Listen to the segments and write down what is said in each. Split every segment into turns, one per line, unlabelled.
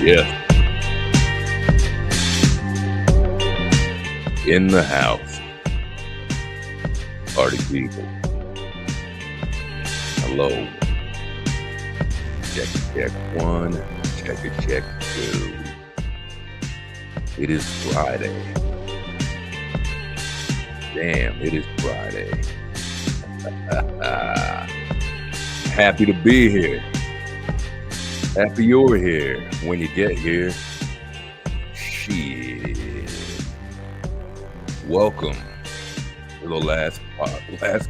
Yeah, in the house. Party people. Hello. Check, check one. Check it, check two. It is Friday. Damn, it is Friday. Happy to be here. Happy you're here. When you get here, shit. Welcome to the Last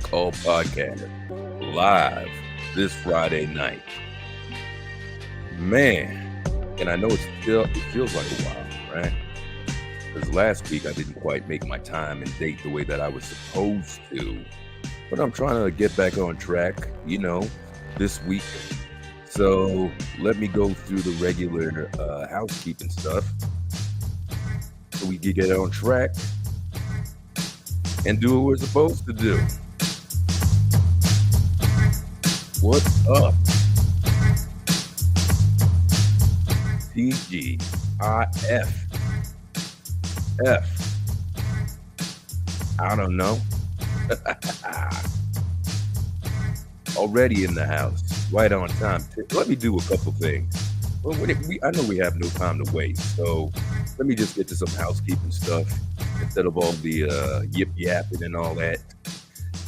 Call podcast, live this Friday night. Man, and I know it feels like a while, right? Because last week I didn't quite make my time and date the way that I was supposed to. But I'm trying to get back on track, this week. So let me go through the regular housekeeping stuff so we can get on track and do what we're supposed to do. What's up? TGIF. I don't know. Already in the house, right on time. Let me do a couple things. Well, I know we have no time to waste, so let me just get to some housekeeping stuff instead of all the yip yapping and all that.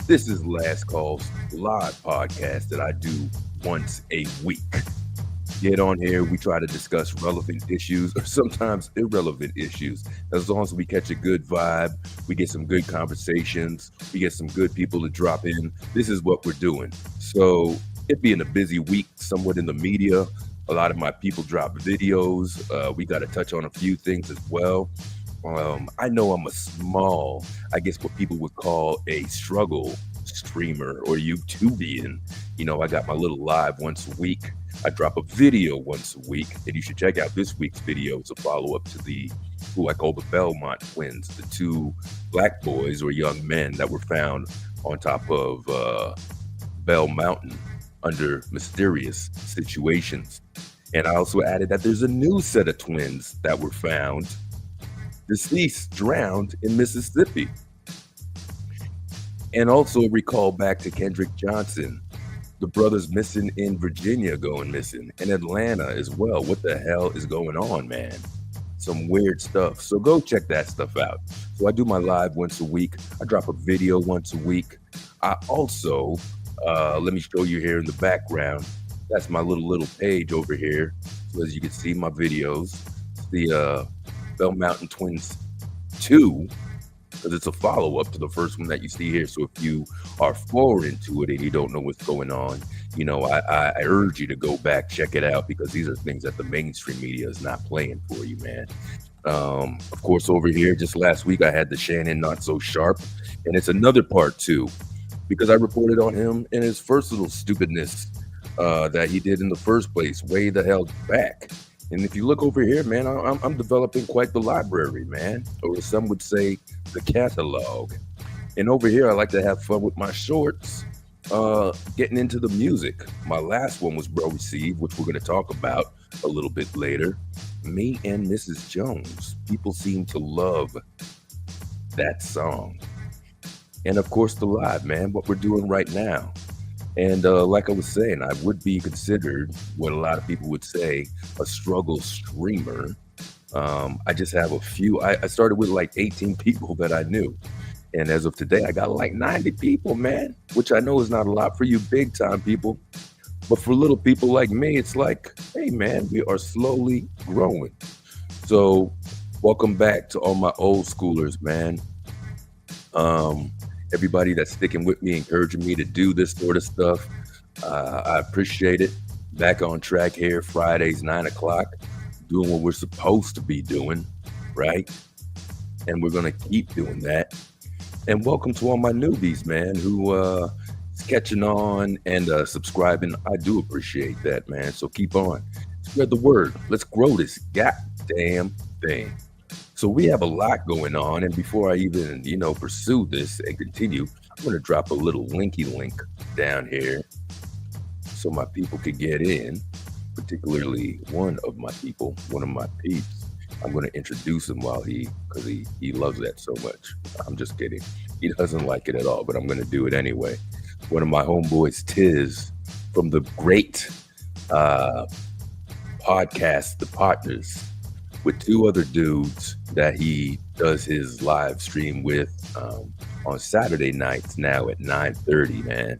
This is Last Call's live podcast that I do once a week. Get on here, we try to discuss relevant issues or sometimes irrelevant issues. As long as we catch a good vibe, we get some good conversations, we get some good people to drop in. This is what we're doing. So it being a busy week, somewhat in the media, a lot of my people drop videos. We got to touch on a few things as well. I know I'm a small, I guess what people would call a struggle streamer or YouTubian. I got my little live once a week. I drop a video once a week, and you should check out this week's video. It's a follow-up to who I call the Belmont twins, the two black boys or young men that were found on top of Bell Mountain under mysterious situations. And I also added that there's a new set of twins that were found deceased, drowned in Mississippi. And also recall back to Kendrick Johnson, the brothers missing in Virginia going missing, in Atlanta as well. What the hell is going on, man? Some weird stuff. So go check that stuff out. So I do my live once a week. I drop a video once a week. I also, let me show you here in the background. That's my little page over here. So as you can see my videos, it's the Bell Mountain Twins 2, because it's a follow-up to the first one that you see here. So if you are foreign to it and you don't know what's going on, I urge you to go back, check it out, because these are things that the mainstream media is not playing for you, man. Of course, over here, just last week, I had the Shannon Not So Sharp, and it's another part 2, because I reported on him in his first little stupidness that he did in the first place, way the hell back. And if you look over here, man, I'm developing quite the library, man, or as some would say, the catalog. And over here, I like to have fun with my shorts, getting into the music. My last one was well received, which we're going to talk about a little bit later. Me and Mrs. Jones. People seem to love that song. And of course, the live, man, what we're doing right now. And like I was saying, I would be considered what a lot of people would say a struggle streamer. I just have a few. I started with like 18 people that I knew. And as of today, I got like 90 people, man, which I know is not a lot for you big time people. But for little people like me, it's like, hey, man, we are slowly growing. So welcome back to all my old schoolers, man. Everybody that's sticking with me, encouraging me to do this sort of stuff. I appreciate it. Back on track here, Fridays, 9 o'clock, doing what we're supposed to be doing, right? And we're going to keep doing that. And welcome to all my newbies, man, who is catching on and subscribing. I do appreciate that, man. So keep on. Spread the word. Let's grow this goddamn thing. So we have a lot going on, and before I even, pursue this and continue, I'm going to drop a little linky link down here so my people could get in. particularly one of my people, one of my peeps. I'm going to introduce him because he loves that so much. I'm just kidding. He doesn't like it at all, but I'm going to do it anyway. One of my homeboys, Tiz, from the great podcast, The Partners, with two other dudes that he does his live stream with on Saturday nights now at 9:30, man.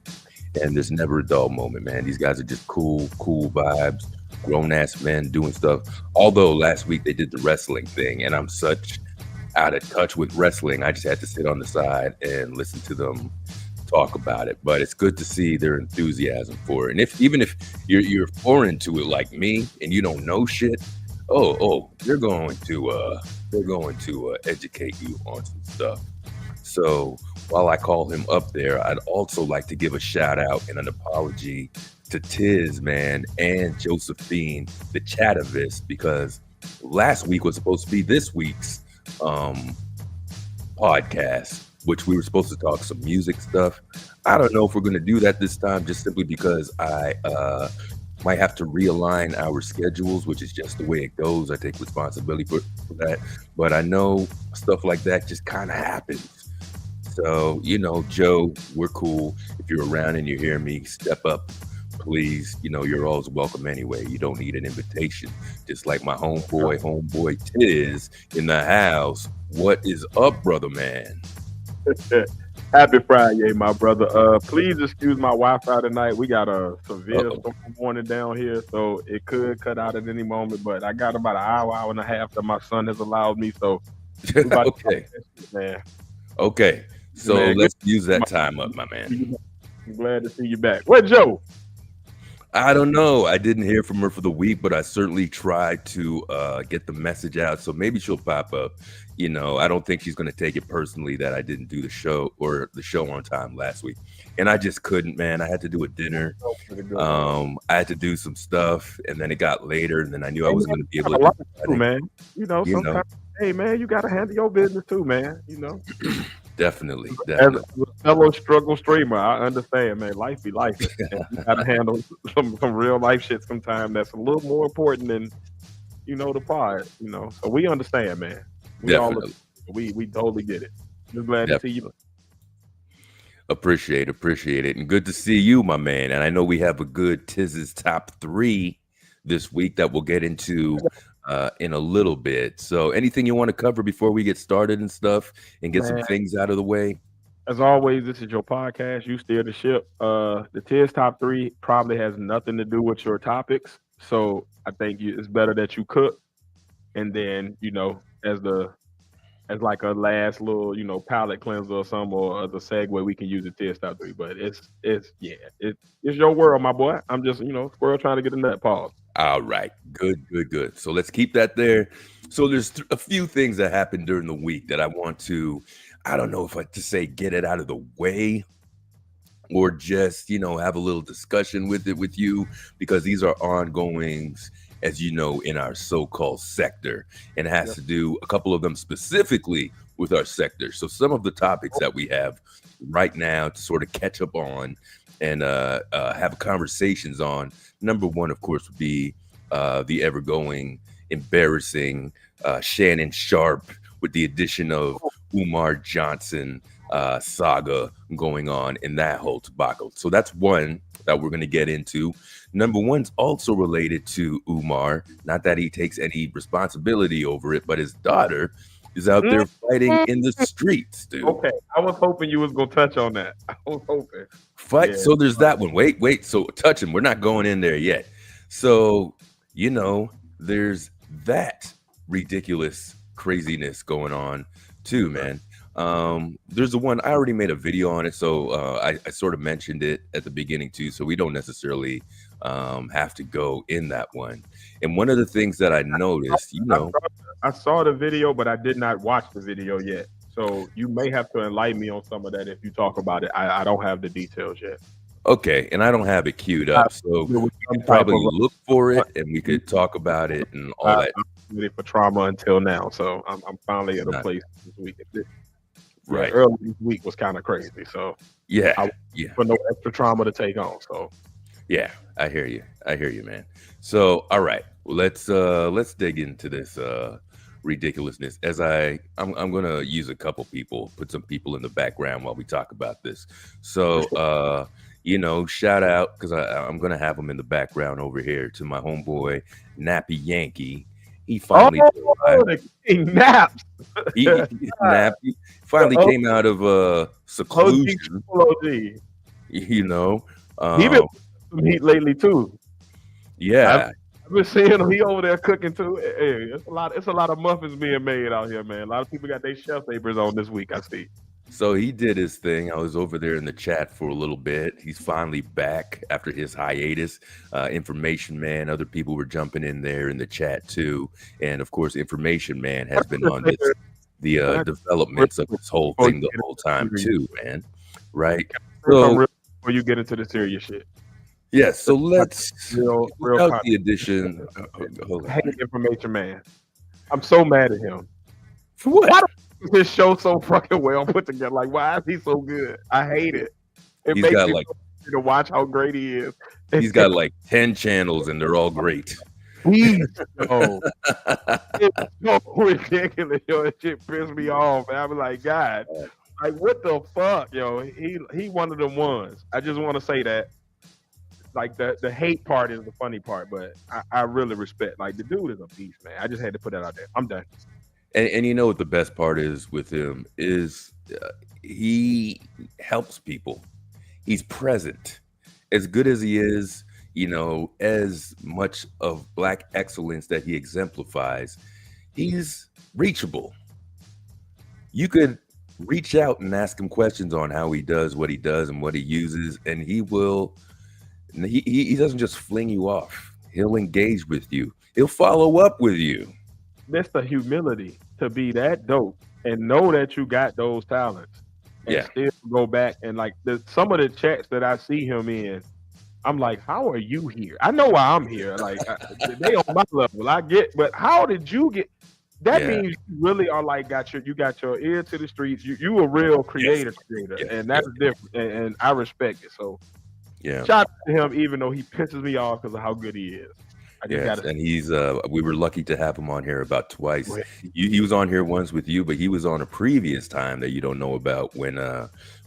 And there's never a dull moment, man. These guys are just cool vibes, grown-ass men doing stuff. Although last week they did the wrestling thing, and I'm such out of touch with wrestling, I just had to sit on the side and listen to them talk about it. But it's good to see their enthusiasm for it. And even if you're foreign to it like me and you don't know shit, they're going to educate you on some stuff. So while I call him up there, I'd also like to give a shout out and an apology to Tiz, man, and Josephine, the Chatavist, because last week was supposed to be this week's podcast, which we were supposed to talk some music stuff. I don't know if we're going to do that this time, just simply because I might have to realign our schedules, which is just the way it goes. I take responsibility for that. But I know stuff like that just kind of happens. So, Joe, we're cool. If you're around and you hear me, step up, please. You're always welcome anyway. You don't need an invitation. Just like my homeboy Tiz in the house. What is up, brother man?
Happy Friday, my brother. Please excuse my Wi-Fi tonight. We got a severe storm warning down here, so it could cut out at any moment. But I got about an hour and a half that my son has allowed me. So,
okay,
man.
Okay, so let's use that time up, my man.
I'm glad to see you back. Where's Joe?
I don't know. I didn't hear from her for the week, but I certainly tried to get the message out. So maybe she'll pop up. I don't think she's going to take it personally that I didn't do the show on time last week. And I just couldn't, man. I had to do a dinner. I had to do some stuff, and then it got later, and then I knew I was going to be able to
do it, man. Sometimes, hey, man, you got to handle your business too, man.
Definitely.
As a fellow struggle streamer, I understand, man. Life be life. You got to handle some real life shit sometimes that's a little more important than, the pod. So we understand, man.
Definitely.
We totally get it. Just glad to see you.
Appreciate it. And good to see you, my man. And I know we have a good Tiz's top 3 this week that we'll get into in a little bit. So anything you want to cover before we get started and stuff and get some things out of the way?
As always, this is your podcast. You steer the ship. The Tiz top 3 probably has nothing to do with your topics. So I think it's better that you cook. And then, as like a last little, palate cleanser or something, or as a segue, we can use the Tiz top 3. But it's your world, my boy. I'm just, squirrel trying to get in that pause.
All right. Good. So let's keep that there. So there's a few things that happened during the week that I want to, I don't know if I to say get it out of the way or just, have a little discussion with you, because these are ongoings, as you know, in our so-called sector, and it has to do, a couple of them specifically, with our sector. So some of the topics that we have right now to sort of catch up on and have conversations on. Number one, of course, would be the ever-going, embarrassing Shannon Sharpe with the addition of Umar Johnson saga going on in that whole debacle. So that's one that we're going to get into. Number one's also related to Umar. Not that he takes any responsibility over it, but his daughter is out there fighting in the streets, dude.
Okay, I was hoping you was going to touch on that. I was hoping.
Fight. Yeah. So there's that one. Wait. So touching. We're not going in there yet. So, there's that ridiculous craziness going on too, man. There's the one, I already made a video on it, so I sort of mentioned it at the beginning too, so we don't necessarily have to go in that one. And one of the things that I noticed,
I saw the video, but I did not watch the video yet. So you may have to enlighten me on some of that if you talk about it. I don't have the details yet.
Okay, and I don't have it queued up, so we can probably look for it and we could talk about it and all that.
I'm ready for trauma until now, so I'm finally at a place this week.
Right.
Early this week was kind of crazy, so
yeah.
For no extra trauma to take on, so
yeah. I hear you. I hear you, man. So, all right, let's dig into this ridiculousness. I'm gonna use a couple people, put some people in the background while we talk about this.
For
So,
sure.
shout out because I'm gonna have him in the background over here to my homeboy Nappy Yankee. He
Oh,
finally survived.
the king naps.
He Nappy
The
finally came out of
OG,
seclusion.
OG.
You know,
He been
um,
with some heat lately too. I've,
yeah.
I've been seeing him. He over there cooking too. Hey, it's a lot. It's a lot of muffins being made out here, man. A lot of people got their chef papers on this week. I see.
So he did his thing. I was over there in the chat for a little bit. He's finally back after his hiatus. Information Man, other people were jumping in there in the chat too. And of course, Information Man has been on the developments of this whole thing the whole time too, man. Right? So
Before you get into the serious shit,
yeah, so let's
real
without the addition. Hold on.
Hey, Information Man. I'm so mad at him.
For what?
Why does this show so fucking well put together? Like, why is he so good? I hate it. It
He's
makes
got
me
like
so happy to watch how great he is.
he's got like 10 channels and they're all great.
He's so, it's so ridiculous, yo. That shit pissed me off, man. I was like, God, like what the fuck, yo? He one of them ones. I just want to say that. Like the hate part is the funny part, but I really respect. Like the dude is a beast, man. I just had to put that out there. I'm done.
And you know what the best part is with him is he helps people. He's present. As good as he is, as much of Black excellence that he exemplifies, he's reachable. You could reach out and ask him questions on how he does what he does and what he uses, and he will. He doesn't just fling you off. He'll engage with you. He'll follow up with you.
That's the humility to be that dope and know that you got those talents and still go back and like some of the chats that I see him in, I'm like, how are you here? I know why I'm here. Like they on my level. I get, but how did you get? That means you really are like you got your ear to the streets. You a real creator, and that's different. And I respect it. So shout out to him, even though he pisses me off because of how good he is.
And he's we were lucky to have him on here about twice. He was on here once with you, but he was on a previous time that you don't know about when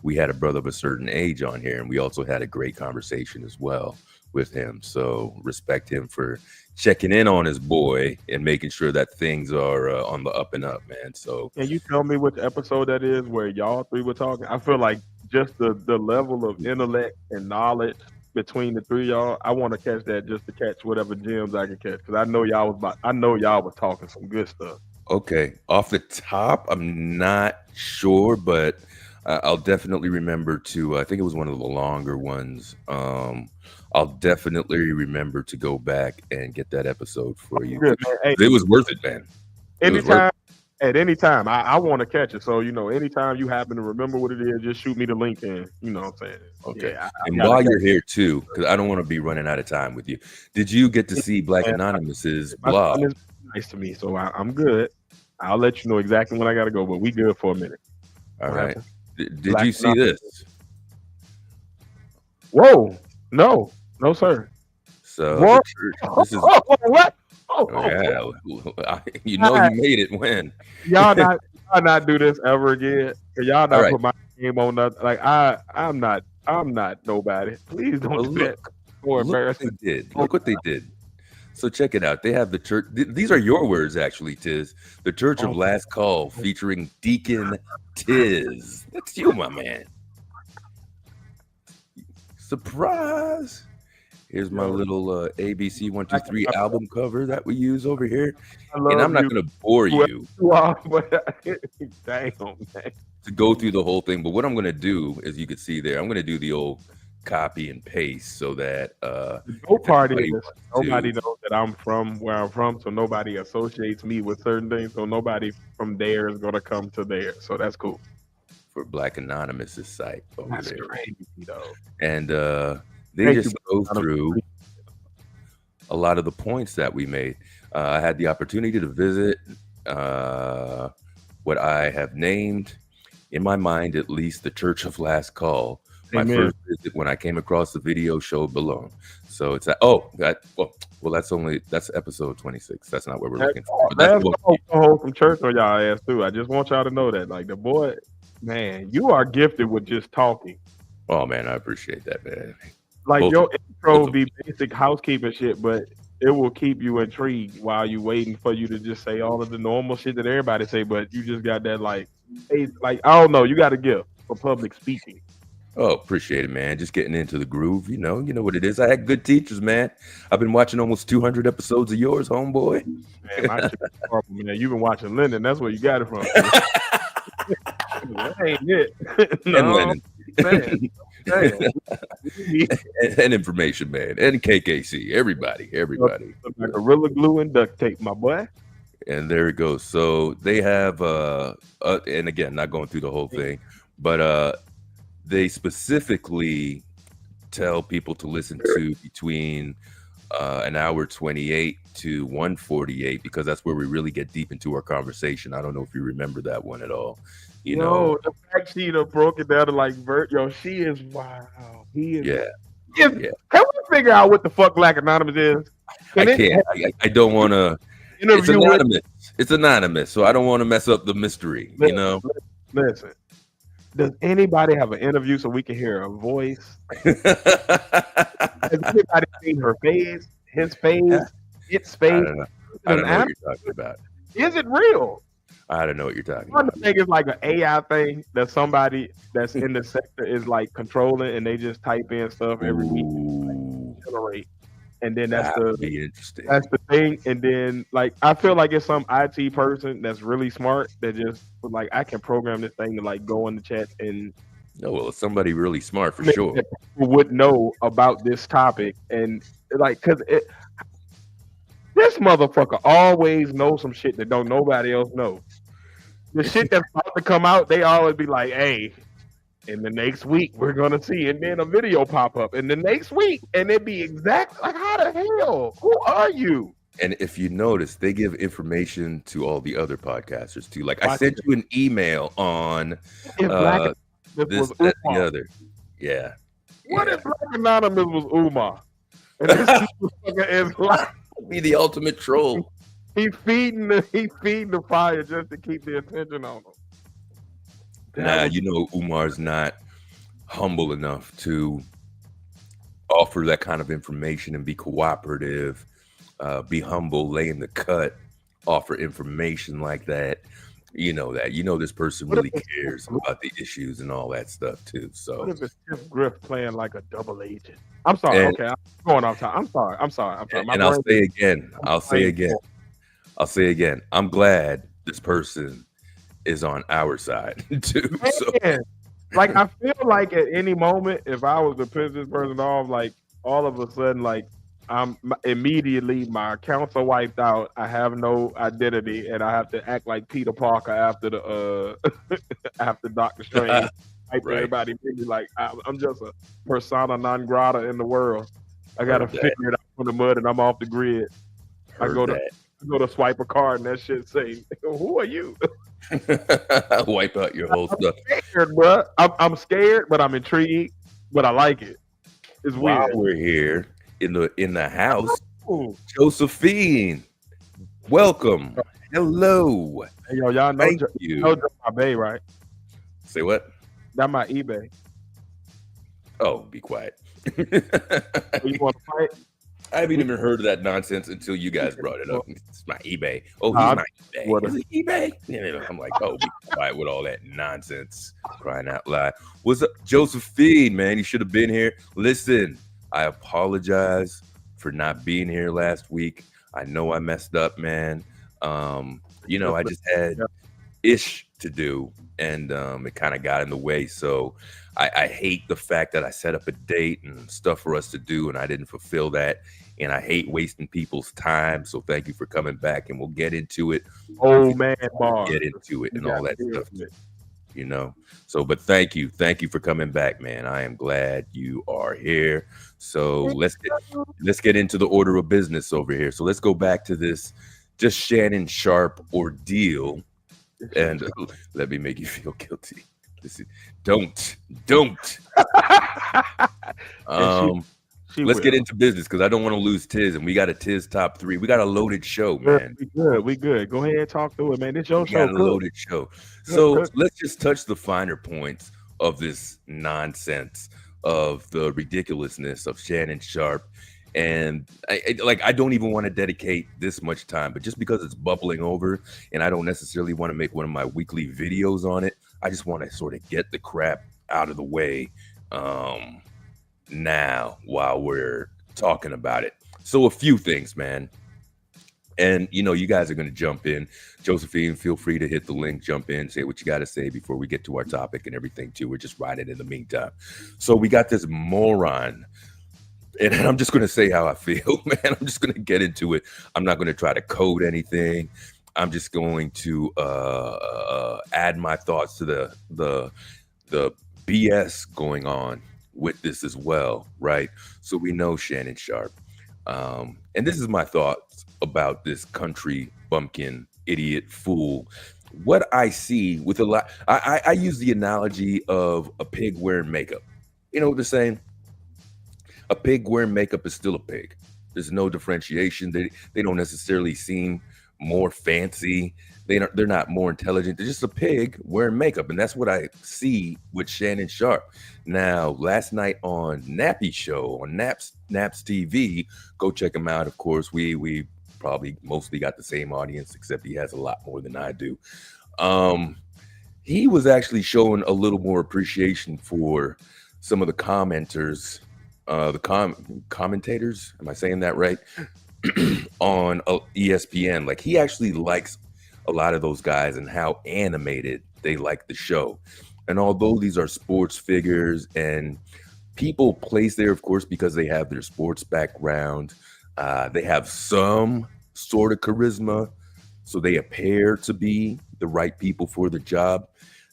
we had a brother of a certain age on here, and we also had a great conversation as well with him. So respect him for checking in on his boy and making sure that things are on the up and up, man. So
can you tell me which episode that is where y'all three were talking? I feel like just the level of intellect and knowledge between the three of y'all, I want to catch that just to catch whatever gems I can catch, because I know y'all was talking some good stuff.
Okay, off the top, I'm not sure, but I'll definitely remember to. I think it was one of the longer ones. I'll definitely remember to go back and get that episode for you.
Good, hey,
it was worth it, man.
At any time, I want to catch it. So, anytime you happen to remember what it is, just shoot me the link in. You know what I'm saying?
Okay. And while you're here too, because I don't want to be running out of time with you, did you get to see Black Anonymous's blog?
It's nice to me, so I'm good. I'll let you know exactly when I got to go, but we good for a minute.
All right. Did you see this?
Whoa. No, sir.
So
what?
This is
what?
You made it when
y'all not do this ever again. Y'all not put my name on nothing. Like I'm not nobody. Please don't do that. More embarrassing.
Look what they did. So check it out. They have the church. These are your words, actually, Tiz. The Church of Last Call featuring Deacon Tiz. That's you, my man. Surprise. Here's my little ABC 123 album cover that we use over here. And I'm not going to bore you
damn, man.
to go through the whole thing. But what I'm going to do, as you can see there, I'm going to do the old copy and paste so that
nobody knows that I'm from where I'm from. So nobody associates me with certain things. So nobody from there is going to come to there. So that's cool.
For Black Anonymous's site over
that's
there.
Crazy, though.
And they just go through a lot of the points that we made. I had the opportunity to visit what I have named, in my mind at least, the Church of Last Call, My
Amen.
first visit when I came across the video showed Belong. So it's that's episode 26. That's not what we're looking for. But
That's
that's
gonna hold some church on y'all ass too. I just want y'all to know that. Like the boy, man, you are gifted with just talking.
oh man, I appreciate that, man.
Like
Both
your
of-
intro
both of
be basic housekeeping shit, but it will keep you intrigued while you waiting for you to just say all of the normal shit that everybody say. But you just got that like I don't know. You got a gift for public speaking.
Oh, appreciate it, man. Just getting into the groove. You know what it is. I had good teachers, man. I've been watching almost 200 episodes of yours, homeboy.
Man, my shit is horrible, man. You've been watching Lyndon. That's where you got it from. That ain't it.
And
No,
Lennon.
man.
and information, man. And KKC. Everybody.
Like Gorilla Glue and duct tape, my boy.
And there it goes. So they have and again, not going through the whole thing, but they specifically tell people to listen to between an hour 28 to 148 because that's where we really get deep into our conversation. I don't know if you remember that one at all. You know,
the fact sheet have broken down to like Vert. Yo, she is wow. He is.
yeah.
Can we figure out what the fuck Black Anonymous is?
I can't. I don't want to. It's anonymous. It's anonymous, so I don't want to mess up the mystery.
Listen,
you know.
Listen. Does anybody have an interview so we can hear a voice? Has anybody seen her face, his face, its face?
I don't know what you're talking about.
Is it real?
I don't know what you're talking
I
about.
think it's like an AI thing that somebody that's in the sector is like controlling, and they just type in stuff every week, generate, and then that's
be interesting.
That's the thing. And then like I feel like it's some IT person that's really smart that just like I can program this thing to like go in the chat and
No, well, it's somebody really smart for sure.
People would know about this topic and like because this motherfucker always knows some shit that don't nobody else know. The shit that's about to come out, they always be like, "Hey, in the next week we're gonna see," and then a video pop up in the next week, and it be exactly like, "How the hell? Who are you?"
And if you notice, they give information to all the other podcasters too. Like I sent you an email on this, that, and the other. Yeah.
What if Black Anonymous was Umar? And this motherfucker is like
be the ultimate troll.
He feeding the fire just to keep the attention on him.
Nah, you know Umar's not humble enough to offer that kind of information and be cooperative, be humble, lay in the cut, offer information like that. You know that. You know this person really cares about the issues and all that stuff too. So
what if it's Jeff Griff playing like a double agent? I'm sorry. Okay, I'm going off time. I'm sorry.
And I'll say again. I'm glad this person is on our side too. So.
Like I feel like at any moment, if I was to piss this person off, like all of a sudden, like I'm immediately my accounts are wiped out. I have no identity, and I have to act like Peter Parker after the after Doctor Strange. Everybody be like I'm just a persona non grata in the world. I gotta figure it out from the mud, and I'm off the grid. I go to swipe a card, and that shit say, "Who are you?"
Wipe out your whole stuff.
Scared, bro. I'm scared, but I'm intrigued. But I like it. It's weird.
While we're here in the house, Josephine, welcome. Hello.
Hey, yo, y'all know you know my bae, right?
Say what?
That my eBay.
Oh, be quiet.
You want to fight?
I haven't even heard of that nonsense until you guys brought it up. It's my eBay. Oh, he's my eBay. Is it eBay? I'm like, oh, be quiet with all that nonsense. Crying out loud. What's up, Josephine, man? You should have been here. Listen, I apologize for not being here last week. I know I messed up, man. I just had ish to do, and it kind of got in the way. So I hate the fact that I set up a date and stuff for us to do, and I didn't fulfill that. And I hate wasting people's time. So thank you for coming back, and we'll get into it.
Oh man, bar.
Get into it and all that stuff. You know. So, but thank you for coming back, man. I am glad you are here. So let's get into the order of business over here. So let's go back to this just Shannon Sharpe ordeal, and let me make you feel guilty. Listen, don't.
And
Um,
she
let's get
will.
into business because I don't want to lose Tiz, and we got a Tiz top three. We got a loaded show,
Good,
man.
we good. We good. Go ahead and talk through it, man. This your
We got
show.
a
Cook.
loaded show. So
Cook.
let's just touch the finer points of this nonsense, of the ridiculousness of Shannon Sharpe. And I don't even want to dedicate this much time, but just because it's bubbling over and I don't necessarily want to make one of my weekly videos on it, I just want to sort of get the crap out of the way now while we're talking about it. So a few things, man. And you guys are going to jump in. Josephine, feel free to hit the link, jump in, say what you got to say before we get to our topic and everything too. We're just riding in the meantime. So we got this moron, and I'm just going to say how I feel, man. I'm just going to get into it. I'm not going to try to code anything. I'm just going to add my thoughts to the BS going on with this as well, right? So we know Shannon Sharpe. And this is my thoughts about this country bumpkin idiot fool. What I see with a lot, I use the analogy of a pig wearing makeup. You know what they're saying? A pig wearing makeup is still a pig. There's no differentiation. They don't necessarily seem more fancy. They're not more intelligent. They're just a pig wearing makeup, and that's what I see with Shannon Sharpe. Now, last night on Nappy Show on Naps TV, go check him out. Of course, we probably mostly got the same audience, except he has a lot more than I do. He was actually showing a little more appreciation for some of the commenters, commentators. Am I saying that right? On ESPN. Like, he actually likes a lot of those guys and how animated they like the show. And although these are sports figures and people placed there, of course, because they have their sports background, they have some sort of charisma, so they appear to be the right people for the job.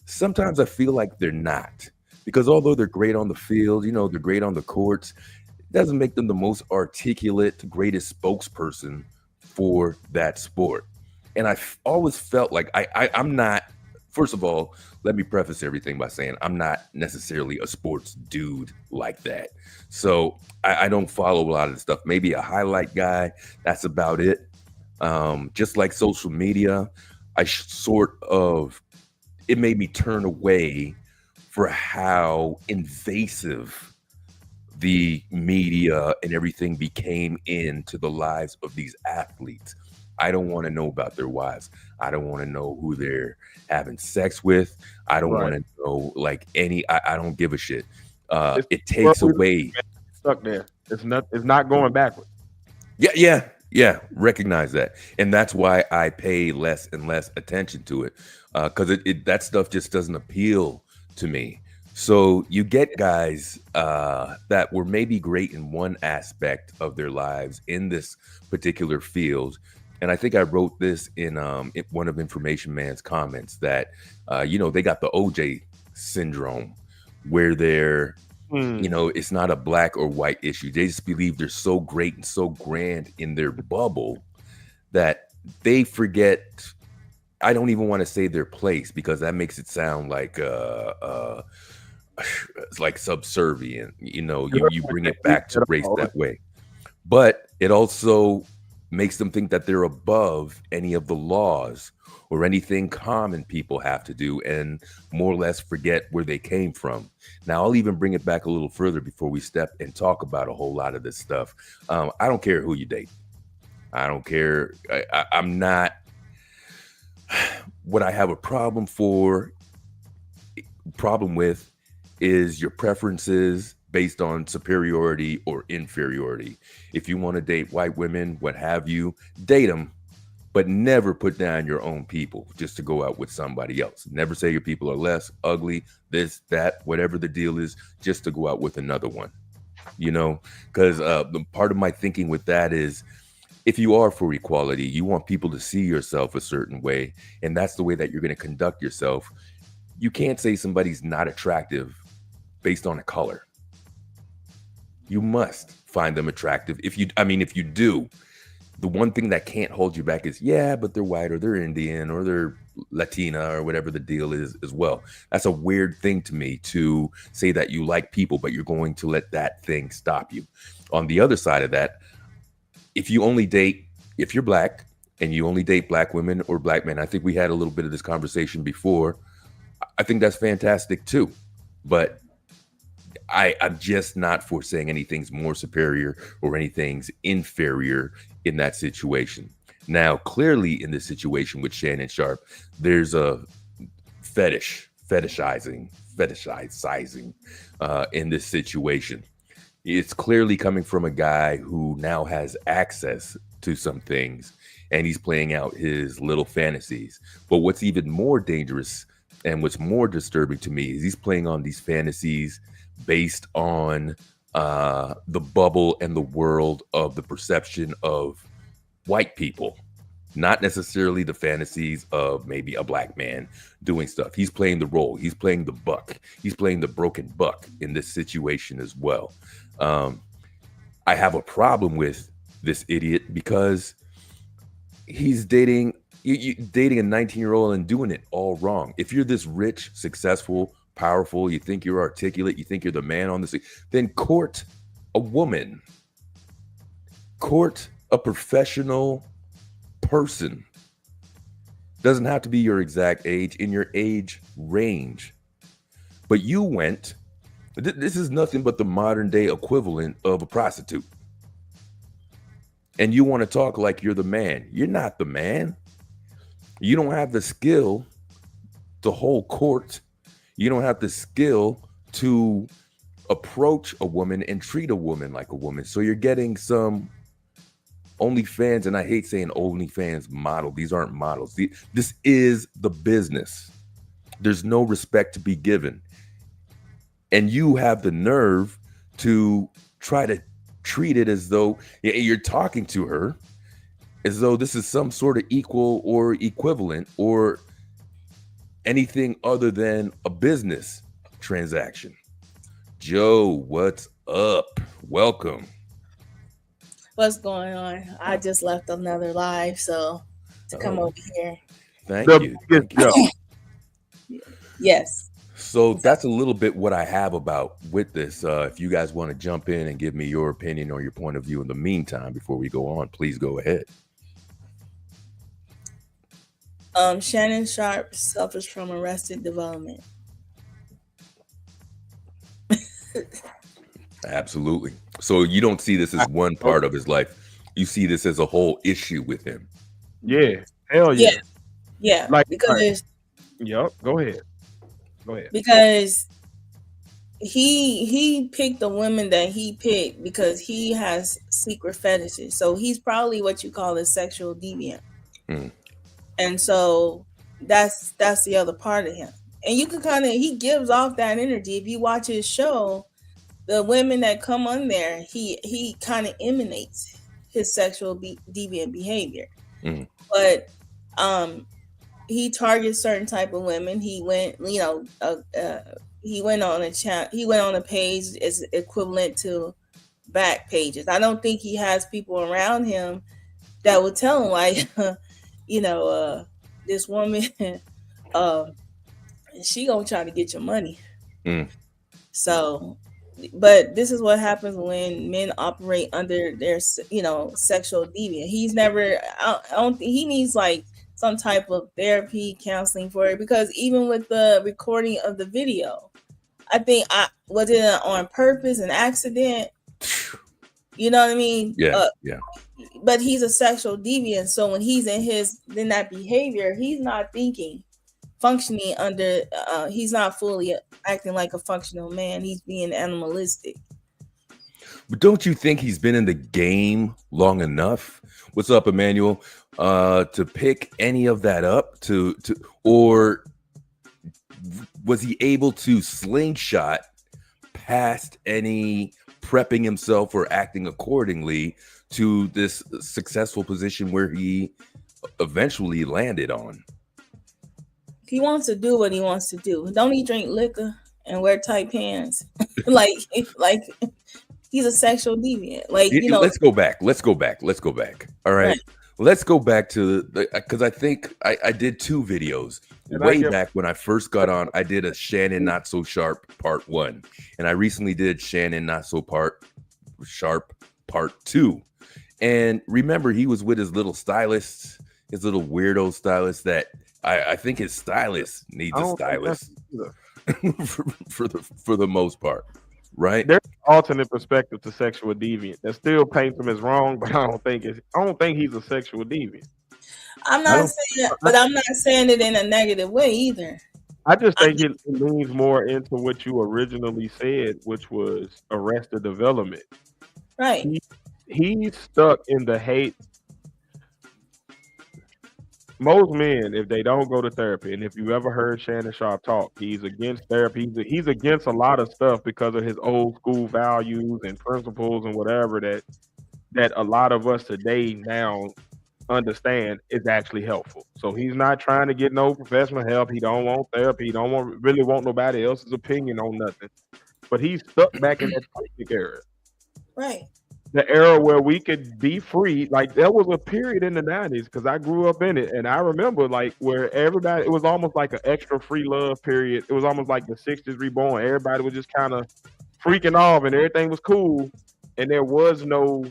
Sometimes I feel like they're not, because although they're great on the field, they're great on the courts, it doesn't make them the most articulate, greatest spokesperson for that sport. And I've always felt like I'm not. First of all, let me preface everything by saying I'm not necessarily a sports dude like that. So I don't follow a lot of the stuff. Maybe a highlight guy. That's about it. Just like social media, it made me turn away for how invasive the media and everything became into the lives of these athletes. I don't want to know about their wives. I don't want to know who they're having sex with. I don't want to know I don't give a shit. It takes away.
Stuck there. It's not going backwards.
Yeah. Recognize that. And that's why I pay less and less attention to it. Because that stuff just doesn't appeal to me. So you get guys that were maybe great in one aspect of their lives in this particular field. And I think I wrote this in one of Information Man's comments that, they got the OJ syndrome where they're, it's not a black or white issue. They just believe they're so great and so grand in their bubble that they forget. I don't even want to say their place because that makes it sound like it's like subservient. You bring it back to race that way. But it also makes them think that they're above any of the laws or anything common people have to do and more or less forget where they came from. Now, I'll even bring it back a little further before we step and talk about a whole lot of this stuff. I don't care who you date. I don't care. I'm not. What I have a problem with is your preferences based on superiority or inferiority. If you want to date white women, what have you, date them, but never put down your own people just to go out with somebody else. Never say your people are less, ugly, this, that, whatever the deal is, just to go out with another one. Because the part of my thinking with that is, if you are for equality, you want people to see yourself a certain way, and that's the way that you're going to conduct yourself. You can't say somebody's not attractive based on a color. You must find them attractive. If you do, the one thing that can't hold you back is, but they're white or they're Indian or they're Latina or whatever the deal is as well. That's a weird thing to me, to say that you like people, but you're going to let that thing stop you. On the other side of that, if you're black and you only date black women or black men, I think we had a little bit of this conversation before. I think that's fantastic too. But I'm just not for saying anything's more superior or anything's inferior in that situation. Now, clearly in this situation with Shannon Sharpe, there's a fetishizing in this situation. It's clearly coming from a guy who now has access to some things, and he's playing out his little fantasies. But what's even more dangerous and what's more disturbing to me is he's playing on these fantasies based on the bubble and the world of the perception of white people, not necessarily the fantasies of maybe a black man doing stuff. He's playing the role. He's playing the buck. He's playing the broken buck in this situation as well. I have a problem with this idiot because he's dating a 19-year-old and doing it all wrong. If you're this rich, successful, powerful, you think you're articulate, you think you're the man on the scene, then court a woman. Court a professional person. Doesn't have to be your exact age, in your age range. But you went, this is nothing but the modern day equivalent of a prostitute. And you want to talk like you're the man. You're not the man. You don't have the skill to hold court. You don't have the skill to approach a woman and treat a woman like a woman. So you're getting some OnlyFans, and I hate saying OnlyFans model. These aren't models. This is the business. There's no respect to be given. And you have the nerve to try to treat it as though you're talking to her, as though this is some sort of equal or equivalent or anything other than a business transaction. Joe, what's up? Welcome.
What's going on? I just left another live, so to come over here.
Thank you.
Yes.
So that's a little bit what I have about with this. If you guys want to jump in and give me your opinion or your point of view in the meantime, before we go on, please go ahead.
Shannon Sharpe suffers from arrested development.
Absolutely. So you don't see this as one part of his life. You see this as a whole issue with him.
Yeah. Hell yeah.
Yeah.
Like,
because
yep. Go ahead.
Because he picked the women that he picked because he has secret fetishes. So he's probably what you call a sexual deviant. Mm. And so that's the other part of him. And you can he gives off that energy. If you watch his show, the women that come on there, he kind of emanates his sexual deviant behavior. Mm. But he targets certain type of women. He went, he went on a chat. He went on a page is equivalent to back pages. I don't think he has people around him that would tell him like, this woman, she gonna try to get your money. Mm. So, but this is what happens when men operate under their, sexual deviant. He's never. I don't think he needs like some type of therapy, counseling for it, because even with the recording of the video, I think was it on purpose, an accident? You know what I mean?
Yeah.
But he's a sexual deviant, so when he's in that behavior, he's not functioning under. He's not fully acting like a functional man. He's being animalistic.
But don't you think he's been in the game long enough? What's up, Emmanuel? To pick any of that up or was he able to slingshot past any prepping himself or acting accordingly to this successful position where he eventually landed on?
He wants to do what he wants to do. Don't he drink liquor and wear tight pants? like he's a sexual deviant. Let's go back.
All right. let's go back to because I think I did 2 videos way back when I first got on. I did a Shannon Not So Sharp Part 1, and I recently did Shannon Not So Sharp Part 2. And remember, he was with his little stylist, his little weirdo stylist that I think his stylist needs a stylist for the most part, right?
There's an alternate perspective to sexual deviant that still paints him as wrong, but I don't think he's a sexual deviant.
I'm not saying it in a negative way either.
I just think it leans more into what you originally said, which was Arrested Development.
Right.
He's stuck in the hate. Most men, if they don't go to therapy, and if you ever heard Shannon Sharp talk, he's against therapy. He's against a lot of stuff because of his old school values and principles and whatever that a lot of us today now understand is actually helpful. So he's not trying to get no professional help. He don't want therapy. He don't really want nobody else's opinion on nothing. But he's stuck back in that toxic era.
Right.
The era where we could be free. Like there was a period in the 90s because I grew up in it, and I remember like where everybody, it was almost like an extra free love period. It was almost like the 60s reborn. Everybody was just kind of freaking off and everything was cool, and there was no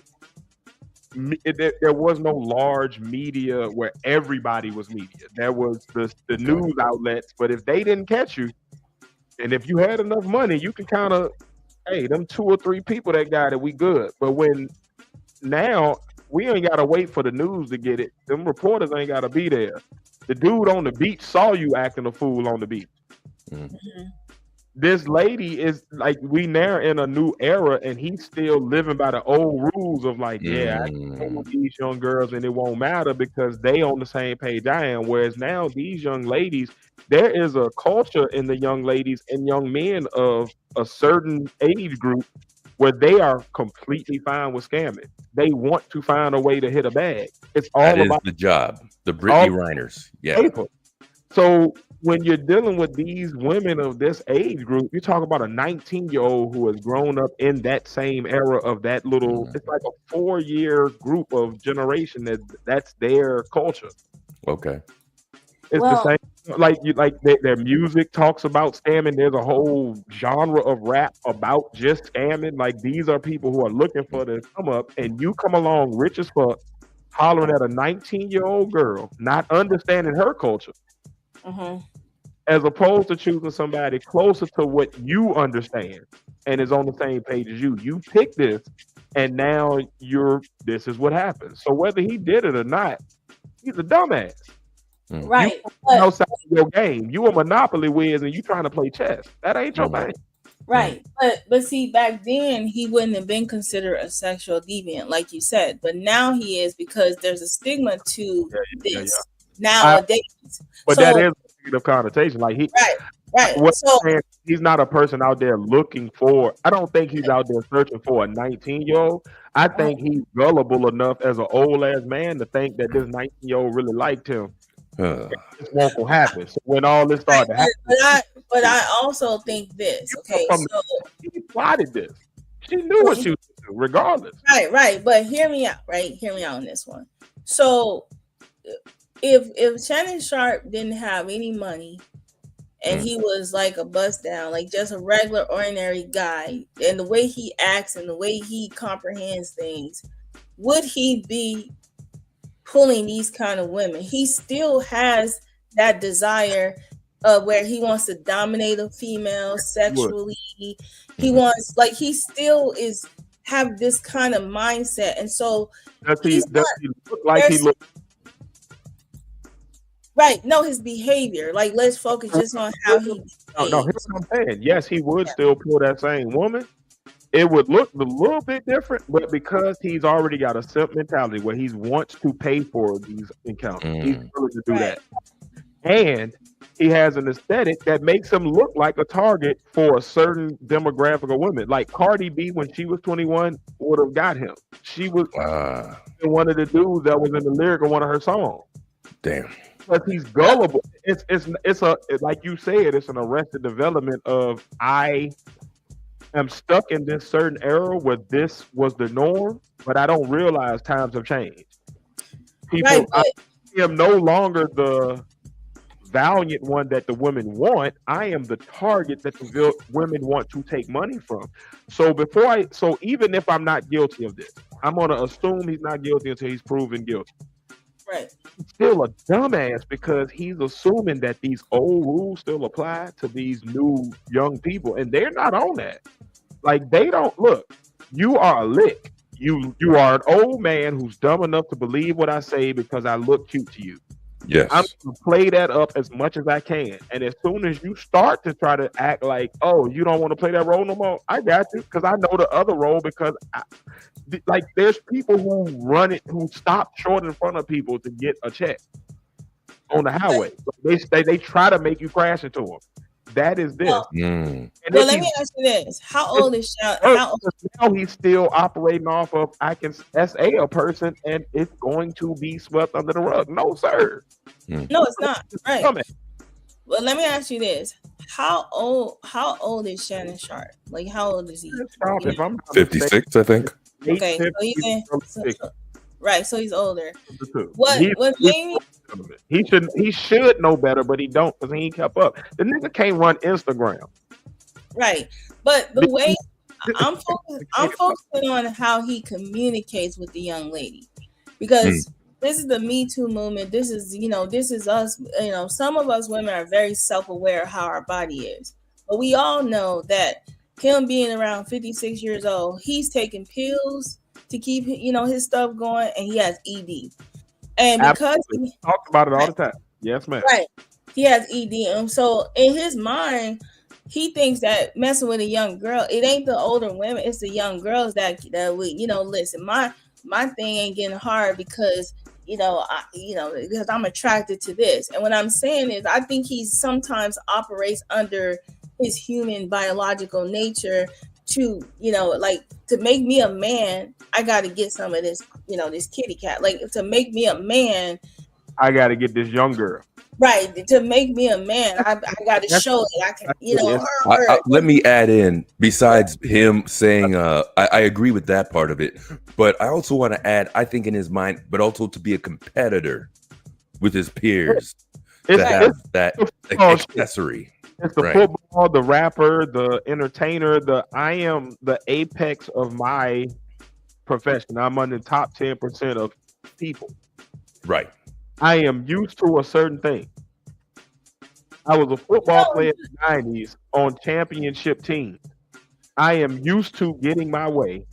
large media where everybody was media. There was the news outlets, but if they didn't catch you, and if you had enough money, you could kind of, hey, them 2 or 3 people that got it, we good. But when now we ain't gotta wait for the news to get it. Them reporters ain't gotta be there. The dude on the beach saw you acting a fool on the beach. Mm-hmm. This lady is like, we now in a new era, and he's still living by the old rules of like, I can with these young girls and it won't matter because they on the same page I am. Whereas now these young ladies, there is a culture in the young ladies and young men of a certain age group where they are completely fine with scamming. They want to find a way to hit a bag. It's all about
the job. The Brittany Reiners. Yeah.
Paper. So when you're dealing with these women of this age group, you talk about a 19-year-old who has grown up in that same era of that little, it's like a 4-year group of generation that's their culture.
Okay.
It's the same, like their music talks about scamming. There's a whole genre of rap about just scamming. Like these are people who are looking for the come up, and you come along rich as fuck, hollering at a 19-year-old girl, not understanding her culture. Mm-hmm. As opposed to choosing somebody closer to what you understand and is on the same page as you. You pick this, and now this is what happens. So whether he did it or not, he's a dumbass.
Right.
You outside of your game. You a Monopoly whiz and you trying to play chess. That ain't your thing.
Right. But see, back then he wouldn't have been considered a sexual deviant, like you said. But now he is, because there's a stigma to this nowadays.
But that is a negative connotation. Like
right.
So he's not a person out there looking for. I don't think he's out there searching for a 19-year-old. I think he's gullible enough as an old ass man to think that this 19-year-old really liked him. This won't happen. So when all this started to happen,
but I also think this. Okay, so
she plotted this. She knew what she was doing, regardless.
Right. But hear me out. Right, hear me out on this one. So if Shannon Sharp didn't have any money, and he was like a bust down, like just a regular, ordinary guy, and the way he acts and the way he comprehends things, would he be pulling these kind of women? He still has that desire where he wants to dominate a female sexually. He wants, like, he still have this kind of mindset, and so
does he look like he looks?
Right. No, his behavior. Like, let's focus just on how he behaves.
No, here's what I'm saying. Yes, he would still pull that same woman. It would look a little bit different, but because he's already got a simp mentality where he wants to pay for these encounters, he's willing to do that. And he has an aesthetic that makes him look like a target for a certain demographic of women. Like Cardi B, when she was 21, would have got him. She was one of the dudes that was in the lyric of one of her songs.
Damn.
Because he's gullible. It's like you said, it's an Arrested Development of I am stuck in this certain era where this was the norm, but I don't realize times have changed. people.
Right,
I am no longer the valiant one that the women want. I am the target that the women want to take money from. So even if I'm not guilty of this, I'm gonna assume he's not guilty until he's proven guilty.
right.
He's still a dumbass because he's assuming that these old rules still apply to these new young people, and they're not on that. Like, they don't look. You are a lick. You are an old man who's dumb enough to believe what I say because I look cute to you.
Yes.
I'm going to play that up as much as I can. And as soon as you start to try to act like, oh, you don't want to play that role no more, I got you, because I know the other role. Because there's people who run it, who stop short in front of people to get a check on the highway. They try to make you crash into them. That is this.
Well, let me ask you this: how old is Sean?
Now he's still operating off of I can SA a person and it's going to be swept under the rug. No, sir.
No, it's not. Right. Well, let me ask you this: how old is Shannon Sharpe? Like, how old is he?
If I'm
56, I think.
Okay, so he's older.
He should know better, but he don't, because he ain't kept up. The nigga can't run Instagram.
Right. But the way I'm focusing on how he communicates with the young lady. Because this is the Me Too movement. This is us. Some of us women are very self-aware of how our body is. But we all know that him being around 56 years old, he's taking pills to keep his stuff going, and he has ED. And because
he talks about it all the time. Yes, ma'am.
Right. He has ED. And so in his mind, he thinks that messing with a young girl, it ain't the older women, it's the young girls that we, listen, my thing ain't getting hard because because I'm attracted to this. And what I'm saying is, I think he sometimes operates under his human biological nature to make me a man. I got to get some of this, this kitty cat. Like, to make me a man,
I got to get this young girl.
Right. To make me a man, I got to show it. I can,
let me add in, besides him saying, I agree with that part of it, but I also want to add, I think in his mind, but also to be a competitor with his peers to have that accessory.
It's the football, the rapper, the entertainer. I am the apex of my profession. I'm on the top 10% of people.
Right.
I am used to a certain thing. I was a football player in the 90s on championship teams. I am used to getting my way,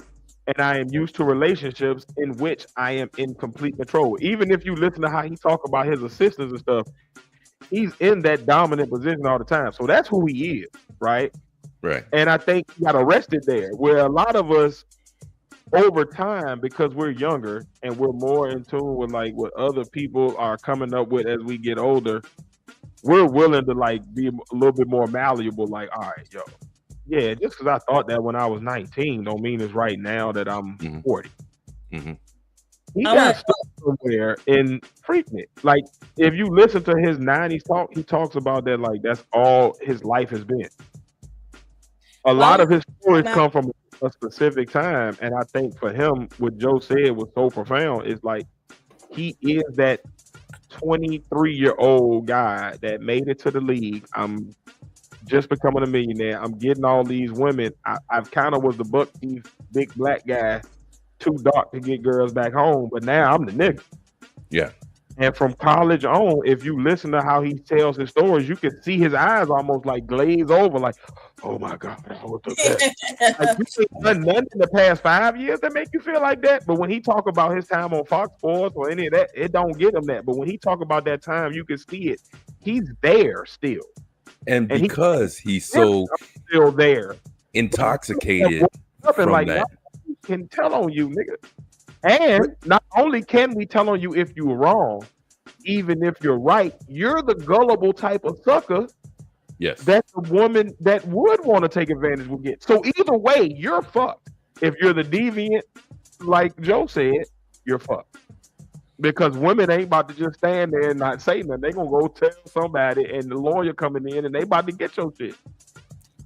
and I am used to relationships in which I am in complete control. Even if you listen to how he talk about his assistants and stuff, he's in that dominant position all the time. So that's who he is, right?
Right.
And I think he got arrested there, where a lot of us, over time, because we're younger and we're more in tune with like what other people are coming up with as we get older, we're willing to like be a little bit more malleable. Like, all right, yeah, just because I thought that when I was 19 don't mean it's right now that I'm 40. Mm-hmm. He got stuck somewhere in Freaknik. Like, if you listen to his 90s talk, he talks about that like that's all his life has been. A lot of his stories come from a specific time, and I think for him, what Joe said was so profound. Is like he is that 23-year-old guy that made it to the league. I'm just becoming a millionaire. I'm getting all these women. I've kind of was the buck thief, big black guy, too dark to get girls back home, but now I'm the nigga.
Yeah.
And from college on, if you listen to how he tells his stories, you can see his eyes almost like glaze over, like, oh my God, I was the best. Like, you ain't done nothing in the past 5 years that make you feel like that. But when he talk about his time on Fox Sports or any of that, it don't get him that. But when he talk about that time, you can see it. He's there still.
And because he's so
still there,
intoxicated from
like,
that.
Can tell on you, nigga. And not only can we tell on you if you're wrong, even if you're right, you're the gullible type of sucker.
Yes.
That the woman that would want to take advantage will get. So either way, you're fucked. If you're the deviant, like Joe said, you're fucked. Because women ain't about to just stand there and not say nothing. They're going to go tell somebody, and the lawyer coming in, and they about to get your shit.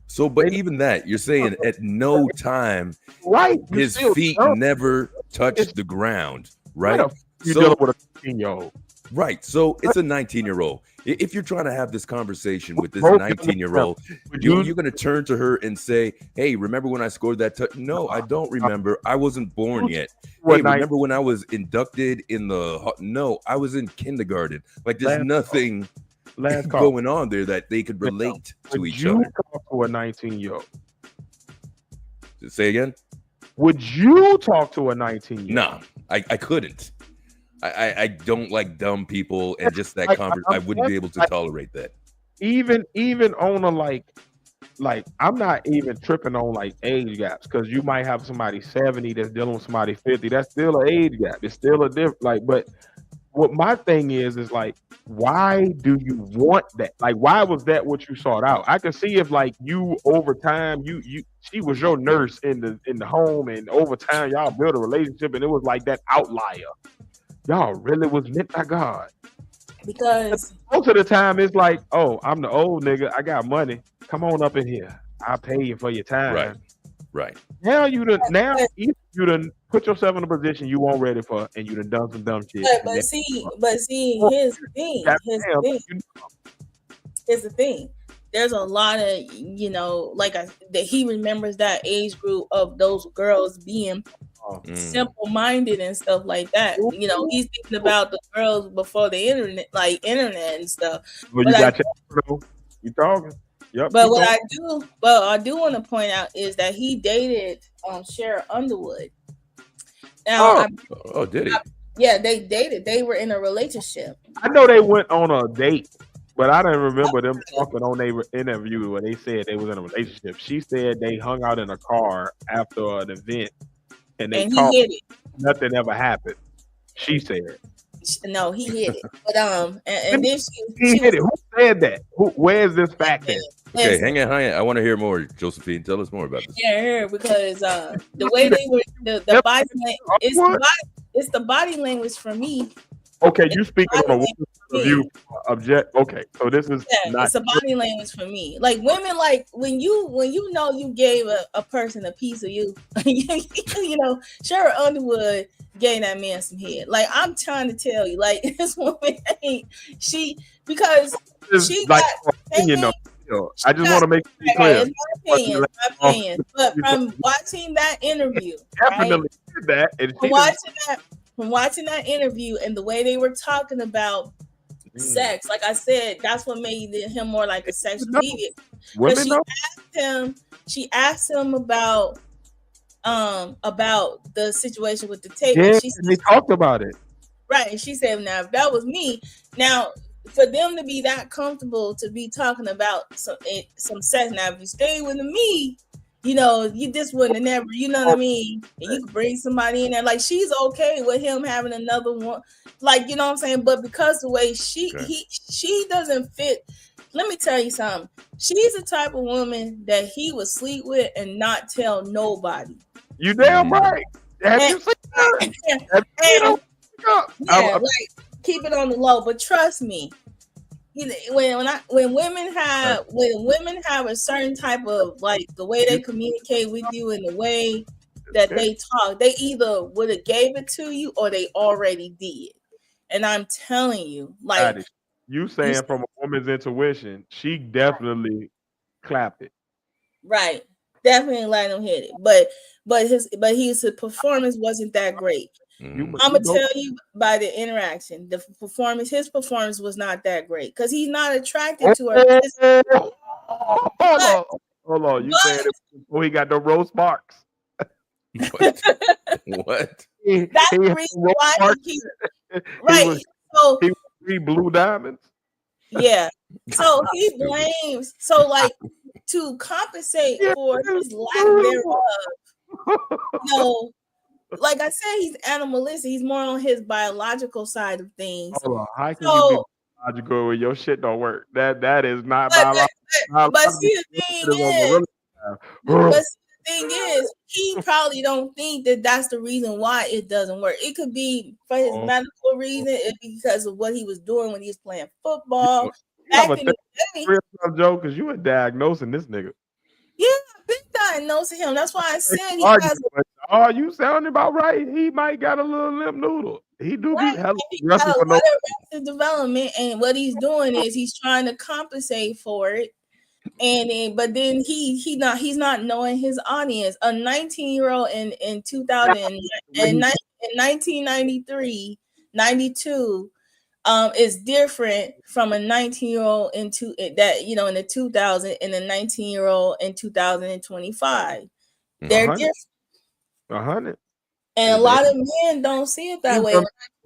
So, but even that, you're saying at no time,
right?
His feet never touched the ground, right?
You're dealing with a 19-year-old.
Right. So it's a 19-year-old. If you're trying to have this conversation with this 19-year-old, you're going to turn to her and say, hey, remember when I scored that touch? No, I don't remember. I wasn't born yet. Hey, remember when I was inducted in the... No, I was in kindergarten. Like, there's nothing going on there that they could relate to each other.
Would you talk to a 19-year-old?
Say again?
Would you talk to a 19-year-old?
No, I couldn't. I don't like dumb people, and just that conversation, I wouldn't be able to tolerate that.
Even on a like I'm not even tripping on like age gaps, because you might have somebody 70 that's dealing with somebody 50. That's still an age gap. It's still a different but what my thing is like, why do you want that? Like, why was that what you sought out? I can see if like you over time she was your nurse in the home, and over time y'all built a relationship, and it was like that outlier. Y'all really was meant by God.
Because
most of the time it's like, oh, I'm the old nigga, I got money. Come on up in here. I'll pay you for your time.
Right.
Now you done put yourself in a position you weren't ready for, and you done some dumb shit.
But see, here's the thing. There's a lot of, that he remembers that age group of those girls being simple-minded and stuff like that. He's thinking about the girls before the internet and stuff.
Well, you talking. Yep.
But what I do want to point out is that he dated Sharon Underwood. Now,
did he?
Yeah, they dated. They were in a relationship.
I know they went on a date, but I don't remember them talking on their interview where they said they was in a relationship. She said they hung out in a car after an event, and they talked. He hit it. Nothing ever happened. She said.
No, he hit it. But and then
he hit it. Who said that? Where's this fact at?
Okay, hang on. I want to hear more, Josephine. Tell us more about this.
Yeah, because the way they were, the body language, it's the body language for me.
Okay, you speaking on a review object. Okay, so this is
it's a body language for me. Like women, like when you know you gave a person a piece of you, Sharon Underwood gave that man some head. Like I'm trying to tell you, like this woman ain't because she got.
I just want to make it clear.
It's my opinion. But from watching that interview,
definitely did that.
From watching that interview and the way they were talking about sex, like I said, that's what made him more like a sexual deviant. But she asked him about the situation with the tape.
Yeah, and they talked about it.
Right, and she said, "Now if that was me, now." For them to be that comfortable to be talking about some sex. Now, if you stay with me, you just wouldn't have never, you know what I mean? And you could bring somebody in there. Like, she's okay with him having another one. Like, you know what I'm saying? But because the way she doesn't fit, let me tell you something. She's the type of woman that he would sleep with and not tell nobody.
You damn right. Have you seen her?
Keep it on the low, but trust me, when women have a certain type of like the way they communicate with you and the way that they talk, they either would have gave it to you or they already did. And I'm telling you, like
you saying from a woman's intuition, she definitely clapped it.
Right, definitely let him hit it, but his performance wasn't that great. I'm gonna tell you by the interaction, his performance was not that great because he's not attracted to her.
Hold on. You said it before he got the roast marks.
What?
That's the reason why
he three blue diamonds.
Yeah. So he blames. So like to compensate for his lack thereof. Like I said, he's animalistic. He's more on his biological side of things.
Hold on. How can you be biological when your shit don't work? That is not biological.
But see, the thing is, he probably don't think that that's the reason why it doesn't work. It could be for his medical reason. It because of what he was doing when he was playing football.
Back in the day, Joe, because you were diagnosing this nigga.
Yeah, I've been diagnosing him. That's why I said he has.
You sounding about right. He might got a little limp noodle. He do
Right.
be hella
He got
aggressive
a
for
lot
no.
of Arrested Development, and what he's doing is he's trying to compensate for it. And then, but then he's not knowing his audience. A 19-year-old in 2000 and in 1993, 92 is different from a 19-year-old into that, you know, in the 2000 and a 19-year-old in 2025. They're
100.
different.
100.
And a lot of men don't see it that way.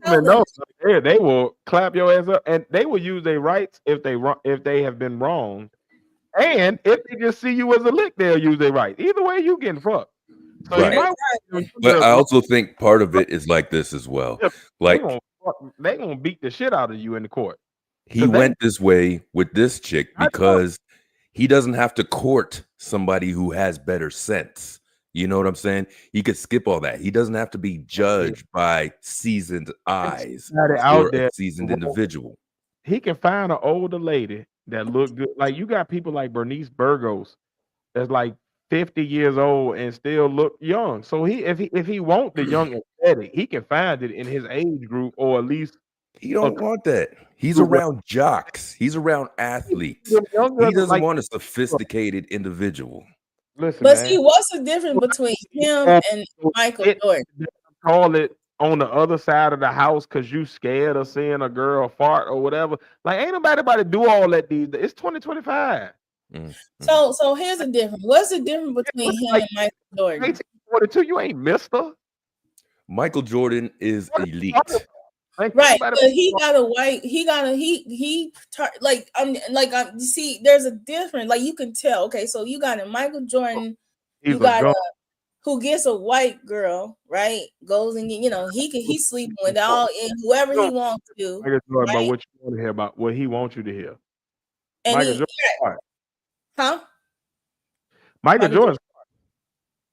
No, they will clap your ass up, and they will use their rights if they have been wronged, and if they just see you as a lick, they'll use their rights. Either way, you getting fucked. So
Right. But I also think part of it is like this as well. Like
they gonna beat the shit out of you in the court.
He went this way with this chick because he doesn't have to court somebody who has better sense. You know what I'm saying? He could skip all that. He doesn't have to be judged by seasoned eyes or a seasoned individual.
He can find an older lady that look good. Like you got people like Bernice Burgos that's like 50 years old and still look young. So if he want the young aesthetic, he can find it in his age group, or at least
he don't want that. He's around jocks. He's around athletes. He doesn't want a sophisticated individual.
Listen,
but
man,
see, what's the difference between him and Michael Jordan?
Call it on the other side of the house because you scared of seeing a girl fart or whatever. Like, ain't nobody about to do all that these days. It's 2025.
So here's the difference. What's the difference between him and Michael Jordan?
1842, you ain't mister.
Michael Jordan is elite.
Right, but he got a white. You see, there's a difference. Like you can tell. Okay, so you got a Michael Jordan. You got who gets a white girl, right? Goes and he's sleeping with all and whoever he wants to.
Michael Jordan, about what you want to hear about, what he wants you to hear.
And
Michael Jordan,
huh?
Michael Jordan.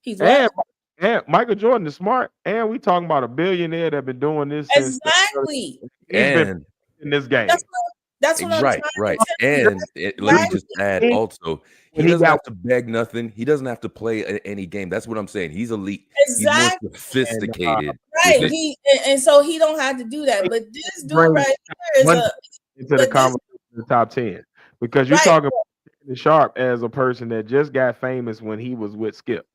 He's what?
And Michael Jordan is smart, and we talking about a billionaire that been doing this
exactly.
Been in this game.
That's what I'm
right. And let me just add also, he doesn't have to beg nothing. He doesn't have to play any game. That's what I'm saying. He's elite.
Exactly.
He's more sophisticated.
Right. And so he don't have to do that. But this dude right here is
into the conversation in the top 10 because you're talking about Sharp as a person that just got famous when he was with Skip.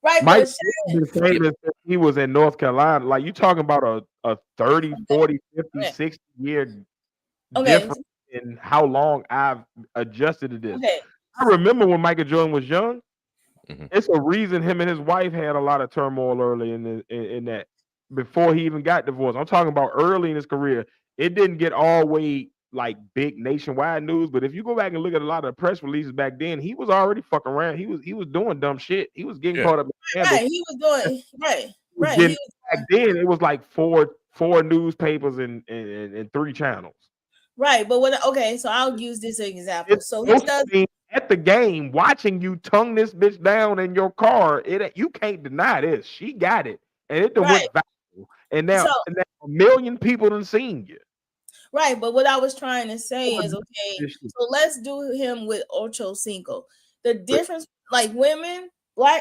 Right,
Mike famous he was in North Carolina. Like you talking about a 30, 40, 50, 60 year difference in how long I've adjusted to this. I remember when Michael Jordan was young. It's a reason him and his wife had a lot of turmoil early in that before he even got divorced. I'm talking about early in his career. It didn't get all the way like big nationwide news, but if you go back and look at a lot of the press releases back then, he was already fucking around. He was doing dumb shit. He was getting caught up in
scandals. He was doing right.
Back then, it was like four newspapers and 3 channels.
Right, but so I'll use this example. So he does
at the game watching you tongue this bitch down in your car. You can't deny this. She got it, and it went viral. And now a million people done seen you.
Right, but what I was trying to say is, so let's do him with Ocho Cinco. The difference, like women,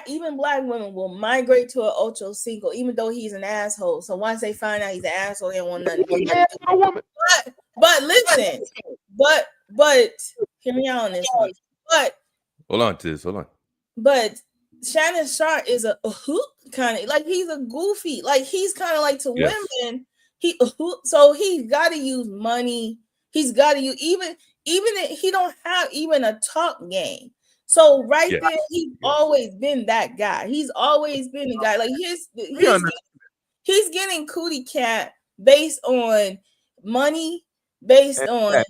even black women will migrate to an Ocho Cinco, even though he's an asshole. So once they find out he's an asshole, they don't want nothing to do. But listen, but hear me out on this one. But
hold on, Tiz, hold on.
But Shannon Sharp is a kind of like he's a goofy, like he's kind of like to women. So he's got to use money. He's got to use even if he don't have even a talk game. So there, he's always been that guy. He's always been the guy. Like he's getting cootie cat based on money, based on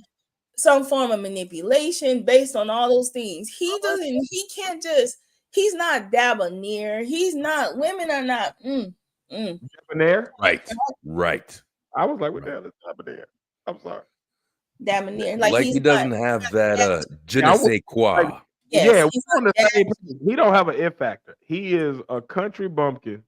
some form of manipulation, based on all those things. He's not debonair. He's not. Women are not.
Debonair?
Right.
I was like, what the hell is debonair? I'm sorry.
Debonair.
Like he doesn't have that je ne sais quoi.
Yes, he don't have an F factor. He is a country bumpkin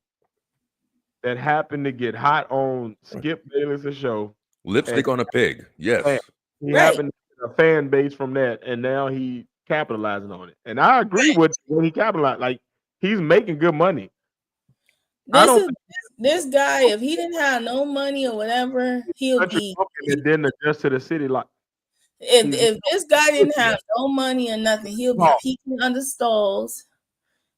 that happened to get hot on Skip Bayless's show.
Lipstick on a pig. Yes.
He happened to get a fan base from that, and now he capitalizing on it. And I agree with when he capitalized. Like he's making good money.
This guy. If he didn't have no money or whatever, he'll be.
And then adjust to the city like.
If this guy didn't have no money or nothing, he'll be peeking under stalls.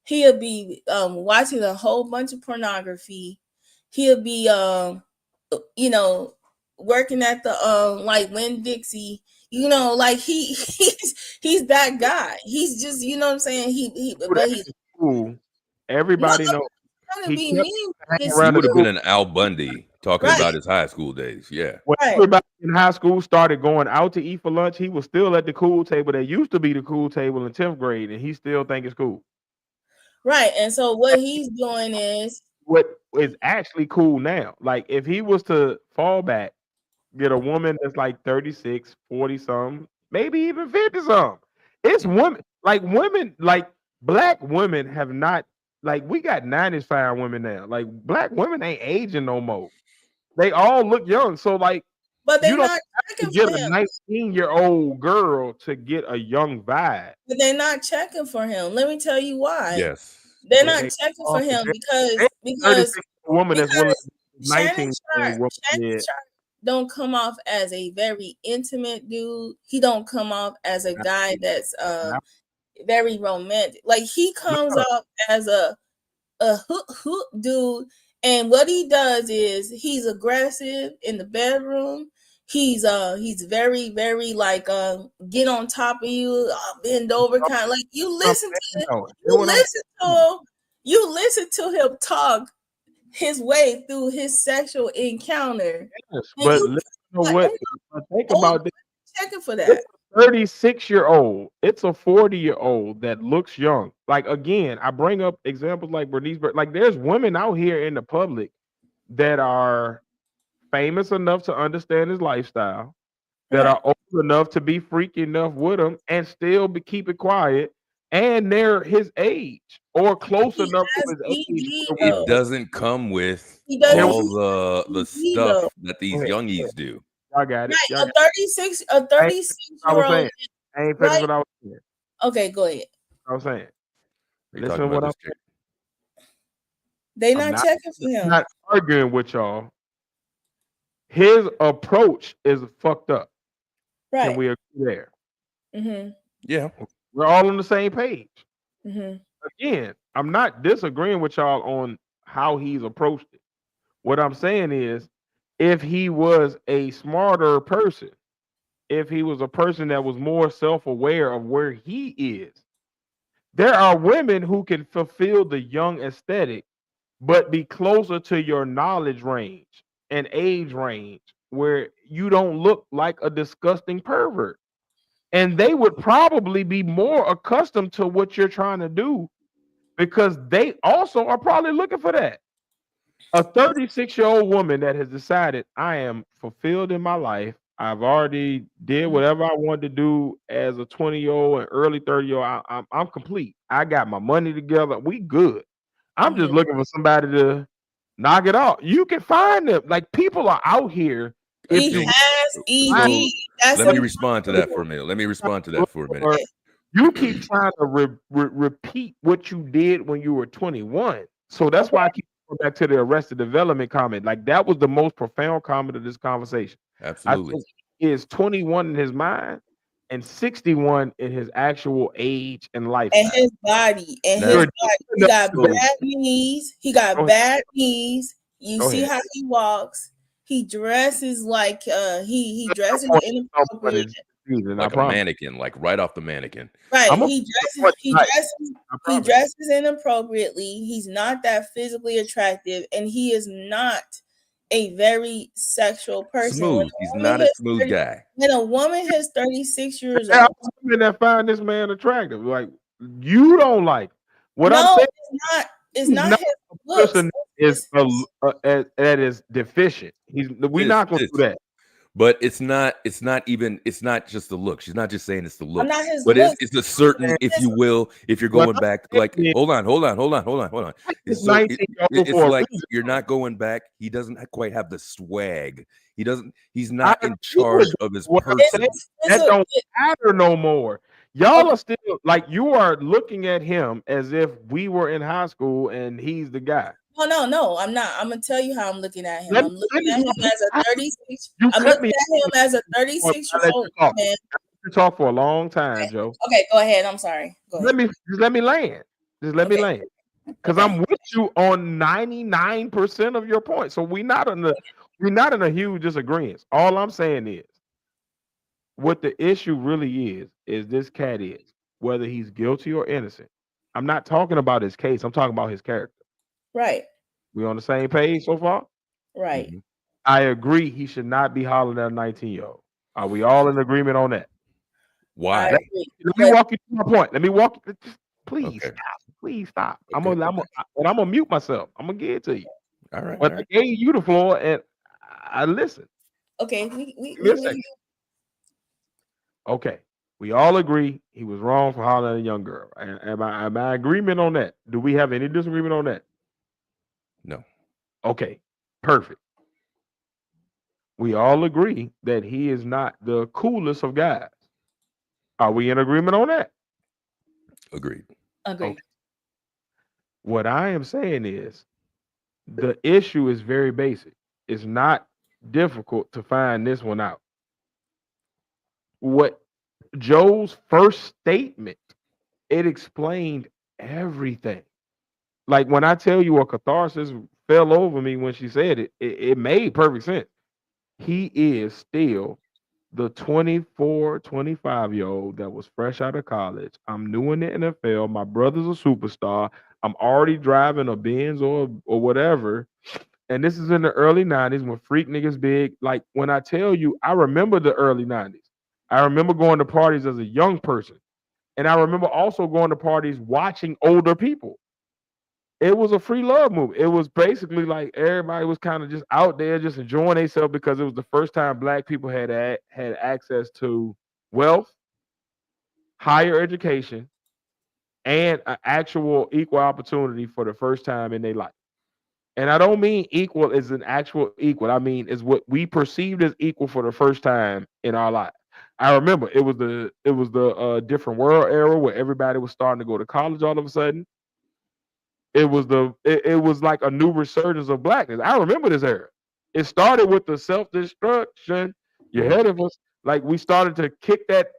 He'll be watching a whole bunch of pornography. He'll be working at the like Winn-Dixie. Like he's that guy. He's just, you know what I'm saying? But he's
cool. Everybody knows.
He would have been an Al Bundy talking about his high school days. Yeah.
When everybody in high school started going out to eat for lunch, he was still at the cool table that used to be the cool table in 10th grade, and he still think it's cool.
Right. And so what he's doing is
what is actually cool now. Like if he was to fall back, get a woman that's like 36, 40 something, maybe even 50 something. It's women like black women have not, like we got 90s fine women now. Like black women ain't aging no more. They all look young. So like,
but they're not checking
for him. A 19-year-old girl to get a young vibe.
But they're not checking for him. Let me tell you why.
Yes.
They're not checking for him because
a woman that's willing
Shannon Sharpe don't come off as a very intimate dude. He don't come off as a guy that's very romantic. Like he comes off as a hook dude, and what he does is he's aggressive in the bedroom. He's very, very like get on top of you, bend over, kind of like you listen to him talk his way through his sexual encounter.
Yes, but think about this.
Checking for that.
36-year-old, it's a 40-year-old that looks young. Like again, I bring up examples like Bernice, but like there's women out here in the public that are famous enough to understand his lifestyle, that are old enough to be freaky enough with him and still keep it quiet, and they're his age or close enough to his age.
It doesn't come with all the stuff that these youngies do.
I got it.
Right, a 36-year-old.
I ain't finished what I was saying.
Okay, go ahead.
I was saying. Listen to what I'm saying.
They not checking for him.
I'm not arguing with y'all. His approach is fucked up.
Right.
Can we agree there?
Mm-hmm.
Yeah.
We're all on the same page.
Mm-hmm.
Again, I'm not disagreeing with y'all on how he's approached it. What I'm saying is, if he was a smarter person, if he was a person that was more self-aware of where he is, there are women who can fulfill the young aesthetic, but be closer to your knowledge range and age range where you don't look like a disgusting pervert. And they would probably be more accustomed to what you're trying to do because they also are probably looking for that. A 36-year-old woman that has decided I am fulfilled in my life. I've already did whatever I wanted to do as a 20-year-old and early 30-year-old. I'm complete. I got my money together. We good. I'm just looking for somebody to knock it off. You can find them. Like people are out here.
He has ED.
Let me respond to that for a minute.
You keep trying to repeat what you did when you were 21. So that's why I keep going back to the Arrested Development comment. Like that was the most profound comment of this conversation.
Absolutely.
I think he is 21 in his mind and 61 in his actual age and life.
And his body. He got bad knees. You see how he walks. He dresses like he dresses inappropriate.
Like a mannequin, like right off the mannequin.
Right. He dresses inappropriately. He's not that physically attractive, and he is not a very sexual person.
Smooth. He's not a smooth guy.
When a woman is 36 years old,
women that find this man attractive, like you don't like what I'm saying.
It's not his looks.
Person is that is deficient. We're not going to do that.
But it's not just the look. She's not just saying it's the look.
But
it's a certain, if you will, if you're going back to like, hold on. It's like you're not going back. He doesn't quite have the swag. He's not in charge of his person.
That don't matter no more. Y'all are still like, you are looking at him as if we were in high school and he's the guy.
No. I'm not. I'm gonna tell you how I'm looking at him.
Let
I'm
me
looking at him as a 36.
You
I'm
cut
looking
me
at him as a
I let
36-year-old
you talk.
man.
You talk for a long time, Joe.
Okay, go ahead. I'm sorry. Go ahead.
Let me land. Just let me
Okay.
land. Because
Okay.
I'm with you on 99% of your points. So we're not in a huge disagreement. All I'm saying is what the issue really is this cat is, whether he's guilty or innocent. I'm not talking about his case. I'm talking about his character.
Right.
We on the same page so far?
Right.
Mhm.
I agree he should not be hollering at a 19-year-old. Are we all in agreement on that?
I
Why?
agree.
Let me walk you through my point. Let me walk. Please
Okay.
stop. Please stop.
Okay.
I'm gonna mute myself. I'm gonna get it to you.
All right.
But
All
I
right.
gave you the floor, and I listen.
Okay.
Give me a second. Okay. We all agree he was wrong for hollering at a young girl. Am I agreement on that? Do we have any disagreement on that?
No.
Okay. Perfect. We all agree that he is not the coolest of guys. Are we in agreement on that?
Agreed.
Agree.
Okay. What I am saying is the issue is very basic. It's not difficult to find this one out. What Joe's first statement, it explained everything. Like when I tell you a catharsis fell over me when she said it, it made perfect sense. He is still the 24, 25-year-old that was fresh out of college. I'm new in the NFL. My brother's a superstar. I'm already driving a Benz or whatever. And this is in the early 90s when freak niggas big. Like when I tell you, I remember the early 90s. I remember going to parties as a young person. And I remember also going to parties watching older people. It was a free love movie. It was basically like everybody was kind of just out there, just enjoying themselves because it was the first time Black people had access to wealth, higher education, and an actual equal opportunity for the first time in their life. And I don't mean equal as an actual equal. I mean is what we perceived as equal for the first time in our life. I remember it was the different world era where everybody was starting to go to college all of a sudden. It was like a new resurgence of blackness. I remember this era. It started with the self-destruction. You're ahead of us. Like we started to kick that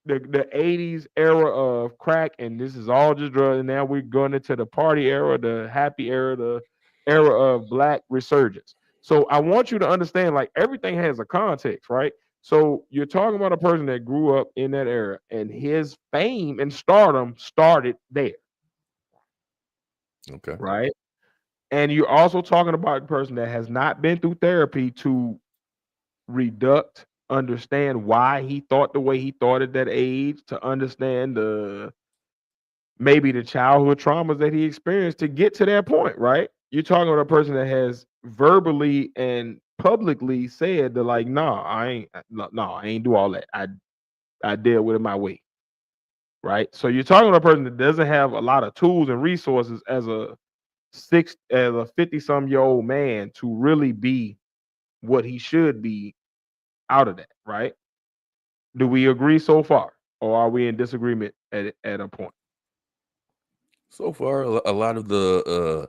the 80s era of crack, and this is all just drugs. And now we're going into the party era, the happy era, the era of black resurgence. So I want you to understand, like everything has a context, right? So you're talking about a person that grew up in that era, and his fame and stardom started there.
Okay.
Right. And you're also talking about a person that has not been through therapy to understand why he thought the way he thought at that age, to understand maybe the childhood traumas that he experienced to get to that point, right? You're talking about a person that has verbally and publicly said that, like, I ain't do all that. I deal with it my way. Right. So you're talking about a person that doesn't have a lot of tools and resources as a 50-some-year-old man to really be what he should be out of that, right? Do we agree so far, or are we in disagreement at a point?
So far, a lot of the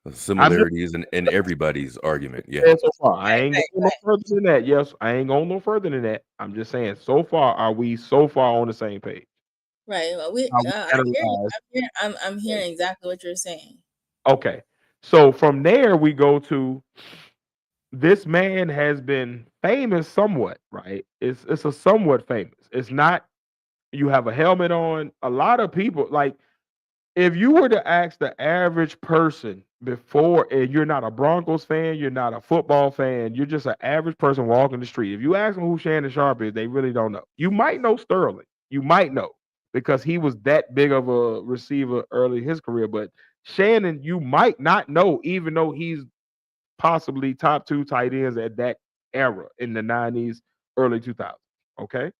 I'm just
similarities in everybody's argument. Yeah.
saying so far. I
Right.
ain't
Right.
going no further than that. Yes, I ain't going no further than that. I'm just saying, so far, are we so far on the same page?
Right. Well,
How we analyze.
I'm hearing exactly what you're saying.
Okay, so from there we go to this man has been famous somewhat, right? It's a somewhat famous. It's not you have a helmet on. A lot of people like if you were to ask the average person before, and you're not a Broncos fan, you're not a football fan, you're just an average person walking the street. If you ask them who Shannon Sharpe is, they really don't know. You might know Sterling. You might know because he was that big of a receiver early in his career. But Shannon, you might not know, even though he's possibly top 2 tight ends at that era in the 90s, early 2000s. Okay.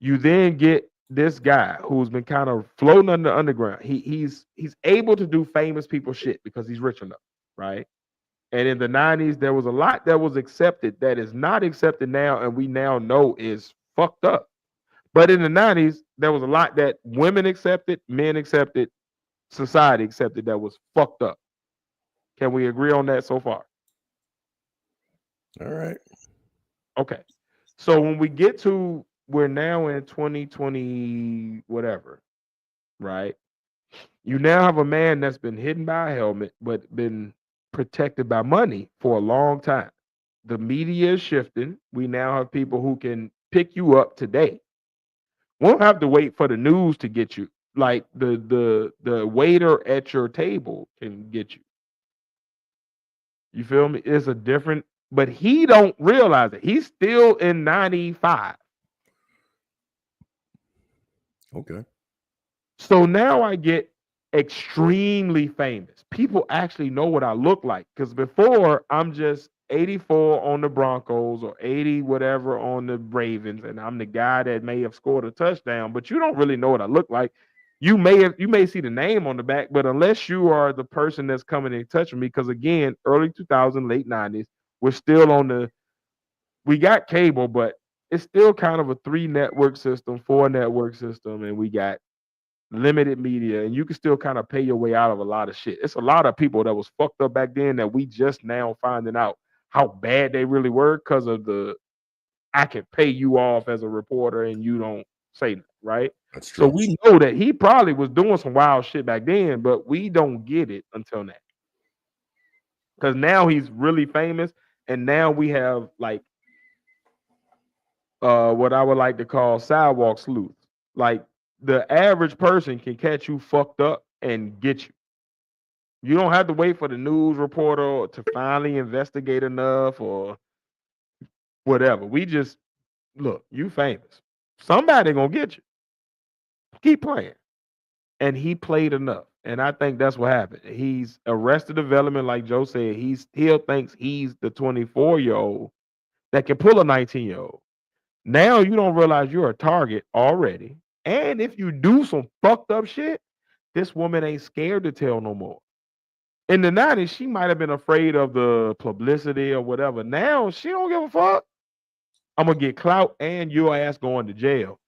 You then get this guy who's been kind of floating under the underground. He's able to do famous people shit because he's rich enough, right? And in the 90s, there was a lot that was accepted that is not accepted now, and we now know is fucked up. But in the 90s, there was a lot that women accepted, men accepted, society accepted that was fucked up. Can we agree on that so far?
All right.
Okay. So when we get to, we're now in 2020, whatever, right? You now have a man that's been hidden by a helmet, but been protected by money for a long time. The media is shifting. We now have people who can pick you up today. Won't have to wait for the news to get you. Like the waiter at your table can get you. You feel me? It's a different, but he don't realize it. He's still in 95.
Okay.
So now I get extremely famous. People actually know what I look like. Because before I'm just 84 on the Broncos or 80 whatever on the Ravens, and I'm the guy that may have scored a touchdown, but you don't really know what I look like. You may see the name on the back, but unless you are the person that's coming in touch with me, because again, early 2000s, late 90s, we're still on we got cable, but it's still kind of a 3-network system, 4-network system, and we got limited media, and you can still kind of pay your way out of a lot of shit. It's a lot of people that was fucked up back then that we just now finding out how bad they really were because of I can pay you off as a reporter and you don't say that, right?
That's true.
So we know that he probably was doing some wild shit back then, but we don't get it until now. Because now he's really famous, and now we have like what I would like to call sidewalk sleuths. Like the average person can catch you fucked up and get you. You don't have to wait for the news reporter to finally investigate enough or whatever. We just look, you famous. Somebody gonna get you. Keep playing. And he played enough. And I think that's what happened. He's arrested development, like Joe said. He still thinks he's the 24-year-old that can pull a 19-year-old. Now you don't realize you're a target already. And if you do some fucked up shit, this woman ain't scared to tell no more. In the 90s, she might have been afraid of the publicity or whatever. Now she don't give a fuck. I'm gonna get clout and your ass going to jail.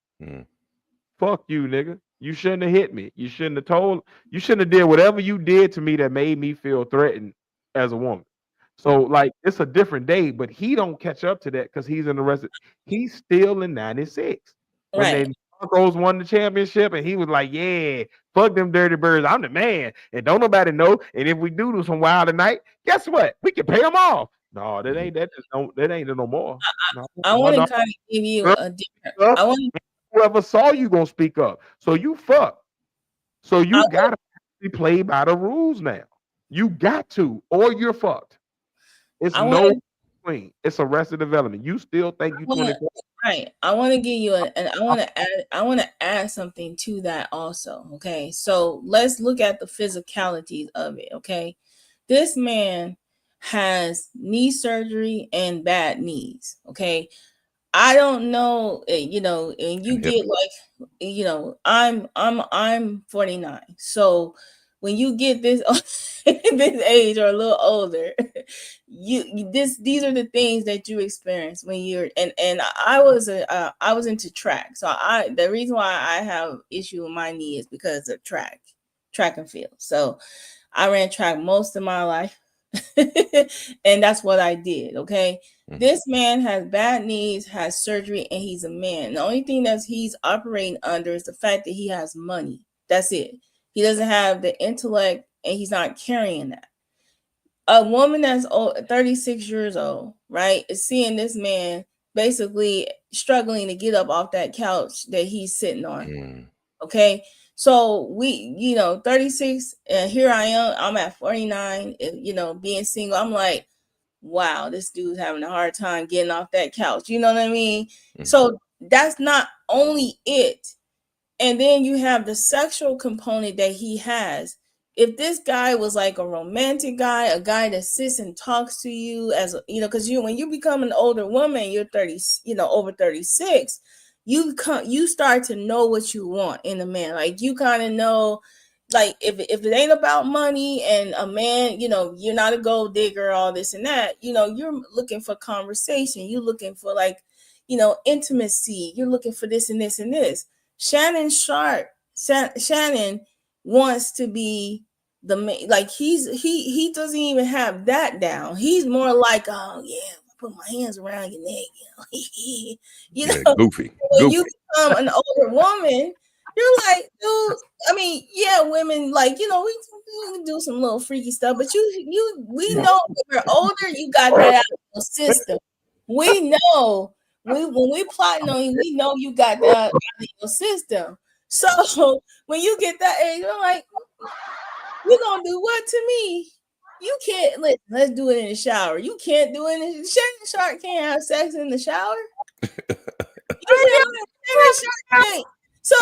Fuck you, nigga. You shouldn't have hit me. You shouldn't have did whatever you did to me that made me feel threatened as a woman. So like it's a different day, but he don't catch up to that because he's in the rest. He's still in 96 when
Right.
they Broncos won the championship, and he was like, "Yeah, fuck them dirty birds. I'm the man, and don't nobody know. And if we do some wild tonight, guess what? We can pay them off. No, that ain't that. That ain't no more.
I want to kind of give you a different. I want
whoever saw you gonna speak up. So you fuck. So you gotta play by the rules now. You got to, or you're fucked. It's no between. It's arrested development. You still think you 24?
Right. I want to give you and I want to add something to that also. Okay. So let's look at the physicalities of it. Okay. This man has knee surgery and bad knees. Okay. I don't know, and you get like, I'm 49. So when you get this this age or a little older, these are the things that you experience when you're and I was into track. So the reason why I have issue with my knee is because of track and field. So I ran track most of my life. And that's what I did. Okay. This man has bad knees, has surgery, and he's a man. The only thing that he's operating under is the fact that he has money. That's it. He doesn't have the intellect, and he's not carrying that. A woman that's 36 years old, right, is seeing this man basically struggling to get up off that couch that he's sitting on. Okay. So 36, and here I am, I'm at 49, being single. I'm like, wow, this dude's having a hard time getting off that couch. You know what I mean? So that's not only it. And then you have the sexual component that he has. If this guy was like a romantic guy, a guy that sits and talks to you because when you become an older woman, you're 30, over 36, you start to know what you want in a man. Like you kind of know, like if it ain't about money and a man, you're not a gold digger, all this and that, you're looking for conversation. You're looking for intimacy. You're looking for this and this and this. Shannon Sharpe wants to be like he doesn't even have that down. He's more like, oh yeah, put my hands around your neck, you know.
Goofy.
When you become an older woman, you're like, dude. I mean, yeah, women like, you know, we can do some little freaky stuff, but we know when we're older, you got that out of your system. We know when we plotting on you, we know you got that out of your system. So when you get that age, you're like, you gonna do what to me? You can't let's do it in the shower. You can't do it in the Shannon Sharp can't have sex in the shower. So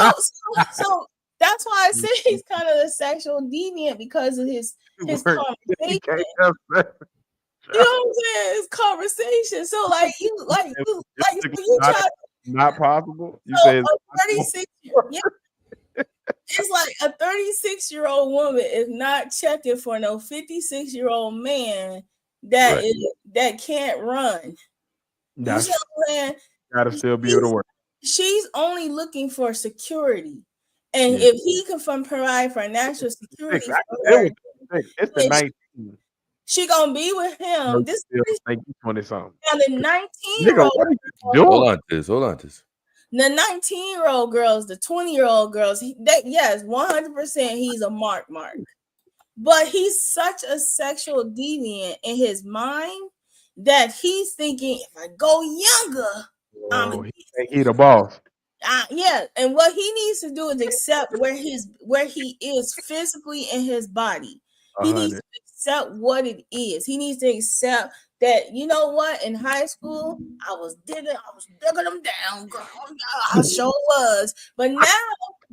that's why I say he's kind of a sexual deviant because of his conversation. You know what I'm saying? His conversation. So like you try
not possible. You
so
say
a 36 it's like a 36-year-old woman is not checking for no 56-year-old man that that can't run.
That's,
you know what I'm saying?
Gotta still be able to work.
She's only looking for security. And if he can provide financial security for her,
it's the 19.
She gonna be with him. This is
20-something.
Now the 19-year-old.
Hold on, this.
The 19-year-old girls, the 20-year-old girls, yes, 100% he's a mark. But he's such a sexual deviant in his mind that he's thinking, if I go younger,
he the boss.
Yeah, and what he needs to do is accept where he is physically in his body. He needs to accept what it is. He needs to accept that, you know what, in high school, I was digging them down, girl. I sure was. But now,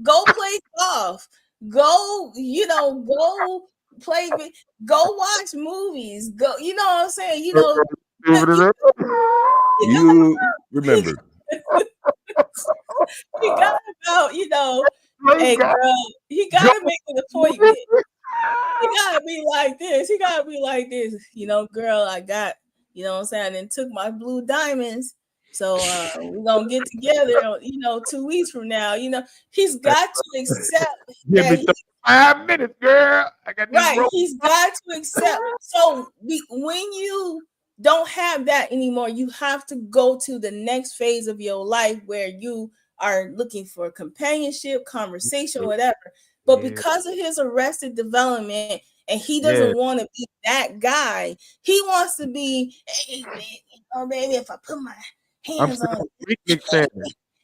go play golf. Go play, go watch movies. Go, you know what I'm saying? You know,
you remember.
He got about, hey girl, he gotta make an appointment. He gotta be like this. Girl, I got, you know what I'm saying, and took my blue diamonds. So we're gonna get together, 2 weeks from now. He's got to accept that
5 minutes, girl. I got
right. He's got to accept. So when you don't have that anymore, you have to go to the next phase of your life where you are looking for companionship, conversation, whatever. But because of his arrested development, and he doesn't want to be that guy, he wants to be, hey man, baby, if I put my hands on it.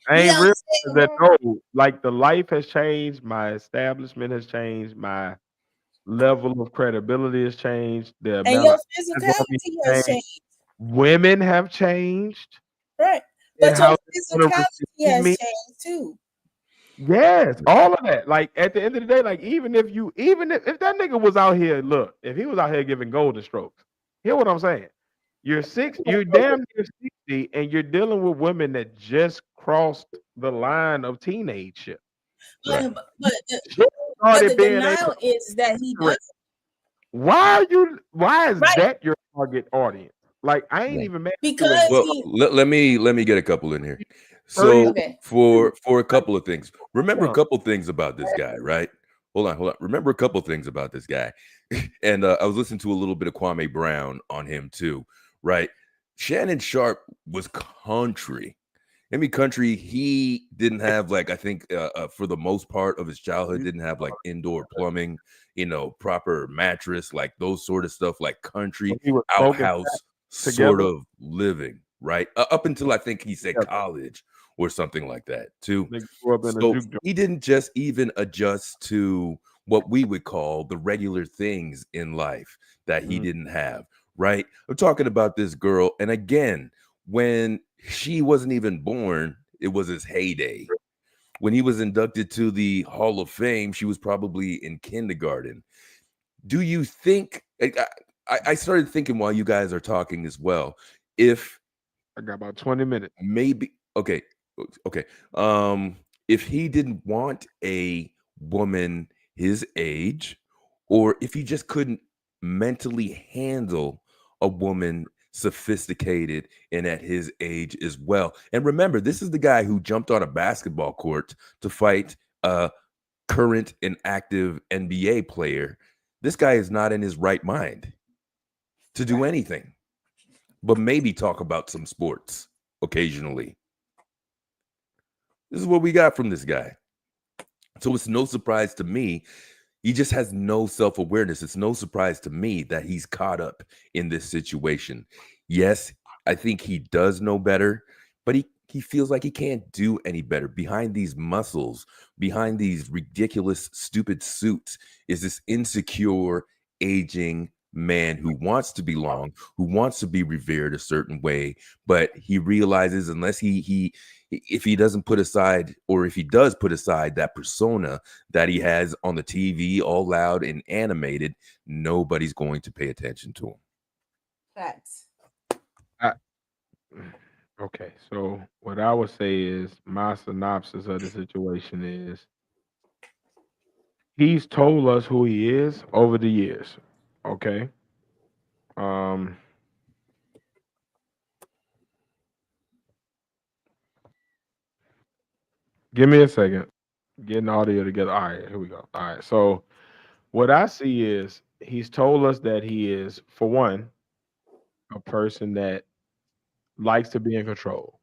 I ain't realized that no, like the life has changed, my establishment has changed, my level of credibility has changed,
and your physicality has changed.
Women have changed.
Right. But your physicality has changed too.
Yes, all of that. Like at the end of the day, like even if that nigga was out here, look, if he was out here giving golden strokes, hear what I'm saying? You're damn near 60, and you're dealing with women that just crossed the line of teenageship.
But the denial is that he doesn't.
Why is that your target audience? Like I ain't even mad
because
let me get a couple in here. So for a couple of things, remember a couple things about this guy, right? Hold on. Remember a couple things about this guy, and I was listening to a little bit of Kwame Brown on him too, right? Shannon Sharp was country. Country. He didn't have I think for the most part of his childhood didn't have indoor plumbing, proper mattress, like those sort of stuff, like country outhouse sort of living, right? Up until I think he said college or something like that too. So he didn't just even adjust to what we would call the regular things in life that he didn't have, right? I'm talking about this girl, and again, when she wasn't even born, it was his heyday. When he was inducted to the Hall of Fame, she was probably in kindergarten. Do you think, I started thinking while you guys are talking as well, if
I got about 20 minutes,
maybe, okay. If he didn't want a woman his age, or if he just couldn't mentally handle a woman sophisticated and at his age as well. And remember, this is the guy who jumped on a basketball court to fight a current and active NBA player This guy is not in his right mind to do anything, but maybe talk about some sports occasionally. This is what we got from this guy. So it's no surprise to me. He just has no self-awareness. It's no surprise to me that he's caught up in this situation. Yes, I think he does know better, but he feels like he can't do any better. Behind these muscles, behind these ridiculous, stupid suits, is this insecure, aging man who wants to belong, who wants to be revered a certain way, but he realizes unless if he doesn't put aside, or if he does put aside that persona that he has on the TV, all loud and animated, nobody's going to pay attention to him.
Facts.
Okay, so what I would say is my synopsis of the situation is he's told us who he is over the years. Okay. Give me a second. Getting audio together. All right, here we go. All right. So what I see is he's told us that he is, for one, a person that likes to be in control.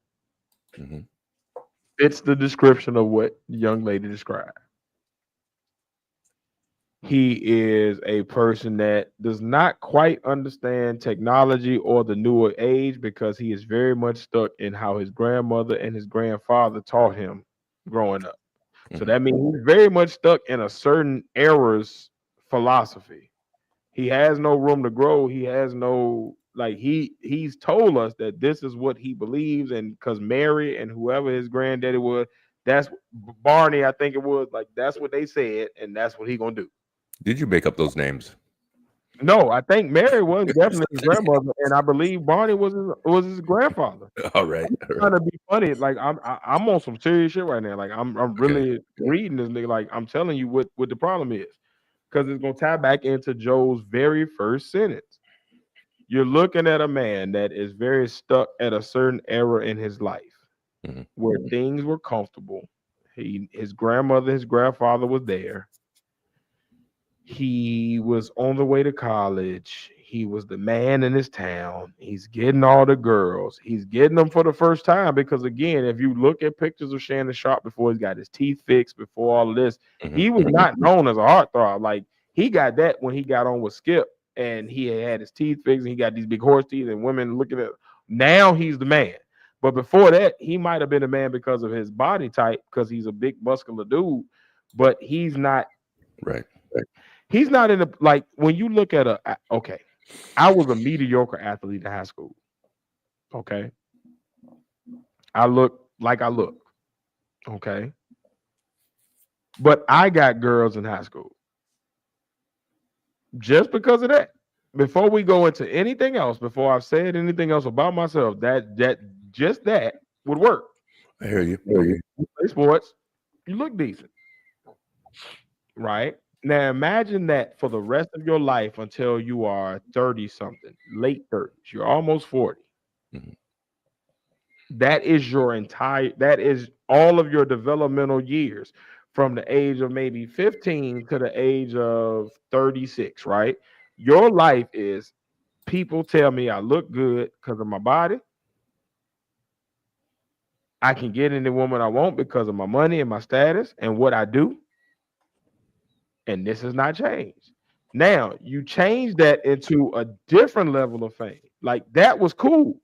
Mhm.
It's the description of what the young lady described. He is a person that does not quite understand technology or the newer age because he is very much stuck in how his grandmother and his grandfather taught him growing up. So that means he's very much stuck in a certain era's philosophy. He has no room to grow. He has no, like, he's told us that this is what he believes, and because Mary and whoever his granddaddy was, that's Barney, I think it was, like, that's what they said, and that's what he gonna do.
Did you make up those names?
No, I think Mary was definitely his grandmother, and I believe Barney was his grandfather.
All right.
I'm trying to be funny, like I'm on some serious shit right now. Like I'm really reading this nigga. Like I'm telling you what the problem is, because it's gonna tie back into Joe's very first sentence. You're looking at a man that is very stuck at a certain era in his life where things were comfortable. His grandmother, his grandfather was there. He was on the way to college. He was the man in his town. He's getting all the girls. He's getting them for the first time because, again, if you look at pictures of Shannon Sharpe before he's got his teeth fixed, before all of this, he was not known as a heartthrob. Like, he got that when he got on with Skip and he had his teeth fixed and he got these big horse teeth and women looking at. Now he's the man. But before that, he might have been a man because of his body type, because he's a big muscular dude, but he's not.
Right.
He's not in the, like, when you look at okay, I was a mediocre athlete in high school. Okay. I look like I look. Okay. But I got girls in high school. Just because of that. Before we go into anything else, before I've said anything else about myself, that would work.
I hear you.
You play sports, you look decent. Right? Now imagine that for the rest of your life until you are 30 something, late 30s. You're almost 40. That is that is all of your developmental years from the age of maybe 15 to the age of 36, right? Your life is, people tell me I look good because of my body. I can get any woman I want because of my money and my status and what I do. And this has not changed. Now you change that into a different level of fame. Like, that was cool.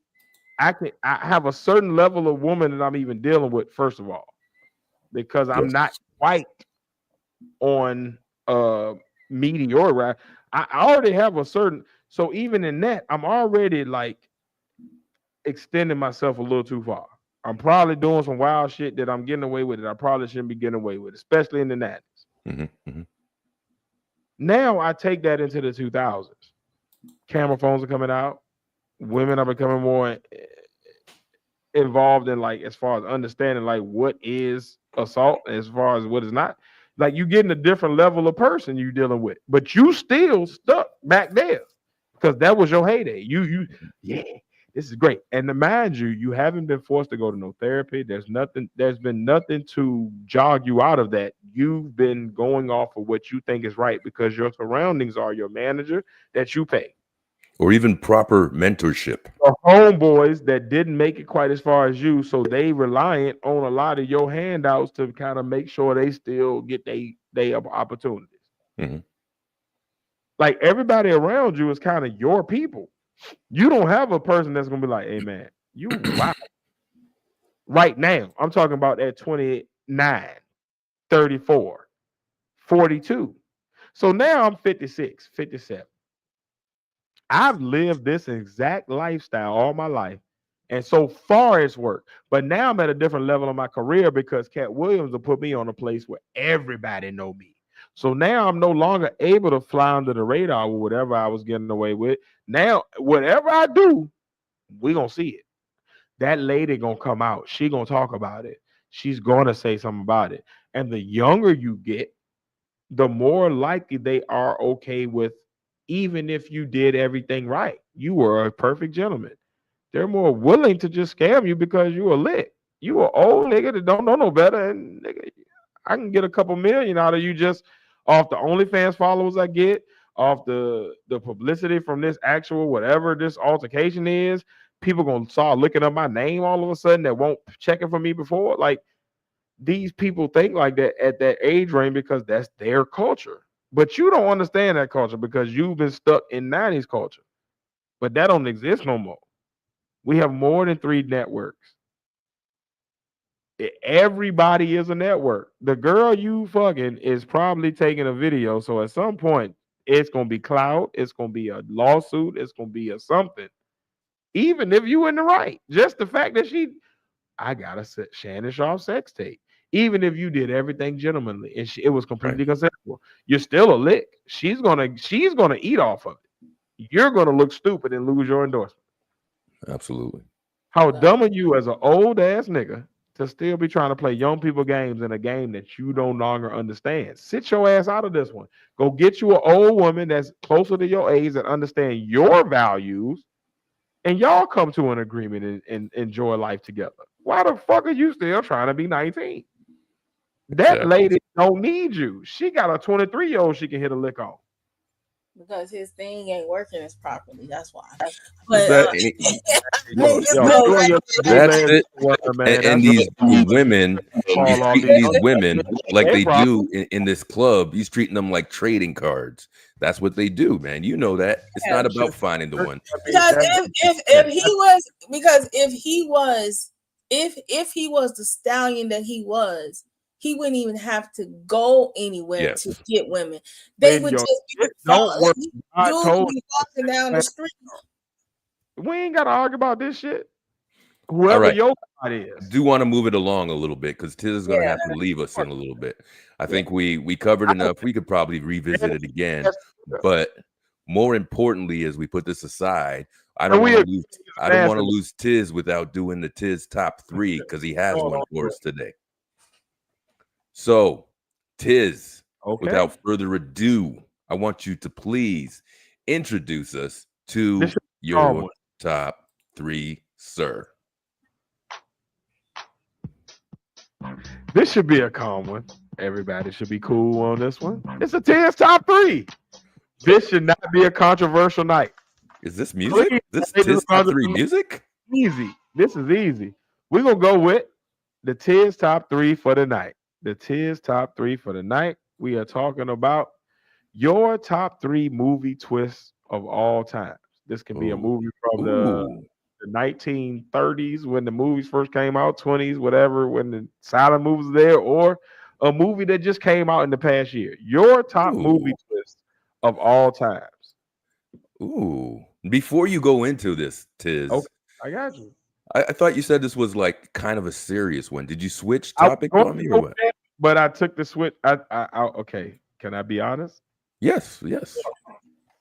I have a certain level of woman that I'm even dealing with, first of all, because I'm not quite on meteor, right? I already have a certain, so even in that, I'm already like extending myself a little too far. I'm probably doing some wild shit that I'm getting away with it. I probably shouldn't be getting away with, especially in the 90s. Now I take that into the 2000s. Camera phones are coming out. Women are becoming more involved in, like, as far as understanding, like, what is assault as far as what is not. Like, you getting a different level of person you dealing with, but you still stuck back there because that was your heyday. Yeah, this is great. And to mind you haven't been forced to go to no therapy. There's been nothing to jog you out of that. you've been going off of what you think is right because your surroundings are your manager that you pay.
Or even proper mentorship.
Or homeboys that didn't make it quite as far as you, so they reliant on a lot of your handouts to kind of make sure they still get they opportunities.
Mm-hmm.
Like everybody around you is kind of your people. You don't have a person that's gonna be like, hey man, you wow. Right now, I'm talking about at 29, 34, 42. So now I'm 56, 57. I've lived this exact lifestyle all my life. And so far it's worked. But now I'm at a different level of my career because Cat Williams will put me on a place where everybody know me. So now I'm no longer able to fly under the radar with whatever I was getting away with. Now, whatever I do, we're going to see it. That lady going to come out. She going to talk about it. She's going to say something about it. And the younger you get, the more likely they are okay with, even if you did everything right. You were a perfect gentleman. They're more willing to just scam you because you were lit. You were old nigga that don't know no better. And nigga, I can get a couple million out of you just off the OnlyFans followers I get, off the publicity from this actual whatever this altercation is. People gonna start looking up my name all of a sudden that won't check it for me before. Like these people think like that at that age range because that's their culture. But you don't understand that culture because you've been stuck in 90s culture. But that don't exist no more. We have more than 3 networks. Everybody is a network. The girl you fucking is probably taking a video. So at some point, it's going to be clout. It's going to be a lawsuit. It's going to be a something. Even if you in the right. Just the fact that I got a Shannon Sharpe sex tape. Even if you did everything gentlemanly and it was completely consensual, you're still a lick. She's gonna eat off of it. You're gonna look stupid and lose your endorsement.
Absolutely.
How dumb are you as an old ass nigga to still be trying to play young people games in a game that you no longer understand? Sit your ass out of this one. Go get you an old woman that's closer to your age that understand your values, and y'all come to an agreement and enjoy life together. Why the fuck are you still trying to be 19? That lady don't need you. She got a 23-year-old she can hit a lick on.
Because his thing ain't working as properly. That's why.
But that's it. And these women, he's treating these women like they do in this club. He's treating them like trading cards. That's what they do, man. You know that. It's not about finding the one.
Because if he was the stallion that he was, he wouldn't even have to go anywhere to get women. They would just be walking down the street.
We ain't got to argue about this shit. Whoever your God is.
Do want to move it along a little bit because Tiz is going to have to leave us in a little bit. I think we covered enough. We could probably revisit it again. But more importantly, as we put this aside, I don't want to lose Tiz without doing the Tiz top 3 because he has one for us today. So, Tiz, without further ado, I want you to please introduce us to your top 3, sir.
This should be a calm one. Everybody should be cool on this one. It's a Tiz top 3. This should not be a controversial night.
Is this music? This Tiz top 3 music?
Easy. This is easy. We're going to go with the Tiz top 3 for the night. The Tiz top 3 for the night. We are talking about your top 3 movie twists of all times. This can be a movie from the 1930s when the movies first came out, 20s, whatever, when the silent movies were there, or a movie that just came out in the past year. Your top movie twist of all times.
Ooh. Before you go into this, Tiz.
Okay, I got you.
I thought you said this was like kind of a serious one. Did you switch topic on me or what?
But I took the switch. Okay. Can I be honest?
Yes.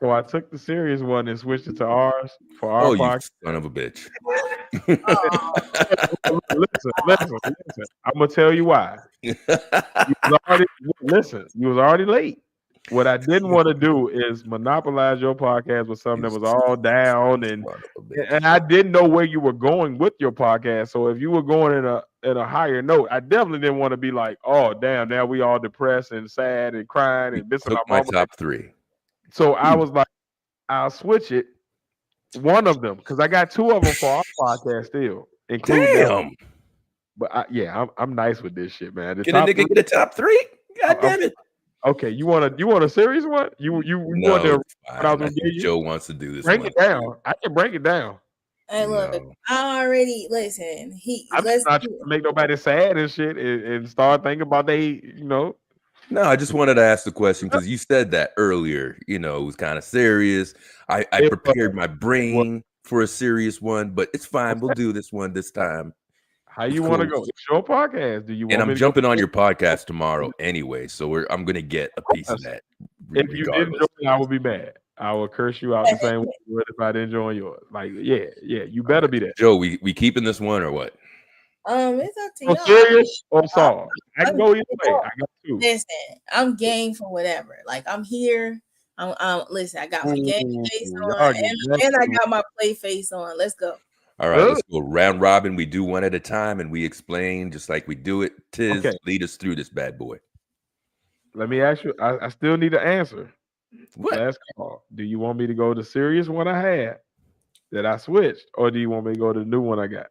So I took the serious one and switched it to ours for our podcast.
You son of a bitch.
Listen. I'm gonna tell you why. You was already late. What I didn't want to do is monopolize your podcast with something that was all down, and I didn't know where you were going with your podcast. So if you were going in at a higher note. I definitely didn't want to be like, oh damn, now we all depressed and sad and crying and missing
Took
our
my
mama.
top 3.
So I was like, I'll switch it. One of them, because I got 2 of them for our podcast still, including that one.
Damn.
But I'm nice with this shit, man.
Get a nigga get a top 3? God damn it.
Okay, you want a serious one? You
No,
want to?
I think Joe wants to do this.
Break
one.
it down. I can break it down.
Hey, look,
No.
I already listen.
I'm not trying to make nobody sad and shit, and start thinking about
No, I just wanted to ask the question because you said that earlier. It was kind of serious. I prepared my brain for a serious one, but it's fine. We'll do this one this time.
How you want to go? It's your podcast. Do you want?
And I'm jumping on your podcast tomorrow anyway, so I'm gonna get a piece of that.
If you didn't join, I would be mad. I will curse you out the same way you would if I didn't join yours. Like, yeah, you better be there.
Joe, we keeping this one or what?
It's up to you.
Serious or soft? I can go either way. I got 2.
Listen, I'm game for whatever. Like, I'm here. Listen, I got my game face on, and I got my play face on. Let's go.
All right, let's go round robin. We do one at a time, and we explain just like we do it. Tiz, lead us through this bad boy.
Let me ask you. I still need to answer.
What?
Last call. Do you want me to go the serious one I had that I switched, or do you want me to go to the new one I got?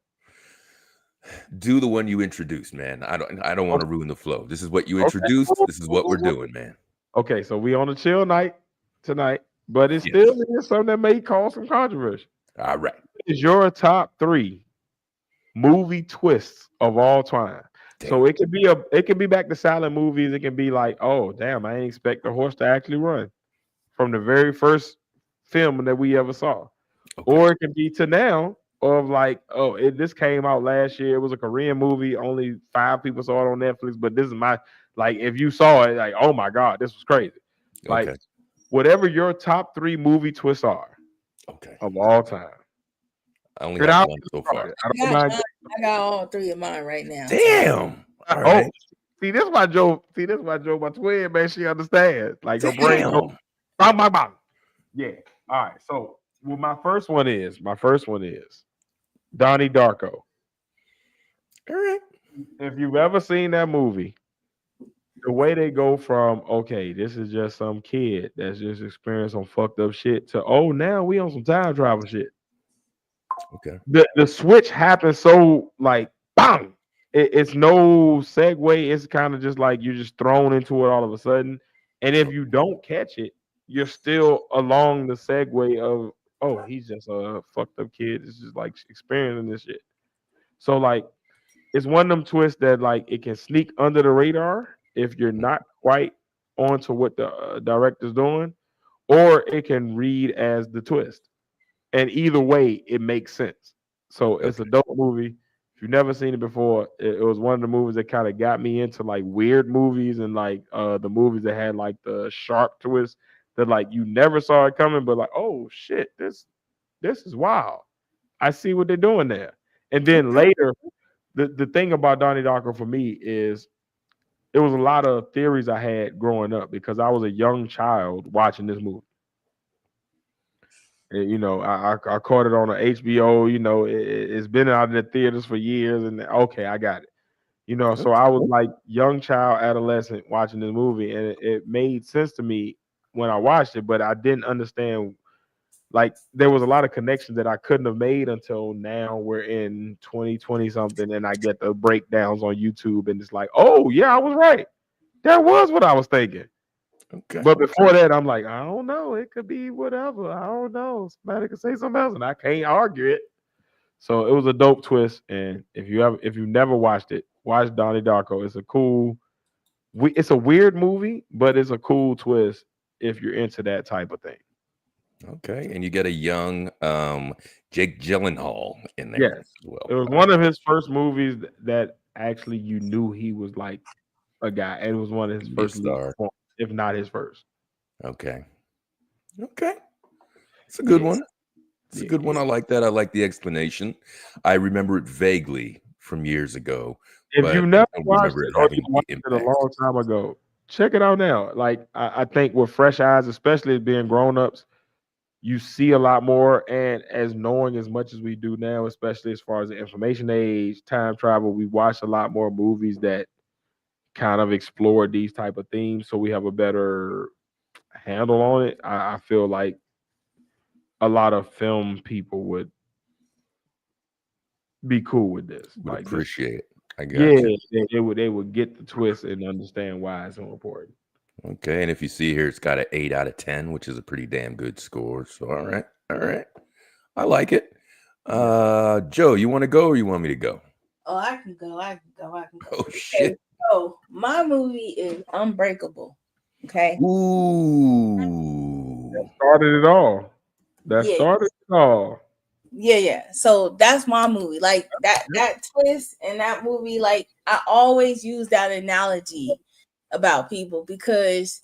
Do the one you introduced, man. I don't want to ruin the flow. This is what you introduced. This is what we're doing, man.
Okay, so we on a chill night tonight, but it still is something that may cause some controversy.
All right.
Is your top 3 movie twists of all time? Damn. So it can be back to silent movies. It can be like, oh damn, I didn't expect the horse to actually run from the very first film that we ever saw. Okay. Or it can be to now of like, this came out last year. It was a Korean movie. Only 5 people saw it on Netflix, but this is if you saw it, like, oh my God, this was crazy. Like, whatever your top 3 movie twists are of all time.
I only got 1 so far.
I got all 3 of mine right now.
Damn. All right.
See, this is why Joe, my twin, man, she understands. Like, her brain goes, bang, bang, bang. Yeah. All right. So, my first one is Donnie Darko.
All right.
If you've ever seen that movie, the way they go from, this is just some kid that's just experienced some fucked up shit to, now we on some time travel shit.
Okay.
The switch happens so like bang. It's no segue. It's kind of just like you're just thrown into it all of a sudden. And if you don't catch it, you're still along the segue of, he's just a fucked up kid. It's just like experiencing this shit. So like, it's one of them twists that like it can sneak under the radar if you're not quite onto what the director's doing, or it can read as the twist. And either way, it makes sense. So it's a dope movie. If you've never seen it before, it was one of the movies that kind of got me into like weird movies and like the movies that had like the sharp twist that like you never saw it coming, but like, oh shit, this is wild. I see what they're doing there. And then later, the thing about Donnie Darko for me is it was a lot of theories I had growing up because I was a young child watching this movie. And, I caught it on a HBO. It's been out in the theaters for years, and I got it. So I was like young child, adolescent watching this movie, and it made sense to me when I watched it, but I didn't understand. Like there was a lot of connections that I couldn't have made until now. We're in 2020 something, and I get the breakdowns on YouTube, and it's like, oh yeah, I was right. That was what I was thinking. Okay. But before that, I'm like, I don't know. It could be whatever. I don't know. Somebody could say something else, and I can't argue it. So it was a dope twist. And if you never watched it, watch Donnie Darko. It's a weird movie, but it's a cool twist if you're into that type of thing.
Okay, and you get a young Jake Gyllenhaal in there as well.
It was one of his first movies that actually you knew he was like a guy, and it was one of his first stars, if not his first.
Okay, it's a good one. It's a good one. I like that. I like the explanation. I remember it vaguely from years ago.
If you never watched it, or you watched it a long time ago, check it out now. Like I think with fresh eyes, especially being grown-ups, you see a lot more, and as knowing as much as we do now, especially as far as the information age, time travel, we watch a lot more movies that kind of explore these type of themes, so we have a better handle on it. I feel like a lot of film people would be cool with this.
Would
Like this,
appreciate it. I got
yeah,
you.
they would get the twist and understand why it's so important.
Okay, and if you see here, it's got an 8 out of 10, which is a pretty damn good score. So, all right, I like it. Joe, you want to go or you want me to go?
Oh, I can go.
Oh shit!
So my movie is Unbreakable. Okay.
Ooh,
That started it all. That
Yeah.
started it all.
Yeah. So that's my movie. Like that twist in that movie, like I always use that analogy about people because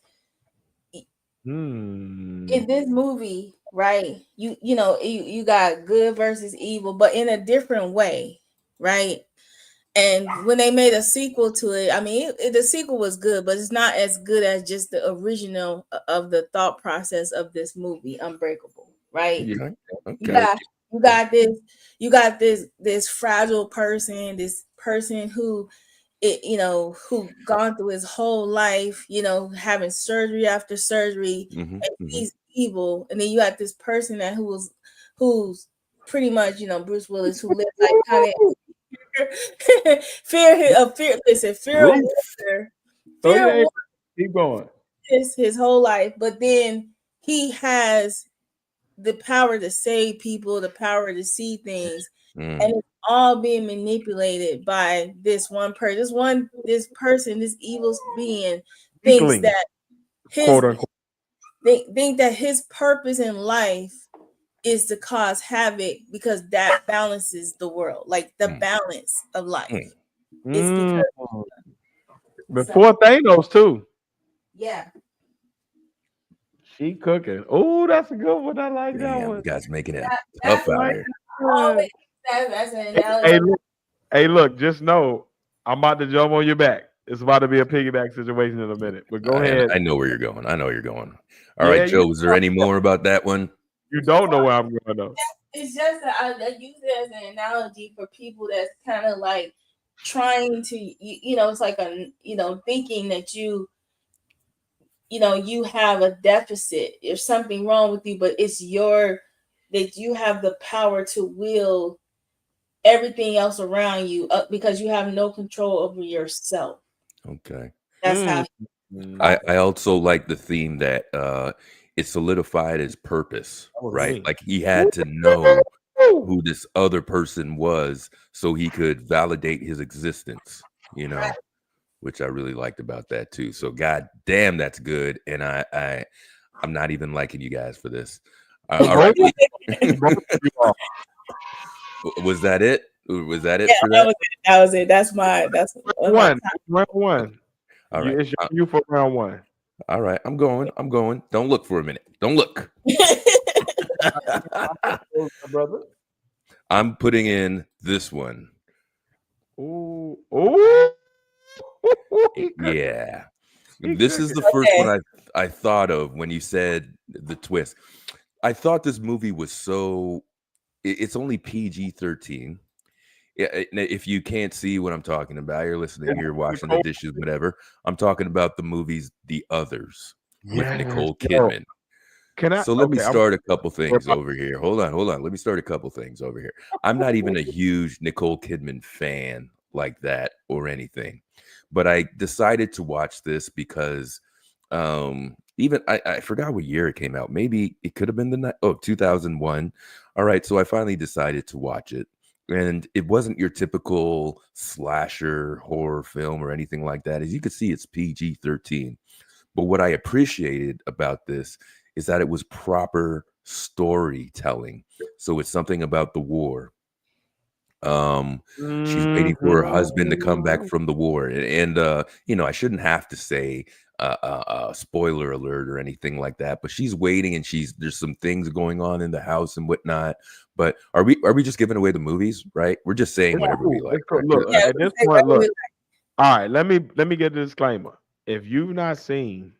in this movie, right, you know, you got good versus evil, but in a different way, right? And when they made a sequel to it, I mean, the sequel was good, but it's not as good as just the original of the thought process of this movie, Unbreakable, right?
yeah.
You
Okay.
you got this fragile person, this person who who gone through his whole life, having surgery after surgery, and he's evil. And then you got this person that who's pretty much, Bruce Willis, who lived like kind of fear of water. Fear of water
Keep going.
his whole life, but then he has the power to save people, the power to see things, and it's all being manipulated by this one person. This person, this evil being, thinks that think that his purpose in life is to cause havoc because that balances the world, like the balance of life. It's because
before Thanos too.
Yeah.
She cooking. Oh, that's a good one. I like that one.
You guys making it tough out here.
That's an analogy.
Hey, look, just know I'm about to jump on your back. It's about to be a piggyback situation in a minute. But go ahead.
I know where you're going. All right, Joe, is there any more about that one?
You don't know where I'm going though.
It's just that I use it as an analogy for people that's kind of like trying to, it's like thinking that you have a deficit. There's something wrong with you, but it's that you have the power to will everything else around you because you have no control over yourself.
Okay.
That's how.
I also like the theme that it solidified his purpose, right? Like he had to know who this other person was so he could validate his existence, which I really liked about that too. So god damn, that's good. And I'm not even liking you guys for this. All right. Was that it? Was that it?
Yeah, that was it. That's
round one.
All right.
It's you for round one.
All right. I'm going. Don't look for a minute. Don't look.
Brother.
I'm putting in this one.
Ooh.
Yeah. This is the first one I thought of when you said the twist. I thought this movie was it's only PG-13. Yeah, if you can't see what I'm talking about, you're listening, you're washing the dishes, whatever. I'm talking about the movies The Others with Nicole Kidman. Let me start a couple things over here. Hold on. Let me start a couple things over here. I'm not even a huge Nicole Kidman fan like that or anything, but I decided to watch this because even I forgot what year it came out. Maybe it could have been 2001. All right, so I finally decided to watch it. And it wasn't your typical slasher horror film or anything like that. As you can see, it's PG-13. But what I appreciated about this is that it was proper storytelling. So it's something about the war. She's waiting for her husband to come back from the war. And I shouldn't have to say spoiler alert or anything like that, but she's waiting and there's some things going on in the house and whatnot. But are we just giving away the movies, right? We're just saying whatever we like. Right?
Look, at this point, look. All right, let me get a disclaimer. If you've not seen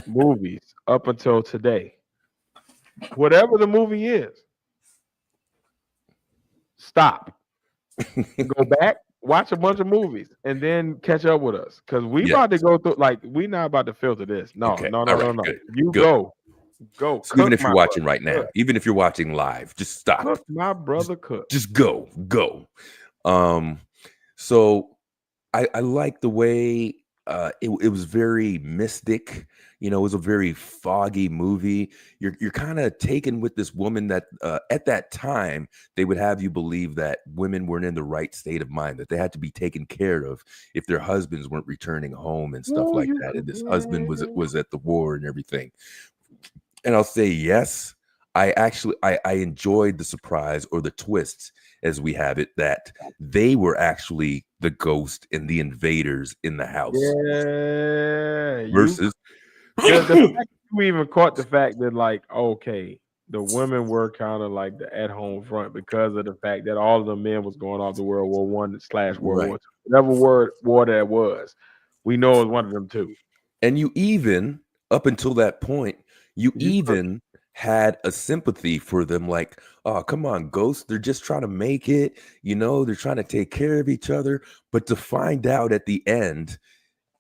movies up until today, whatever the movie is, stop. Go back, watch a bunch of movies, and then catch up with us. Because we
Yeah.
about to go through, like, we not about to filter this. No,
Okay.
no.
All right.
No.
Good.
You
Good.
go.
So even
Cook
if you're
my
watching
brother,
right now,
cook.
even if you're watching live, just stop.
Cook my brother, cook.
Just go. So I like the way it was very mystic. You know, it was a very foggy movie. You're kind of taken with this woman that at that time they would have you believe that women weren't in the right state of mind, that they had to be taken care of if their husbands weren't returning home and stuff like that. And this husband was at the war and everything. And I'll say yes. I enjoyed the surprise or the twists, as we have it, that they were actually the ghost and the invaders in the house.
Yeah.
Versus
the fact you even caught the fact that, like, okay, the women were kind of like the at-home front because of the fact that all of the men was going off to World War One / World War II. Whatever war that was, we know it was one of them too.
And you even, up until that point, you even had a sympathy for them, like, oh, come on, Ghost, they're just trying to make it, you know, they're trying to take care of each other. But to find out at the end,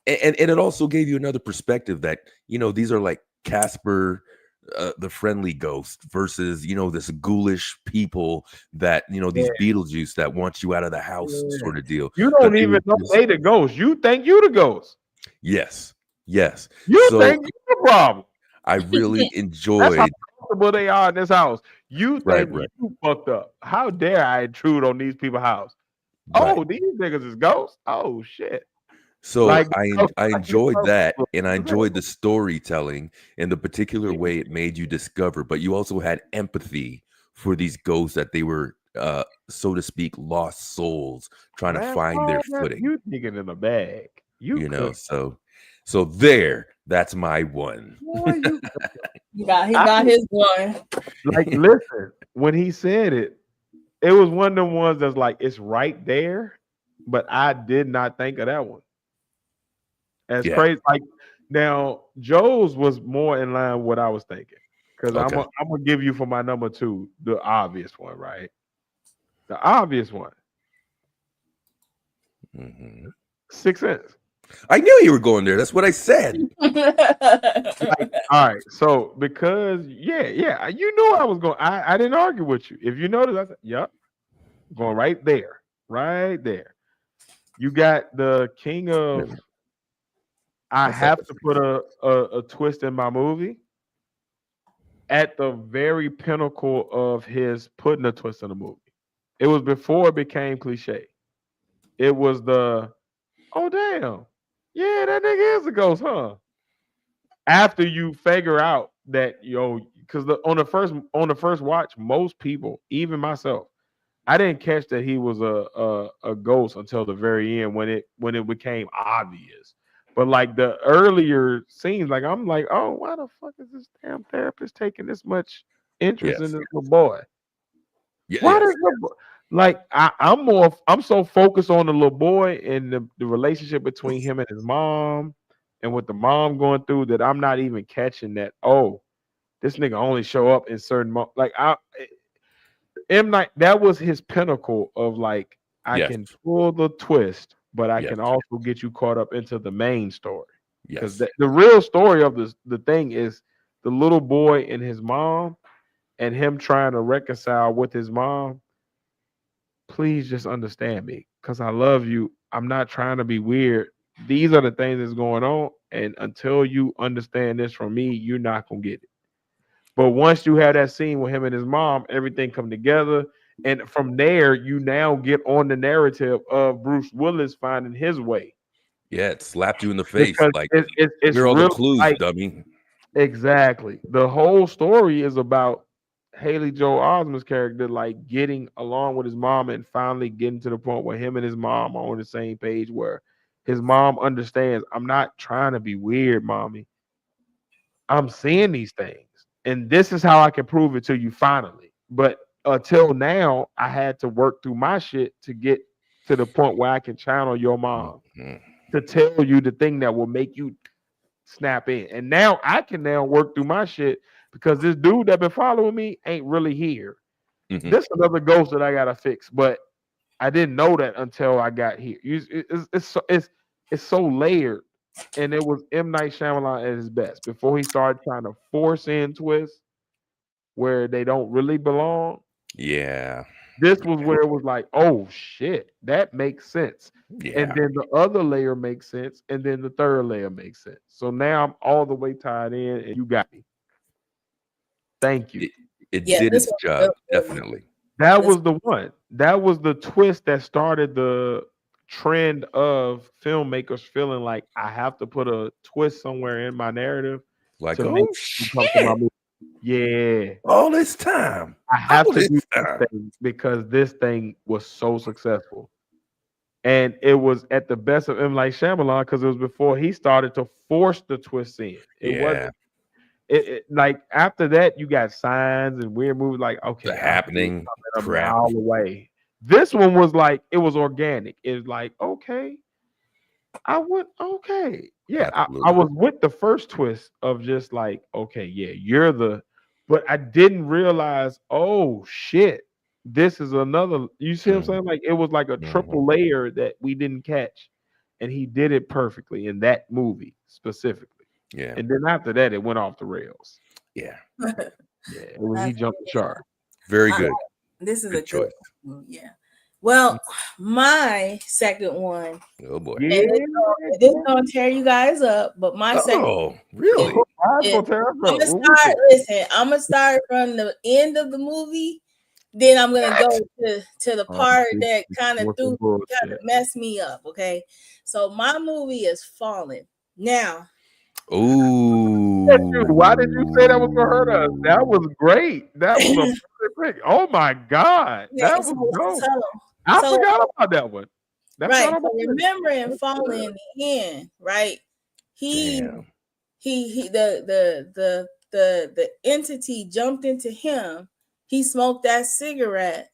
and it also gave you another perspective that, you know, these are like Casper, the friendly ghost, versus, you know, this ghoulish people that, you know, these Beetlejuice that want you out of the house sort of deal.
You don't even know they the ghost. You think you the ghost.
Yes.
You think you the problem.
I really enjoyed.
That's how comfortable they are in this house. You think you fucked up. How dare I intrude on these people's house? Right. Oh, these niggas is ghosts. Oh shit.
So like, I enjoyed that, and I enjoyed the storytelling and the particular way it made you discover, but you also had empathy for these ghosts, that they were so to speak lost souls trying to find their footing.
You thinking in a bag.
You know, so there, that's my one.
He got his one.
Like, listen, when he said it, it was one of them ones that's like, it's right there, but I did not think of that one. That's crazy. Like, now Joe's was more in line with what I was thinking, because I'm gonna give you for my number 2 the obvious one, right? The obvious one.
Mm-hmm.
6th Sense.
I knew you were going there. That's what I said.
Like, all right, so because you knew I was going. I didn't argue with you. If you notice, I said, "Yep, going right there, right there." You got the king of. I have to put a twist in my movie. At the very pinnacle of his putting a twist in the movie, it was before it became cliche. It was the, oh damn, yeah, that nigga is a ghost, huh? After you figure out that, because on the first watch, most people, even myself, I didn't catch that he was a ghost until the very end when it became obvious. But like the earlier scenes, like I'm like, oh, why the fuck is this damn therapist taking this much interest in this little boy? Why does like I'm so focused on the little boy and the relationship between him and his mom, and with the mom going through, that I'm not even catching that. Oh, this nigga only show up in certain like M. Night, that was his pinnacle of like, I can pull the twist, but I can also get you caught up into the main story. Because the real story of the thing is the little boy and his mom, and him trying to reconcile with his mom. Please just understand me, because I love you. I'm not trying to be weird. These are the things that's going on, and until you understand this from me, you're not gonna get it. But once you have that scene with him and his mom, everything come together. And from there, you now get on the narrative of Bruce Willis finding his way.
Yeah, it slapped you in the face. Because like,
it's
all the clues, like, dummy.
Exactly. The whole story is about Haley Joel Osment's character, like, getting along with his mom and finally getting to the point where him and his mom are on the same page, where his mom understands, I'm not trying to be weird, mommy. I'm seeing these things. And this is how I can prove it to you finally. But until now, I had to work through my shit to get to the point where I can channel your mom to tell you the thing that will make you snap in. And now I can work through my shit because this dude that been following me ain't really here.
Mhm.
This another ghost that I gotta fix, but I didn't know that until I got here. It's so layered, and it was M. Night Shyamalan at his best before he started trying to force in twists where they don't really belong.
Yeah.
This was where it was like, oh shit, that makes sense.
Yeah.
And then the other layer makes sense, and then the third layer makes sense. So now I'm all the way tied in, and you got me. Thank you.
It
Yeah,
did
this
its
was
job,
real good.
definitely.
That
This-
was the one. That was the twist that started the trend of filmmakers feeling like I have to put a twist somewhere in my narrative
Like,
to
oh
make you come to my
shit!
movie. Yeah,
All this time.
I have
All
to
this
do
time.
this thing because this thing was so successful. And it was at the best of M. Night Shyamalan because it was before he started to force the twists in. It
Yeah.
wasn't. It like after that, you got Signs and weird movies like okay,
The Happening,
I'm a
crap.
mile away. This one was like it was organic. It was like okay, I would okay, yeah. I
Absolutely.
was with the first twist of just like okay, yeah, you're the, but I didn't realize oh shit, this is another. You see what I'm
Mhm.
saying? Like it was like a triple layer that we didn't catch, and he did it perfectly in that movie specifically.
Yeah.
And then after that, it went off the rails.
Yeah.
Yeah, it was he jumped the shark.
Very
I-
good.
This is
Good
a good
choice.
one. Yeah. Well, my second one,
Oh boy.
Yeah,
this gonna tear you guys up, but my second
Oh, really?
I'm gonna start. Listen, I'm gonna start from the end of the movie. Then I'm gonna go to the part that kind of messed me up. Okay, so my movie is Fallen. Now,
Ooh.
Why did you say that was gonna hurt us? That was great. That was a perfect pick. Oh my god, that was dope. I forgot about that one. That's
right.
not on
So
my list.
remember in Fallen in the end, right?
Damn.
The entity jumped into him. He smoked that cigarette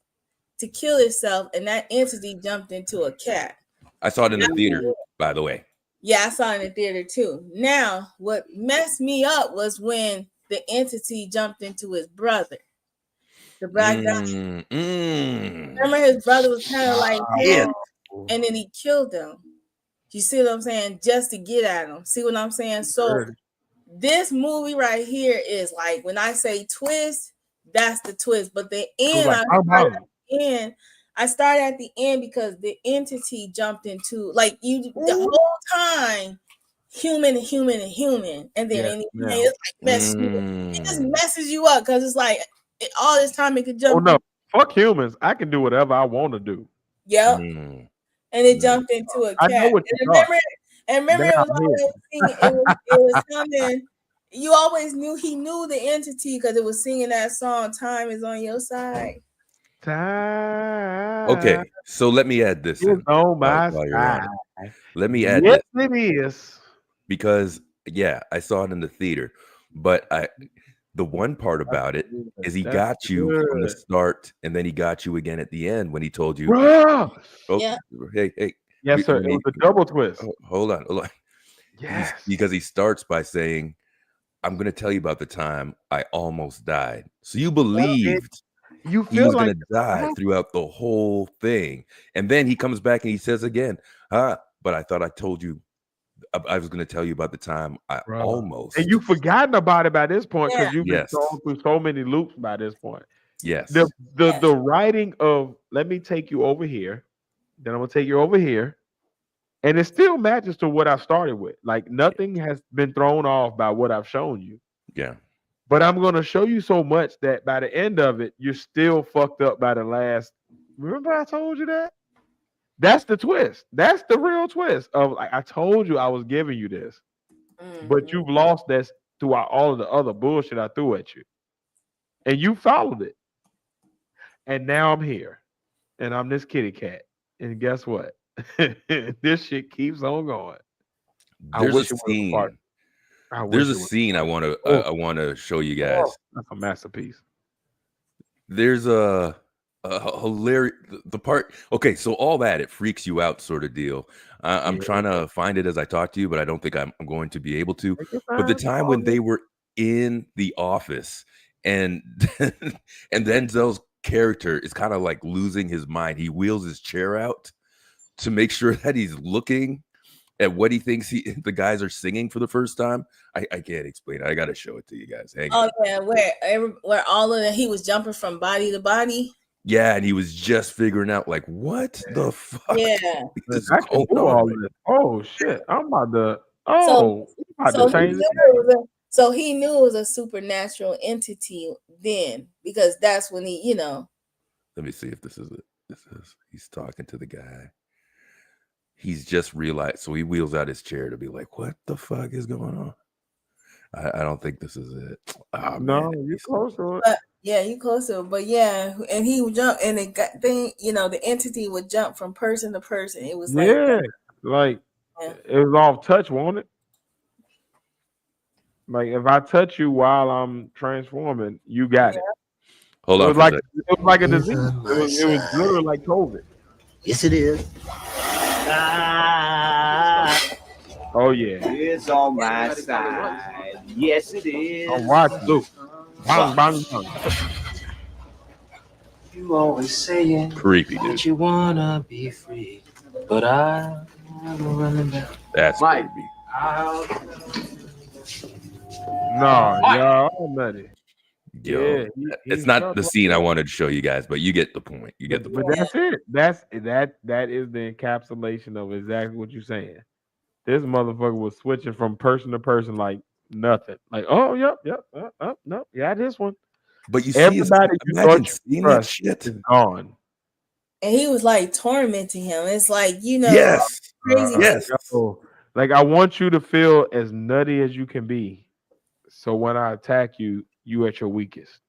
to kill himself, and that entity jumped into a cat.
I saw it in the theater, by the way.
Yeah, I saw it in the theater too. Now, what messed me up was when the entity jumped into his brother, the black guy. Remember, his brother was kind of like him, and then he killed him. You see what I'm saying? Just to get at him. See what I'm saying? So this movie right here is like when I say twist, that's the twist. But the end, I started at the end because the entity jumped into like you the whole time, human, and then it's like it just messes you up because it's like all this time it could jump.
Oh no, fuck humans! I can do whatever I want to do.
Yep. And it jumped into a cat.
I know what you thought.
Remember it was coming. You always knew he knew the entity because it was singing that song, Time Is On Your Side.
Time.
Okay, so let me add this.
On my side.
Let me add this.
It is.
Because yeah, I saw it in the theater, but the one part about it is he got you from the start, and then he got you again at the end when he told you,
oh,
yeah.
Hey.
Yes, sir. It was a double twist.
Hold on.
Yes.
Because he starts by saying, I'm going to tell you about the time I almost died. So you believed
you
he was going to die throughout the whole thing. And then he comes back and he says again, but I thought I told you, I was going to tell you about the time I almost.
And you've forgotten about it by this point because you've been thrown through so many loops by this point.
Yes.
The writing of, let me take you over here. Then I'm going to take you over here. And it still matches to what I started with. Like nothing has been thrown off by what I've shown you.
Yeah.
But I'm going to show you so much that by the end of it, you're still fucked up by the last. Remember I told you that? That's the twist. That's the real twist of like, I told you I was giving you this, but you've lost this throughout all of the other bullshit I threw at you. And you followed it. And now I'm here. And I'm this kitty cat. And guess what? This shit keeps on going.
There's a scene. There's a scene I want to show you guys.
That's a masterpiece.
There's a hilarious the part. Okay, so all that it freaks you out sort of deal. I'm trying to find it as I talk to you, but I don't think I'm going to be able to. But the time when they were in the office, and and Denzel's character is kind of like losing his mind. He wheels his chair out to make sure that he's looking at what he thinks the guys are singing for the first time. I can't explain it. I gotta show it to you guys. Hang on.
Yeah, where all of he was jumping from body to body.
Yeah, and he was just figuring out like what the fuck.
Yeah.
is
I can
going
do
on
all
right
this. Oh shit! I'm about to. Oh, I'm about to change it.
So he knew it was a supernatural entity then, because that's when he,
Let me see if this is it. He's talking to the guy. He's just realized, so he wheels out his chair to be like, "What the fuck is going on?" I don't think this is it. Oh,
No,
man.
you're close to it.
But yeah, you close to it. But yeah, and he would jump, and it got thing, the entity would jump from person to person. It was like,
it was off touch, wasn't it? Like if I touch you while I'm transforming, you got it.
Hold on.
It was like a disease. It was literally like COVID.
Yes, it is.
Oh yeah.
It's on my side. Yes, it is.
Oh, watch Luke. Bang, bang, bang.
You always saying
Creepy, dude.
that you wanna be free, but I'm running back.
That's
Mike.
creepy.
No, y'all already.
Yo,
Yeah,
it's not the scene I wanted to show you guys, but you get the point. You get the
But
point.
that's it. That is the encapsulation of exactly what you're saying. This motherfucker was switching from person to person like nothing. Like, oh, yep, no, yeah, this one.
But you
Everybody
see,
you
imagine
thought
seeing
you
that
trust
shit.
is gone.
and he was like tormenting him. It's like,
Yes,
crazy.
yes.
So, like, I want you to feel as nutty as you can be. So when I attack you, you at your weakest.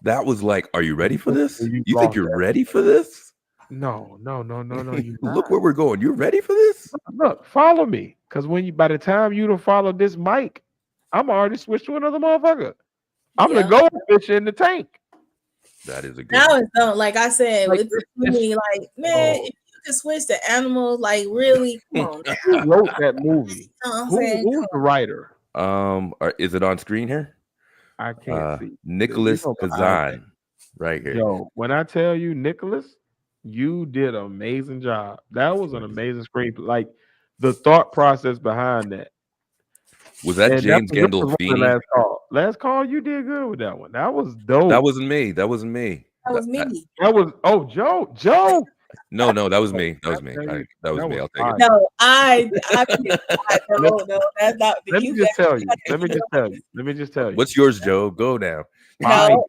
That was like, are you ready for this?
You
You think
lost
you're
that.
ready for this?
No. You
Look where we're going. You ready for this?
look, follow me. Because by the time you don't follow this mic, I'm already switched to another motherfucker. I'm the goldfish in the tank.
That is a good
Now
one.
it's done. Like I said,
Like,
with the movie, like, man, if you could switch to animals, like, really, come on.
Who wrote that movie?
You know what I'm saying?
Who's the writer?
Is it on screen here?
I can't see.
Nicholas
You know,
Kazan, right here.
Yo, when I tell you, Nicholas, you did an amazing job. That was an amazing screenplay. Like the thought process behind that.
Was that
And
James
that was
Gandolfini?
last call. Last call, you did good with that one. That was dope.
That wasn't me. That wasn't me.
That was me.
That was Joe.
No, that was me. That was me. That was me. I'll take it.
No, I no, that's not.
Let me just tell you.
What's yours, Joe? Go now.
No,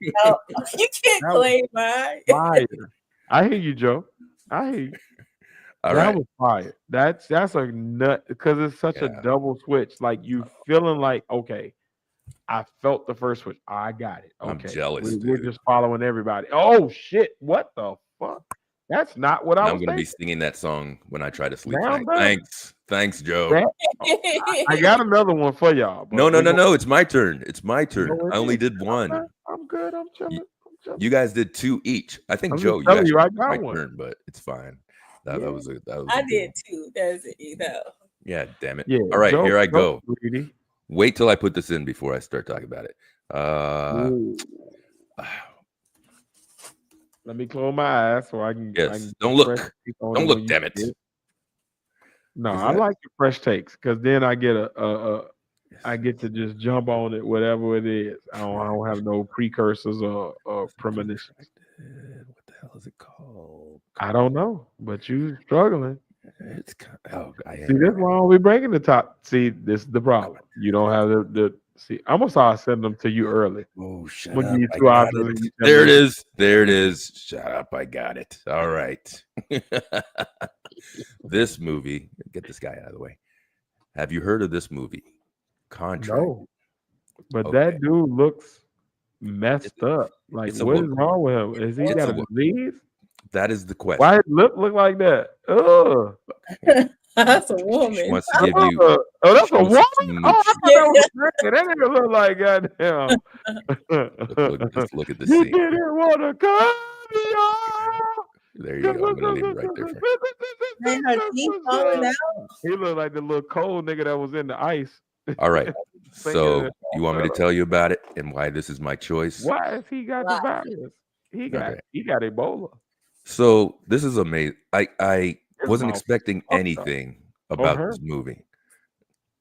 you can't claim mine.
Fire. I hear you, Joe. I hear you.
All
that
right.
was fire. That's a nut because it's such a double switch. Like you feeling like, okay, I felt the first switch. I got it. Okay.
I'm jealous.
We're just following everybody. Oh shit! What the fuck? That's not what I was
I'm gonna be
thinking.
singing that song when I try to sleep
Now
tonight.
I'm done.
Thanks, Joe.
I got another one for y'all. but
No. It's my turn. It's my turn.
No, it
I only
is.
did one.
I'm good. I'm chilling.
You guys did two each. I think
I'm
Joe,
just telling
you
you, I
actually
got
my
one.
turn, but it's fine. That was a
I
good
did
one.
too. That's it.
Yeah, damn it.
Yeah.
All right,
Joe-
here I
Joe,
go.
sweetie.
Wait till I put this in before I start talking about it.
Ooh. Let me close my eyes so I can.
Yes.
I can
Don't look.
fresh take on
Don't
it
look,
when you
damn it.
get No,
Is
I
that-
like your fresh takes because then I get I get to just jump on it, whatever it is. I don't have no precursors or premonitions.
What the hell is it called?
I don't know, but you struggling.
It's I
See, this why we bringing the top. See, this is the problem. You don't have the see. I'm gonna start sending them to you early.
Oh, shut
We'll
up.
give you
I
2
got
options
it.
and you tell
There it
me.
is. There it is. Shut up. I got it. All right. This movie, get this guy out of the way. Have you heard of this movie? Contract.
No, but
Okay.
that dude looks messed up. Like,
it's a
what is
woman.
wrong with him? Is he
It's
got
a
a
woman.
disease?
That is the question.
Why his lip look like that? Ugh.
That's a
She
woman.
wants to give you.
Oh, that's
she
a
wants
woman?
to smooch
Oh, I thought
Yeah.
that was a nigga. That nigga look like goddamn.
Just look at the
You
scene.
didn't want to come.
There you go. I'm gonna leave it right there.
Man, her teeth falling out.
He looked like the little cold nigga that was in the ice.
All right. So you want me to tell you about it and why this is my choice?
Why has he got the virus? He got Ebola.
So this is amazing. I wasn't expecting anything about this movie.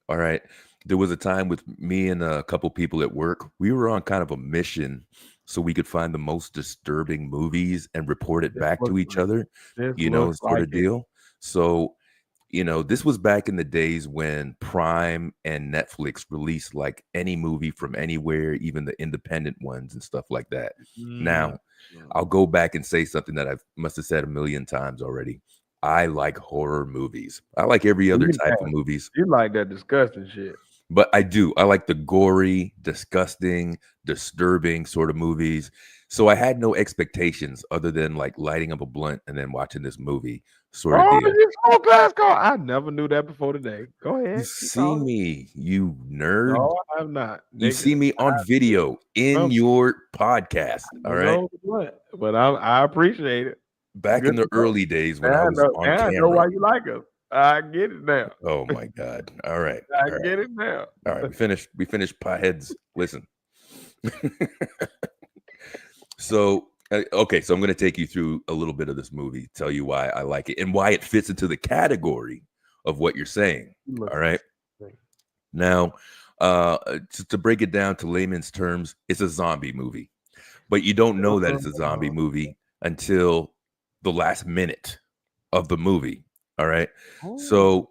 All right. There was a time with me and a couple people at work. We were on kind of a mission so we could find the most disturbing movies and report it back to each other, sort of deal. So, this was back in the days when Prime and Netflix released like any movie from anywhere, even the independent ones and stuff like that. Now, I'll go back and say something that I must have said a million times already. I like horror movies. I like every other type of movies.
You like that disgusting shit.
But I do. I like the gory, disgusting, disturbing sort of movies. So I had no expectations other than like lighting up a blunt and then watching this movie sort of deal.
I never knew that before today. Go ahead.
You see me, you nerd.
No, I have not.
You see me on video in your podcast. All right.
But I appreciate it.
Back in the early days when I was on camera.
I know why you like us. I get it now.
Oh my God. All right.
I get it now.
All right. We finished potheads. Listen. So I'm going to take you through a little bit of this movie, tell you why I like it and why it fits into the category of what you're saying. All right. Now, to break it down to layman's terms, it's a zombie movie, but you don't know that it's a zombie movie until the last minute of the movie. All right. So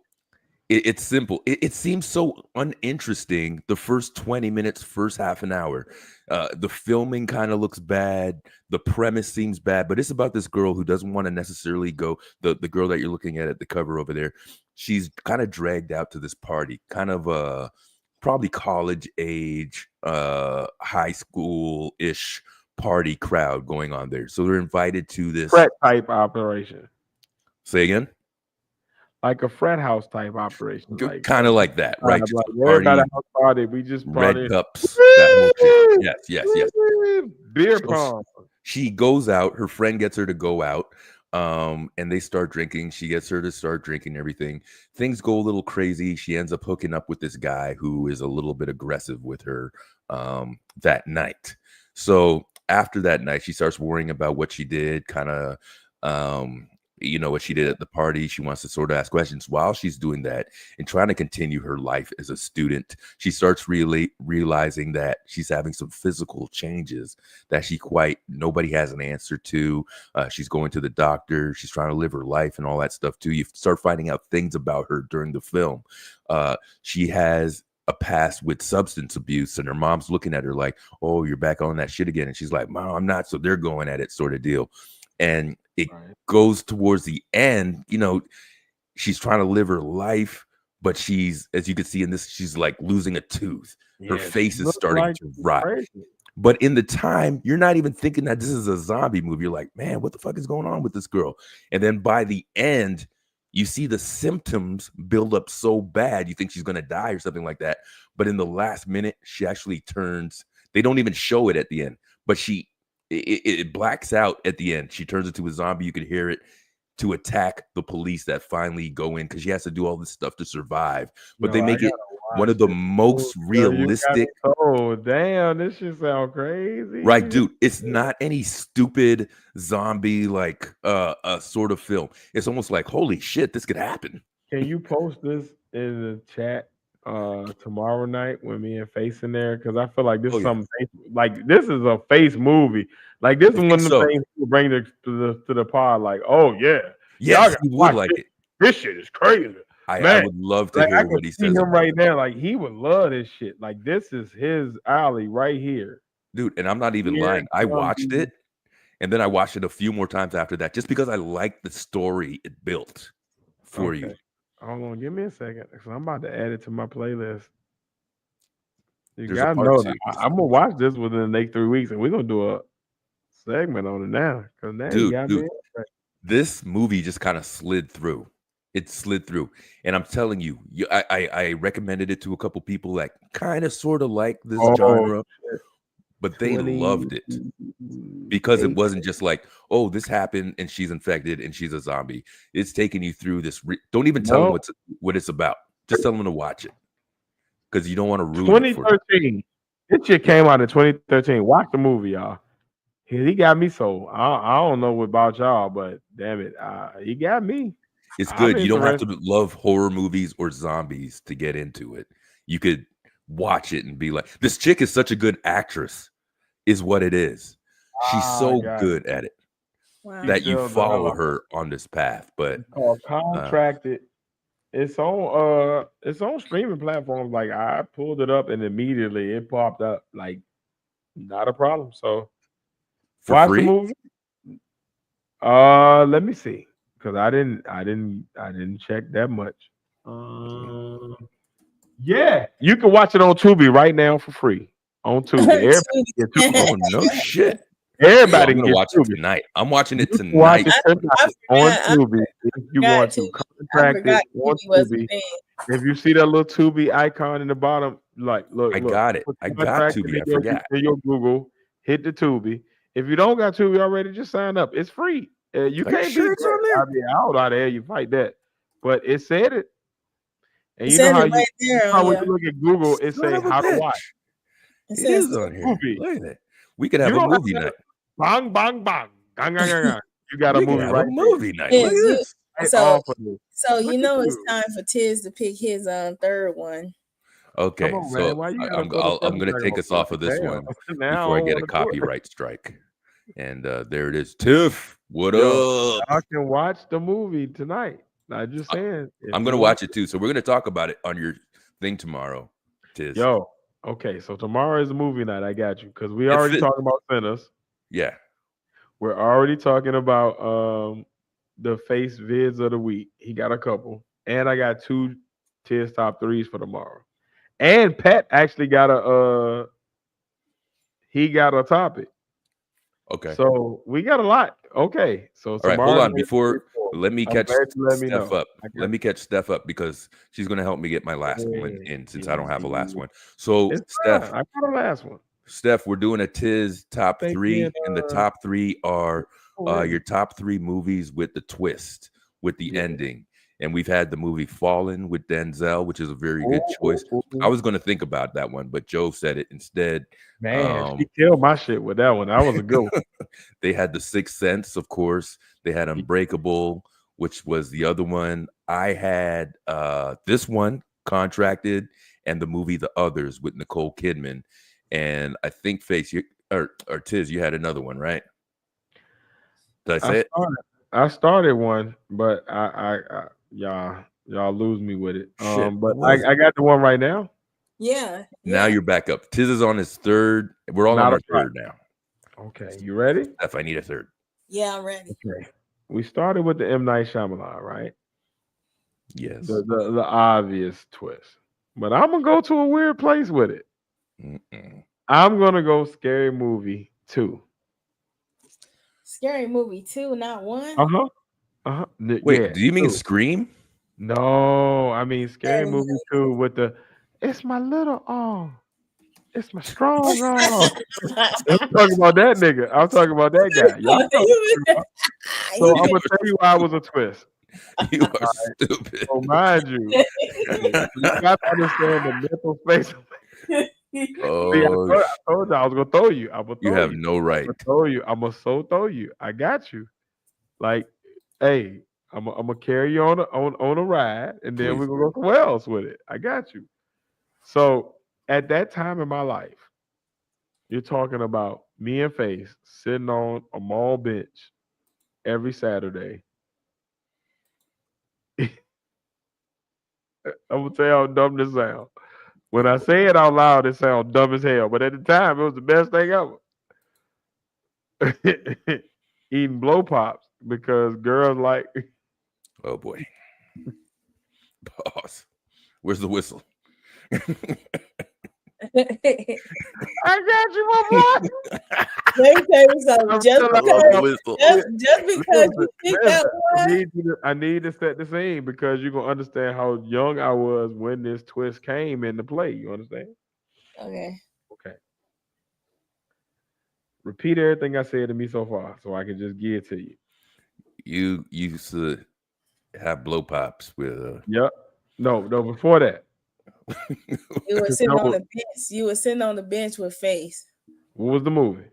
it's simple. It seems so uninteresting the first 20 minutes, first half an hour. The filming kind of looks bad. The premise seems bad, but it's about this girl who doesn't want to necessarily go. The girl that you're looking at the cover over there, she's kind of dragged out to this party, kind of probably college age, high school-ish party crowd going on there. So they're invited to this
frat type operation.
Say again?
Like a frat house type operation,
kind of like that, right?
Like everybody house party. We just
red cups. That whole yes.
Beer pong.
She goes out. Her friend gets her to go out, and they start drinking. She gets her to start drinking everything. Things go a little crazy. She ends up hooking up with this guy who is a little bit aggressive with her that night. So after that night, she starts worrying about what she did, kind of. What she did at the party. She wants to sort of ask questions. While she's doing that and trying to continue her life as a student, she starts really realizing that she's having some physical changes that nobody has an answer to. She's going to the doctor. She's trying to live her life and all that stuff too. You start finding out things about her during the film. She has a past with substance abuse, and her mom's looking at her like, "Oh, you're back on that shit again." And she's like, "Mom, I'm not." So they're going at it sort of deal. And it goes towards the end, she's trying to live her life, but she's, as you can see in this, she's like losing a tooth. Her face is starting to rot. But in the time, you're not even thinking that this is a zombie movie. You're like, man, what the fuck is going on with this girl? And then by the end, you see the symptoms build up so bad, you think she's going to die or something like that. But in the last minute, she actually turns, they don't even show it at the end, but it blacks out at the end. She turns into a zombie. You could hear it, to attack the police that finally go in because she has to do all this stuff to survive. But they make it one of the most realistic.
Oh, damn. This shit sound crazy.
Right, dude. It's not any stupid zombie like a sort of film. It's almost like, holy shit, this could happen.
Can you post this in the chat tomorrow night when me and Face in there? Because I feel like this is something like this is a Face movie. Like this is one of the things people bring to the pod. Like, oh yeah,
yes, you would like it.
This shit is crazy.
I would love to hear what he says.
Him right now, like he would love this shit. Like this is his alley right here,
dude. And I'm not even lying. I watched it, and then I watched it a few more times after that, just because I liked the story it built for you.
Hold on, give me a second, because I'm about to add it to my playlist. You gotta know that I'm gonna watch this within the next 3 weeks, and we're gonna do a segment on it now. Because now
dude, this movie just kind of slid through. It slid through, and I'm telling you, I recommended it to a couple people that kind of sort of like this genre. But they loved it because it wasn't just like, oh, this happened and she's infected and she's a zombie. It's taking you through this. Don't even tell them what it's about. Just tell them to watch it. because you don't want to ruin it for
2013. This shit came out in 2013. Watch the movie, y'all. He got me so. I don't know what about y'all, but damn it, he got me.
It's good. You don't have to love horror movies or zombies to get into it. You could watch it and be like, this chick is such a good actress, is what it is. She's so good at it that you follow her on this path. But
it's called Contracted. It's on streaming platforms. Like I pulled it up and immediately it popped up. Like not a problem. So
for free?
The movie. Let me see. Because I didn't check that much. Yeah, you can watch it on Tubi right now for free. On Tubi.
Oh no shit.
Everybody can
watch it tonight. I'm watching it tonight.
On Tubi if you want to. Contracted on Tubi. If you see that little Tubi icon in the bottom, like look.
I got it. I got Tubi. I forgot.
In your Google, hit the Tubi. If you don't got Tubi already, just sign up. It's free. You can't be
it's on there.
I mean, I don't know how the hell you fight that, but it said it. And you
said
know how
it right there,
when you look at Google, it says how to watch.
It
is on here.
Movie.
Look at that. We could have a movie night.
Bang, bang, bang. Gang, gang, gang, gang. You got a movie right
movie night.
Yeah,
Look at this.
So you know it's time for Tiz to pick his third one.
Okay, so I'm going to take us off of this one before I get a copyright strike. And there it is. Tiff, what up?
I can watch the movie tonight. I'm just saying.
I'm going to watch it too. So we're going to talk about it on your thing tomorrow, Tiz.
Yo, okay. So tomorrow is a movie night. I got you. Because we already talking about Sinners.
Yeah.
We're already talking about the face vids of the week. He got a couple. And I got 2 Tiz top 3s for tomorrow. And Pat actually got a topic.
Okay.
So we got a lot. Okay. So
all right, hold on. Let me catch Steph up. Let me catch Steph up because she's going to help me get my last one in since I don't have a last one. So Steph,
I got a last one.
Steph, we're doing a Tiz top 3, and the top 3 are your top 3 movies with the twist, with the ending. And we've had the movie Fallen with Denzel, which is a very good choice. I was going to think about that one, but Joe said it instead.
Man, she killed my shit with that one. That was a good one.
They had The Sixth Sense, of course. They had Unbreakable, which was the other one. I had this one, Contracted, and the movie The Others with Nicole Kidman. And I think Face, or Tiz, you had another one, right? Did I say it?
I started one, but y'all lose me with it. But I got the one right now.
Yeah.
Now you're back up. Tiz is on his third. We're all on our third now.
Okay, you ready?
If I need a third.
Yeah, I'm ready.
Okay. We started with the M. Night Shyamalan, right?
Yes.
The obvious twist. But I'm gonna go to a weird place with it. I'm gonna go Scary Movie 2.
Scary Movie 2, not 1?
Wait, do you mean Scream?
No, I mean Scary Movie 2 with the it's my little arm. It's my strong arm. I'm talking about that nigga. I'm talking about that guy. So I'm gonna tell you why it was a twist.
You are stupid.
So mind you, you got to understand the mental space.
Oh,
See, I told you I was gonna throw you.
You have no right.
I'm gonna throw you. I got you. Like, hey, I'm gonna carry you on a ride, and then we're gonna go somewhere else with it. I got you. So at that time in my life, you're talking about me and Face sitting on a mall bench every Saturday. I'm gonna tell you how dumb this sounds. When I say it out loud, it sounds dumb as hell. But at the time, it was the best thing ever. Eating blow pops because girls like.
Oh boy. Pause. Where's the whistle?
I got you, my boy.
Let me tell you something. Just because you think that one.
I need to set the scene because you're gonna understand how young I was when this twist came into play. You understand?
Okay.
Repeat everything I said to me so far, so I can just give it to you.
You used to have blow pops with.
Yep. No. Before that.
You were sitting on the bench. You were sitting on the bench with Face.
What was the movie?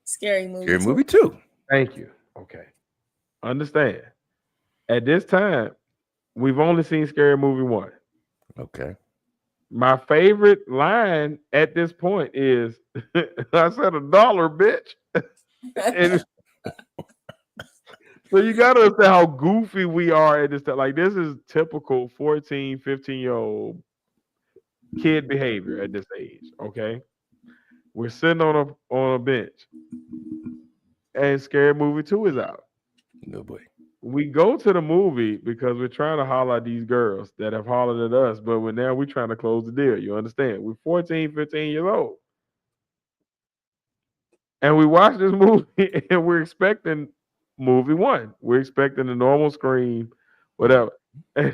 Scary Movie.
Scary Movie 2.
Thank you. Okay. Understand. At this time, we've only seen Scary Movie 1.
Okay.
My favorite line at this point is, I said $1, bitch. And so you got to understand how goofy we are at this time. Like, this is typical 14, 15-year-old kid behavior at this age, okay? We're sitting on a bench, and Scary Movie 2 is out.
No boy.
We go to the movie because we're trying to holler at these girls that have hollered at us, but now we're trying to close the deal. You understand? We're 14, 15 years old. And we watch this movie, and we're expecting movie 1. We're expecting the normal scream, whatever.
Oh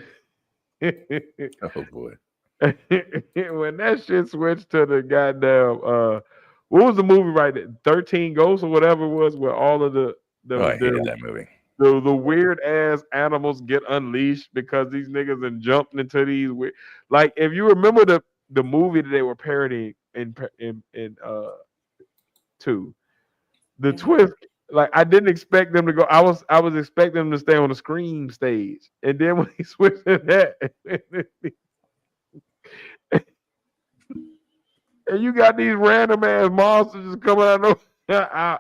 boy.
When that shit switched to the goddamn what was the movie right there? 13 Ghosts or whatever it was, where all of
I hated that movie.
The weird ass animals get unleashed because these niggas and jumped into these weird, like, if you remember the movie that they were parodying in 2, the twist, like, I didn't expect them to go. I was expecting them to stay on the Scream stage, and then when he switched to that, and you got these random ass monsters just coming out of nowhere.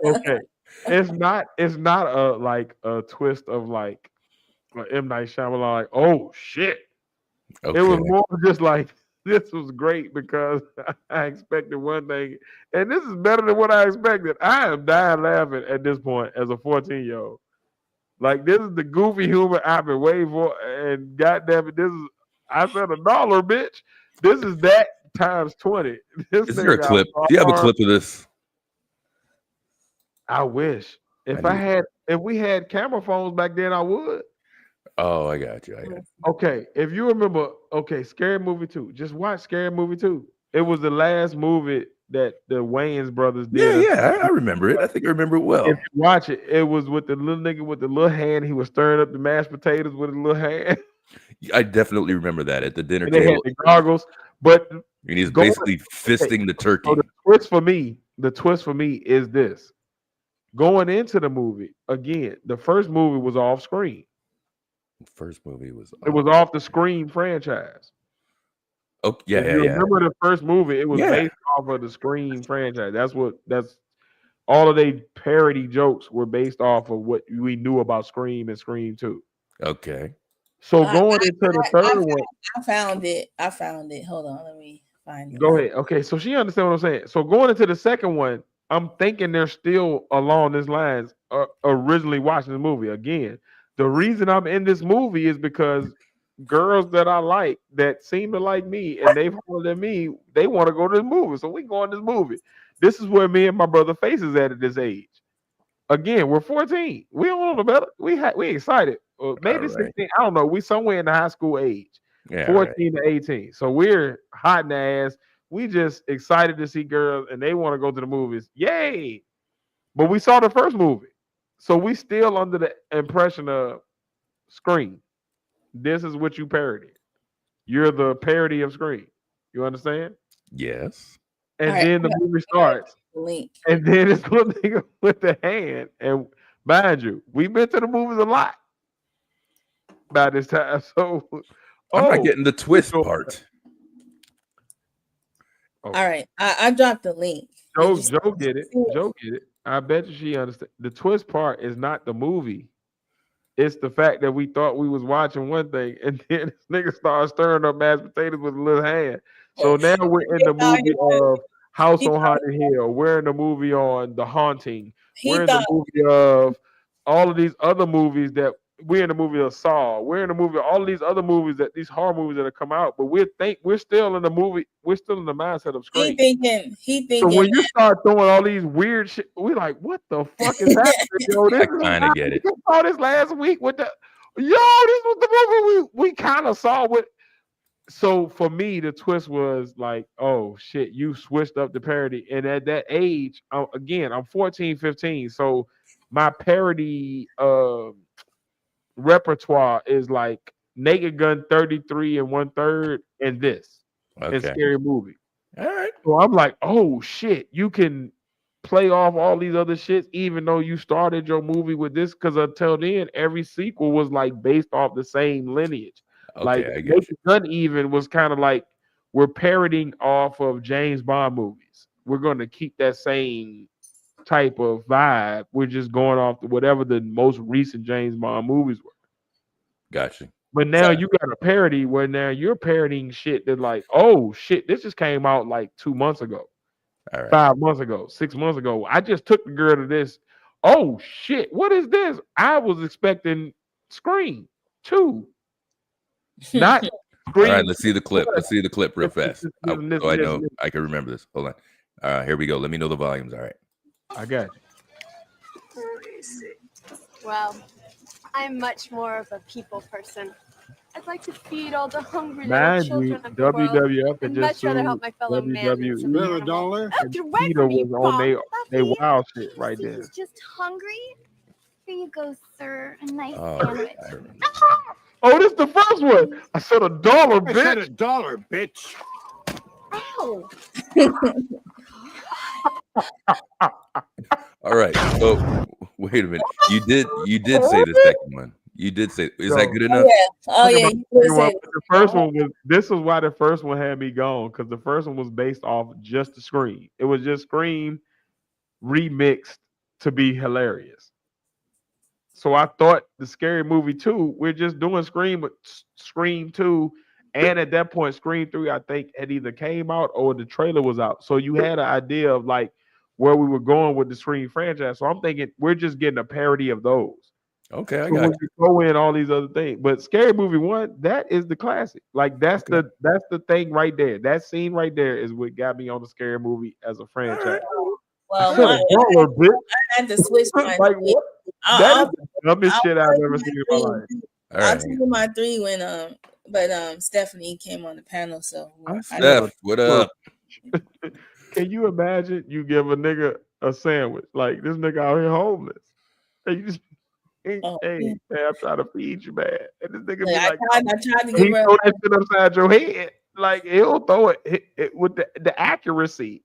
Okay, it's not a like a twist of like M. Night Shyamalan, like, oh shit.
Okay.
It was more just like, this was great because I expected one thing, and this is better than what I expected. I am dying laughing at this point as a 14-year-old. Like, this is the goofy humor I've been waiting for, and goddamn it, I said $1, bitch. This is that times 20.
Is there a clip? Do you have a clip of this?
I wish. If we had camera phones back then, I would.
Oh, I got you.
Okay, if you remember, Scary Movie 2. Just watch Scary Movie 2. It was the last movie that the Wayans brothers did.
Yeah, I remember it. I think I remember it well.
If you watch it, it was with the little nigga with the little hand. He was stirring up the mashed potatoes with his little hand.
I definitely remember that at the dinner
and they
table.
had the goggles, but
and he's basically fisting the turkey.
So the twist for me is this. Going into the movie, again, the first movie was off screen.
The first movie was
off the Scream franchise.
Oh, yeah,
Remember the first movie? It was based off of the Scream franchise. That's all of they parody jokes were based off of what we knew about Scream and Scream 2.
Okay.
So going into the third one,
I found it. Hold on, let me find it.
Go ahead. Okay, so she understands what I'm saying. So going into the second one, I'm thinking they're still along these lines. Originally watching the movie again. The reason I'm in this movie is because girls that I like that seem to like me and they've hollered at me, they want to go to the movie. So we go in this movie. This is where me and my brother Face is at this age. Again, we're 14. We don't know better. We excited. Maybe 16. I don't know. We somewhere in the high school age. 14 to 18. So we're hot in the ass. We just excited to see girls and they want to go to the movies. Yay! But we saw the first movie. So we still under the impression of Scream. This is what you parodied. You're the parody of Scream. You understand?
Yes.
And then the movie starts. And then this little nigga with the hand. And mind you, we've been to the movies a lot by this time. So
I'm not getting the twist part.
Okay. All right. I dropped the link.
Joe get it. Joe get it. I bet you she understands. The twist part is not the movie. It's the fact that we thought we was watching one thing, and then this nigga started stirring up mashed potatoes with a little hand. So now we're in the movie of House on Haunted Hill. We're in the movie on The Haunting. We're in the movie of all of these other movies that we're in the movie of Saw. We're in the movie of all of these other movies these horror movies that have come out, but we're still in the movie. We're still in the mindset of Scream.
He thinking.
So when you start throwing all these weird shit, we like, what the fuck is happening? Yo,
I kind of get it.
We saw this last week with this was the movie we kind of saw with. So for me, the twist was like, oh shit, you switched up the parody. And at that age, again, I'm 14, 15. So my parody repertoire is like Naked Gun 33 and 1/3, and this. And
Okay.
Scary Movie.
All right.
So I'm like, oh shit, you can play off all these other shits, even though you started your movie with this. Because until then, every sequel was like based off the same lineage. Like
Okay, I get you.
Naked Gun even was kind of like we're parodying off of James Bond movies. We're going to keep that same type of vibe. We're just going off to whatever the most recent James Bond movies were.
Gotcha.
But now you got a parody where now you're parodying shit that like, oh shit, this just came out like 2 months ago,
All right.
5 months ago, 6 months ago. I just took the girl to this. Oh shit, what is this? I was expecting Scream 2, not
All
Scream.
right, let's see the clip. Let's see the clip real fast.
Listen,
So I know
listen.
I can remember this. Hold on. Here we go. Let me know the volumes. All right.
I got you.
Well, I'm much more of a people person. I'd like to feed all the hungry
Mind
little
you,
children of the world.
WWF
I'd
had
much
just
rather
sued
help my fellow man than
WWE.
some animal.
And
Get away
Peter
from me,
was on
Bob.
they wild shit right
He's
there.
just hungry. Here you go, sir. A nice
Oh,
sandwich.
I remember.
Oh, this the first one. I said $1,
I said
bitch.
$1, bitch.
Ow.
All right. So wait a minute. You did say the second one. You did say, is that good enough?
Oh yeah. You could say
The first one was. This is why the first one had me gone, because the first one was based off just the Scream. It was just Scream remixed to be hilarious. So I thought the Scary Movie 2, we're just doing Scream, but Scream 2, and at that point, Scream 3, I think, had either came out or the trailer was out. So you had an idea of like where we were going with the Scream franchise. So I'm thinking we're just getting a parody of those.
Okay, I
So
got
when
you.
you throw in all these other things, but Scary Movie 1, that is the classic. Like that's the thing right there. That scene right there is what got me on the Scary Movie as a franchise.
well,
I
I had to switch my
like what? That
I'll,
is the dumbest
I'll
shit I've
tell you
ever
my
seen in my
three.
life.
All
I'll
right.
tell you my 3 when but Stephanie came on the panel, so I
Steph, what up?
Can you imagine you give a nigga a sandwich like this nigga out here homeless, and you just hey, man, I'm trying to feed you, man, and this nigga be
I
like,
tried to
he
give her
throw that shit upside your head, like he'll throw it with the accuracy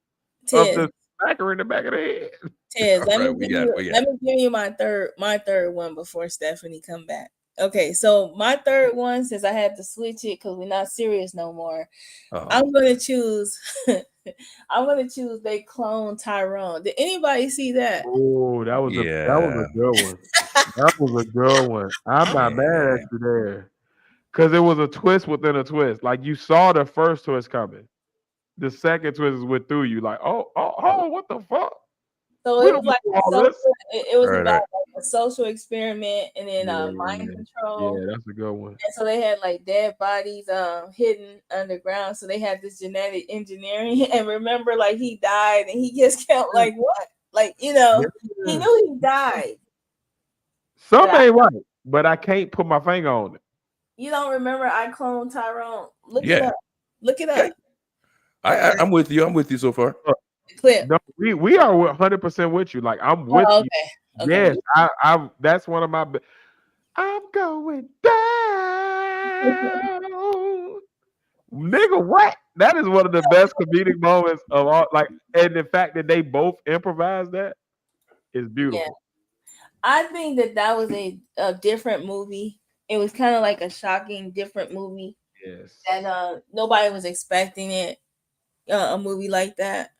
of the smacker in the back of the head.
Tiz, let
Right,
me give you my third one before Stephanie come back. Okay, so my third one, since I had to switch it because we're not serious no more, I'm gonna choose. I'm gonna choose. They clone Tyrone. Did anybody see that?
Oh, that was a good one. That was a good one. I'm not mad at you there, because it was a twist within a twist. Like you saw the first twist coming, the second twist went through you. Like, oh, what the fuck?
So
We
it
don't
was like
do all
social,
this.
it was about like a social experiment and then mind control.
Yeah, that's a good one.
And so they had like dead bodies hidden underground. So they had this genetic engineering. And remember, like he died and he just kept like what? Like, you know, he knew he died.
Something ain't right, but I can't put my finger on it.
You don't remember I cloned Tyrone? Look it up. Look it up.
I'm with you. I'm with you so far.
Clip.
No, we are 100% with you. Like I'm with you.
Okay.
Yes, I that's one of my. I'm going down, nigga. What? That is one of the best comedic moments of all. Like, and the fact that they both improvised that is beautiful.
Yeah. I think that was a different movie. It was kind of like a shocking, different movie.
Yes.
And nobody was expecting it. A movie like that.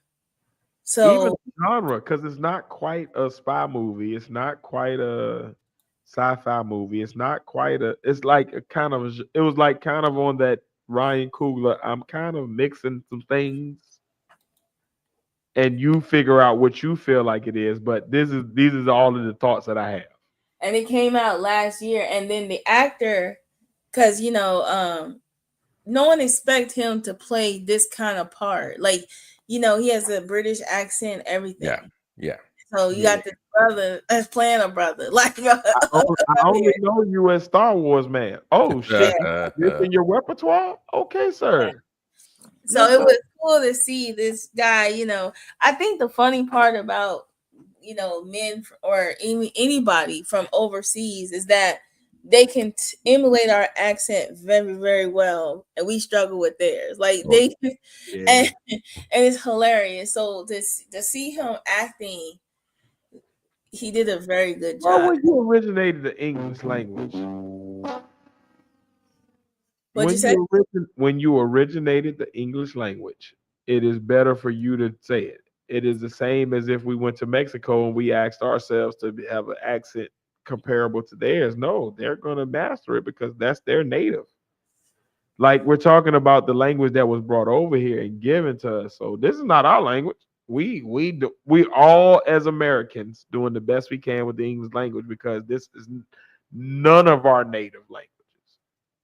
So
even genre, because it's not quite a spy movie. It's not quite a sci-fi movie. It's not quite a. It's like a kind of. It was like kind of on that Ryan Coogler. I'm kind of mixing some things, and you figure out what you feel like it is. But these is all of the thoughts that I have.
And it came out last year, and then the actor, because no one expect him to play this kind of part. Like, he has a British accent, everything.
Yeah.
So you got this brother that's playing a brother. Like
I only know you as Star Wars man. Oh shit! This in your repertoire? Okay, sir.
So it was cool to see this guy. I think the funny part about men or anybody from overseas is that they can emulate our accent very, very well, and we struggle with theirs. Like they, and it's hilarious. So to see him acting, he did a very good job.
Well, when you originated the English language, when you originated the English language, it is better for you to say it. It is the same as if we went to Mexico and we asked ourselves to have an accent comparable to theirs. No, they're going to master it because that's their native. Like we're talking about the language that was brought over here and given to us. So this is not our language. We all as Americans doing the best we can with the English language because this is none of our native languages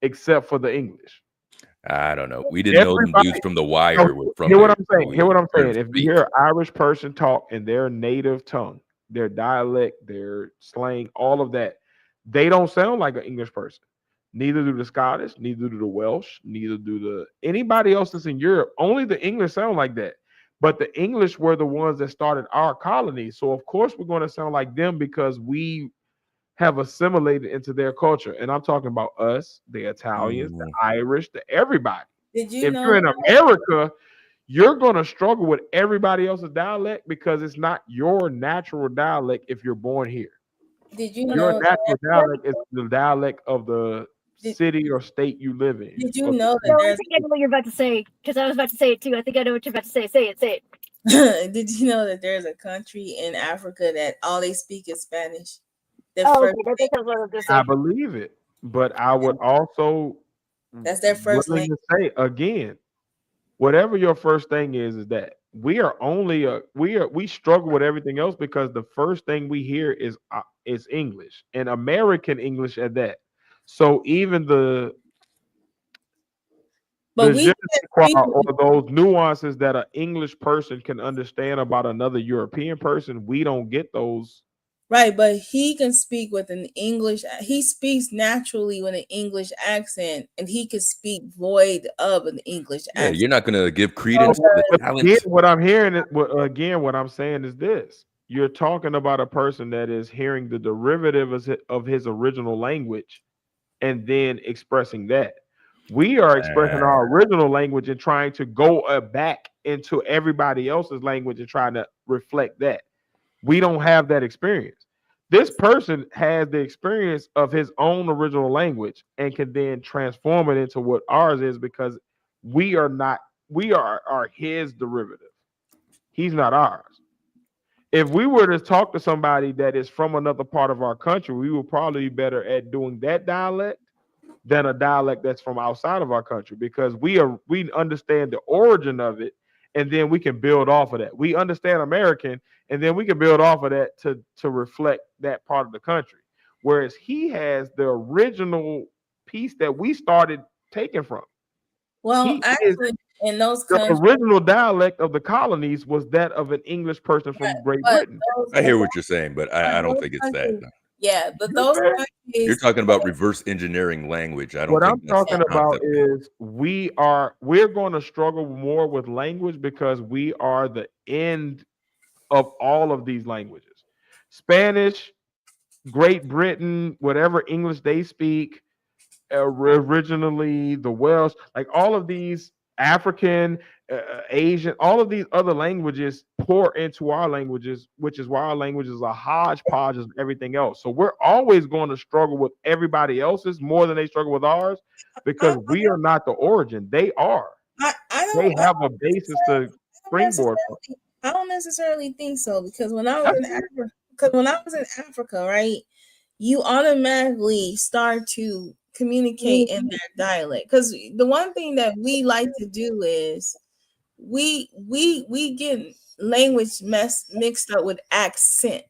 except for the English.
I don't know. We didn't know them dudes from The Wire were from.
Hear what I'm saying. Hear what I'm saying. If you hear an Irish person talk in their native tongue, their dialect, their slang, all of that, they don't sound like an English person. Neither do the Scottish, neither do the Welsh, neither do anybody else that's in Europe. Only the English sound like that. But the English were the ones that started our colonies. So of course we're going to sound like them because we have assimilated into their culture. And I'm talking about us, the Italians, the Irish, the everybody.
Did you know
if you're in America, you're going to struggle with everybody else's dialect because it's not your natural dialect if you're born here.
Did you know
your natural dialect is the dialect of the city or state you live in?
Did you know that
no, I think I know what you're about to say because I was about to say it too. I think I know what you're about to say. Say it.
Did you know that there's a country in Africa that all they speak is Spanish?
I believe it, but I would also
that's their first language.
Say again, whatever your first thing is that we struggle with everything else because the first thing we hear is English and American English at that. So even or those nuances that an English person can understand about another European person, we don't get those.
Right, but he can speak with an English. He speaks naturally with an English accent, and he can speak void of an English accent.
You're not going to give credence to the talent.
What I'm hearing, what I'm saying is this: you're talking about a person that is hearing the derivative of his original language, and then expressing that. We are expressing our original language and trying to go back into everybody else's language and trying to reflect that. We don't have that experience. This person has the experience of his own original language and can then transform it into what ours is because we are his derivative. He's not ours. If we were to talk to somebody that is from another part of our country, we would probably be better at doing that dialect than a dialect that's from outside of our country because we understand the origin of it. And then we can build off of that. We understand American, and then we can build off of that to reflect that part of the country. Whereas he has the original piece that we started taking from.
Well, actually, in those countries,
the original dialect of the colonies was that of an English person from Great Britain.
I hear what you're saying, but I don't think it's that.
Yeah, but those countries,
you're talking about reverse engineering language.
What I'm talking about is we're going to struggle more with language because we are the end of all of these languages. Spanish, Great Britain, whatever English they speak, originally the Welsh, like all of these African, Asian, all of these other languages pour into our languages, which is why our language is a hodgepodge of everything else. So we're always going to struggle with everybody else's more than they struggle with ours because we are not the origin. They are. They have a basis to springboard from.
I don't necessarily think so because when I was in Africa, right, you automatically start to communicate in their dialect because the one thing that we like to do is we get language mixed up with accent,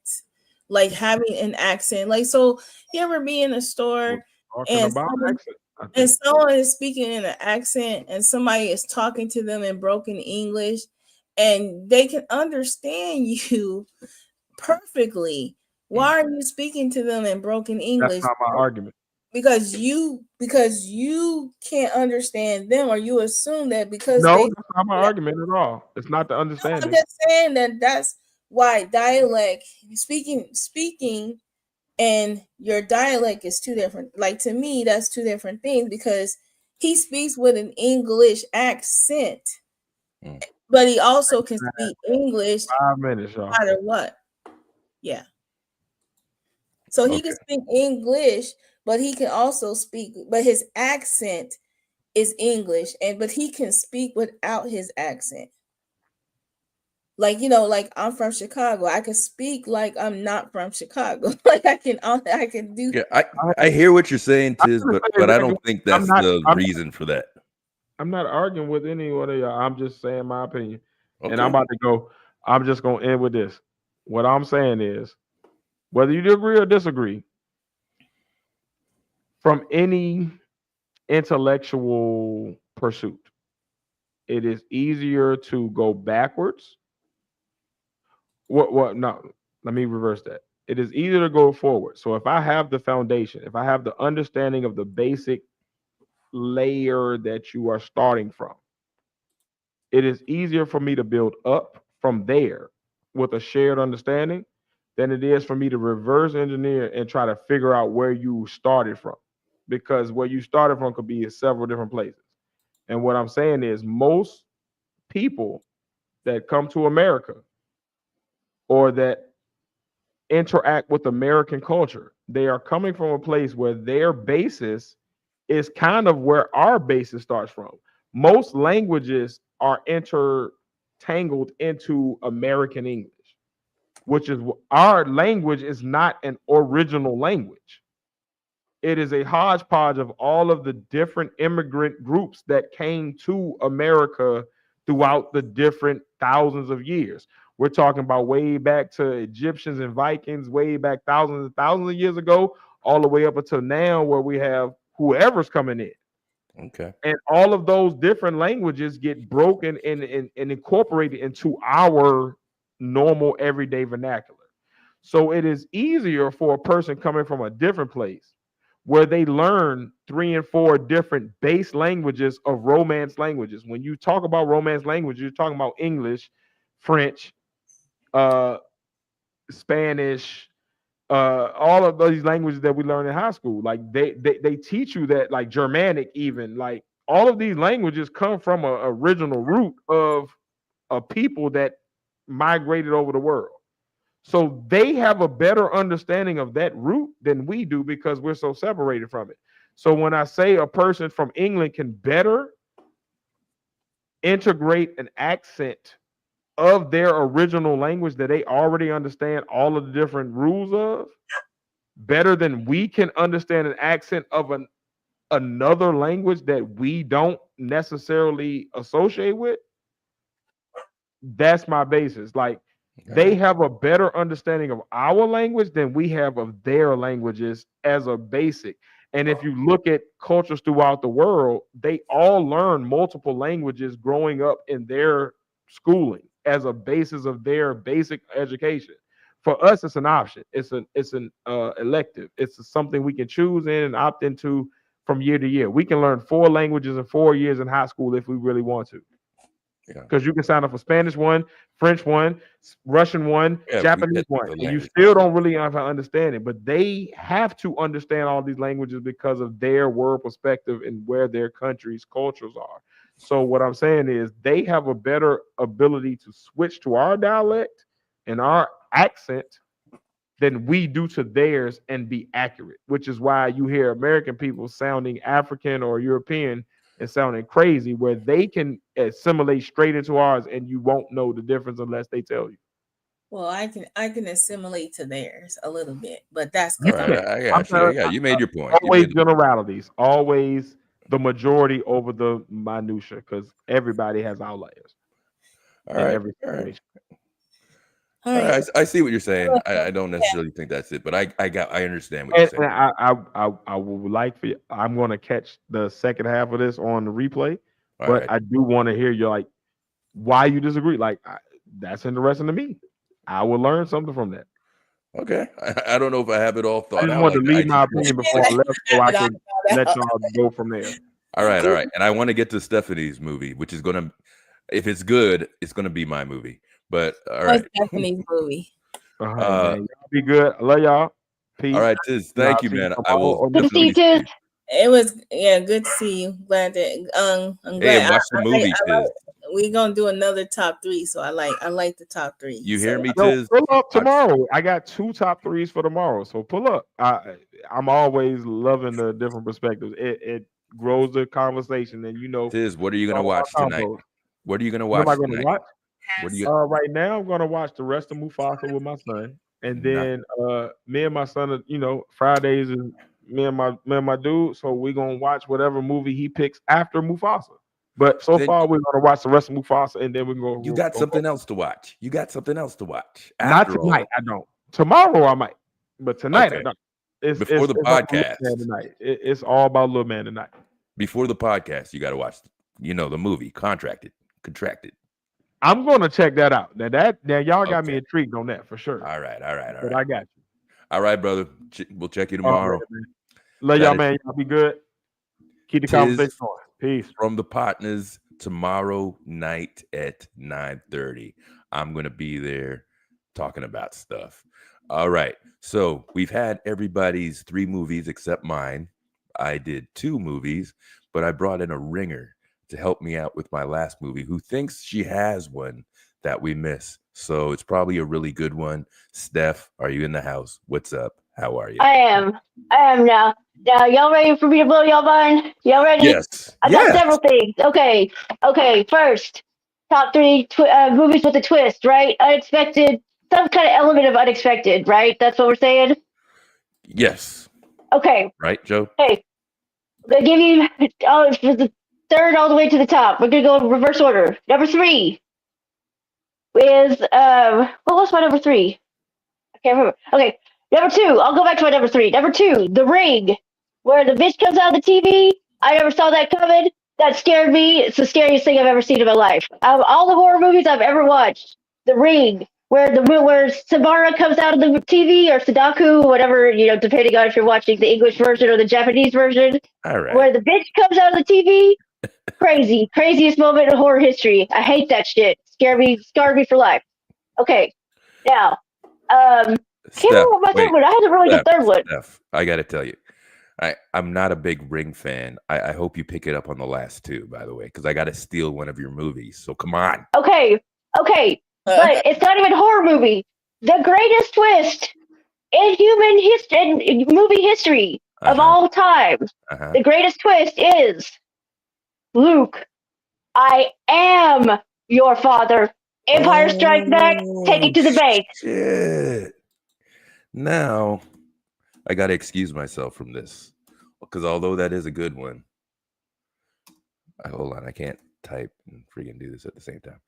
like having an accent. Like, so you ever be in a store and someone is speaking in an accent and somebody is talking to them in broken English and they can understand you perfectly. Why are you speaking to them in broken English?
That's not my argument.
Because you can't understand them, or you assume that because
that's not my argument at all. It's not the understanding.
I'm just saying that's why dialect speaking and your dialect is two different. Like, to me, that's two different things, because he speaks with an English accent, but he also can speak English
5 minutes, y'all.
no matter what. Yeah. So he can speak English, but he can also speak, but his accent is English, but he can speak without his accent. Like, like, I'm from Chicago. I can speak like I'm not from Chicago. Like, I can do.
Yeah, I hear what you're saying, Tiz, but I don't think that's the reason for that.
I'm not arguing with anyone of y'all. I'm just saying my opinion. Okay. And I'm just going to end with this. What I'm saying is, whether you agree or disagree, from any intellectual pursuit, it is easier to go backwards. No, let me reverse that. It is easier to go forward. So if I have the foundation, if I have the understanding of the basic layer that you are starting from, it is easier for me to build up from there with a shared understanding than it is for me to reverse engineer and try to figure out where you started from, because where you started from could be in several different places. And what I'm saying is, most people that come to America or that interact with American culture, they are coming from a place where their basis is kind of where our basis starts from. Most languages are intertangled into American English, which is our language is not an original language. It is a hodgepodge of all of the different immigrant groups that came to America throughout the different thousands of years. We're talking about way back to Egyptians and Vikings, way back thousands and thousands of years ago, all the way up until now, where we have whoever's coming in.
Okay.
And all of those different languages get broken and incorporated into our normal everyday vernacular. So it is easier for a person coming from a different place where they learn 3 and 4 different base languages of Romance languages. When you talk about Romance languages, you're talking about English, French, Spanish, all of these languages that we learn in high school. Like they teach you that, like Germanic, even, like all of these languages come from an original root of a people that migrated over the world. So they have a better understanding of that root than we do, because we're so separated from it. So when I say a person from England can better integrate an accent of their original language that they already understand all of the different rules of, better than we can understand an accent of another language that we don't necessarily associate with, that's my basis. Like, they have a better understanding of our language than we have of their languages as a basic. And if you look at cultures throughout the world, they all learn multiple languages growing up in their schooling as a basis of their basic education. For us, it's an option. It's an elective. It's something we can choose in and opt into from year to year. We can learn 4 languages in 4 years in high school if we really want to. Because you can sign up for Spanish 1, French 1, Russian 1, Japanese 1, and you still don't really understand it. But they have to understand all these languages because of their world perspective and where their country's cultures are. So what I'm saying is, they have a better ability to switch to our dialect and our accent than we do to theirs and be accurate, which is why you hear American people sounding African or European and sounding crazy, where they can assimilate straight into ours and you won't know the difference unless they tell you.
Well, I can assimilate to theirs a little bit, but that's
all right. I got you. You made your point.
Always generalities. Always the majority over the minutia, because everybody has outliers.
All right. All right. I see what you're saying. I don't necessarily think that's it, but I understand what you're saying.
I would like for you. I'm going to catch the second half of this on the replay, but
right.
I do want to hear you, like, why you disagree. Like, that's interesting to me. I will learn something from that.
Okay. I don't know if I have it all thought out.
I just wanted to leave my opinion before I left, so I can let y'all go from there.
All right. And I want to get to Stephanie's movie, which is going to, if it's good, it's going to be my movie. But all right.
Stephanie's movie.
Y'all be good. I love y'all. Peace.
All right, Tiz.
And I'll
Thank you,
see
man. I
tomorrow
will
or
Good to see you,
definitely
Tiz.
It was good to see you. Glad that I'm
Hey,
glad
and watch the movie, Tiz.
we're gonna do another top three. So I like the top three.
You hear
So,
me,
Yo,
Tiz?
pull up tomorrow. I got 2 top 3s for tomorrow. So pull up. I'm always loving the different perspectives. It grows the conversation, and
Tiz, what are you gonna
all about
watch tonight?
combos.
What are you gonna
What am
watch
I going to
tonight?
watch?
What are you?
Right now, I'm going to watch the rest of Mufasa with my son, and then me and my son, Fridays is me and my dude. So we're gonna watch whatever movie he picks after Mufasa. But so
Then-
far, we're gonna watch the rest of Mufasa, and then we're gonna.
You got something else to watch. You got something else to watch.
Not
After all
tonight.
that.
I don't. Tomorrow I might, but tonight I
Okay.
don't. It's
Before the
it's all about Lil
podcast.
Man tonight. It's all about Lil Man tonight.
Before the podcast, you got to watch, the movie Contracted.
I'm gonna check that out. Now y'all got me
Okay.
intrigued on that for sure.
All right.
But I got you.
All right, brother. We'll check you
All
tomorrow.
right, man. Love
That
y'all,
is-
man. Y'all be good. Keep the
Tiz
conversation going. Peace.
From the partners tomorrow night at 9:30. I'm gonna be there talking about stuff. All right. So we've had everybody's 3 movies except mine. I did 2 movies, but I brought in a ringer to help me out with my last movie who thinks she has one that we miss. So it's probably a really good one. Steph, are you in the house? What's up? How are you?
I am now. Now, y'all ready for me to blow y'all mind? Y'all ready?
Yes.
I got several things. Okay. First, top 3 movies with a twist, right? Unexpected, some kind of element of unexpected, right? That's what we're saying.
Yes.
Okay.
Right, Joe?
Hey, I'm gonna give you for the third all the way to the top. We're gonna go in reverse order. Number 3 is what was my number 3? I can't remember. Okay, number 2. I'll go back to my number 3. Number 2, The Ring, where the bitch comes out of the TV. I never saw that coming. That scared me. It's the scariest thing I've ever seen in my life. Of all the horror movies I've ever watched, The Ring, where Samara comes out of the TV, or Sudaku, whatever, depending on if you're watching the English version or the Japanese version,
All right.
where the bitch comes out of the TV. Craziest moment in horror history. I hate that shit. Scarred me for life. Okay, now, can't remember what my third one. I had a really good third one.
Steph, I got to tell you, I'm not a big Ring fan. I hope you pick it up on the last 2, by the way, because I got to steal one of your movies. So come on.
Okay, but it's not even a horror movie. The greatest twist in human history, in movie history of all time. The greatest twist is Luke, I am your father. Empire Strikes Back. Take it to the bank.
Shit. Now, I got to excuse myself from this because although that is a good one, hold on, I can't type and freaking do this at the same time.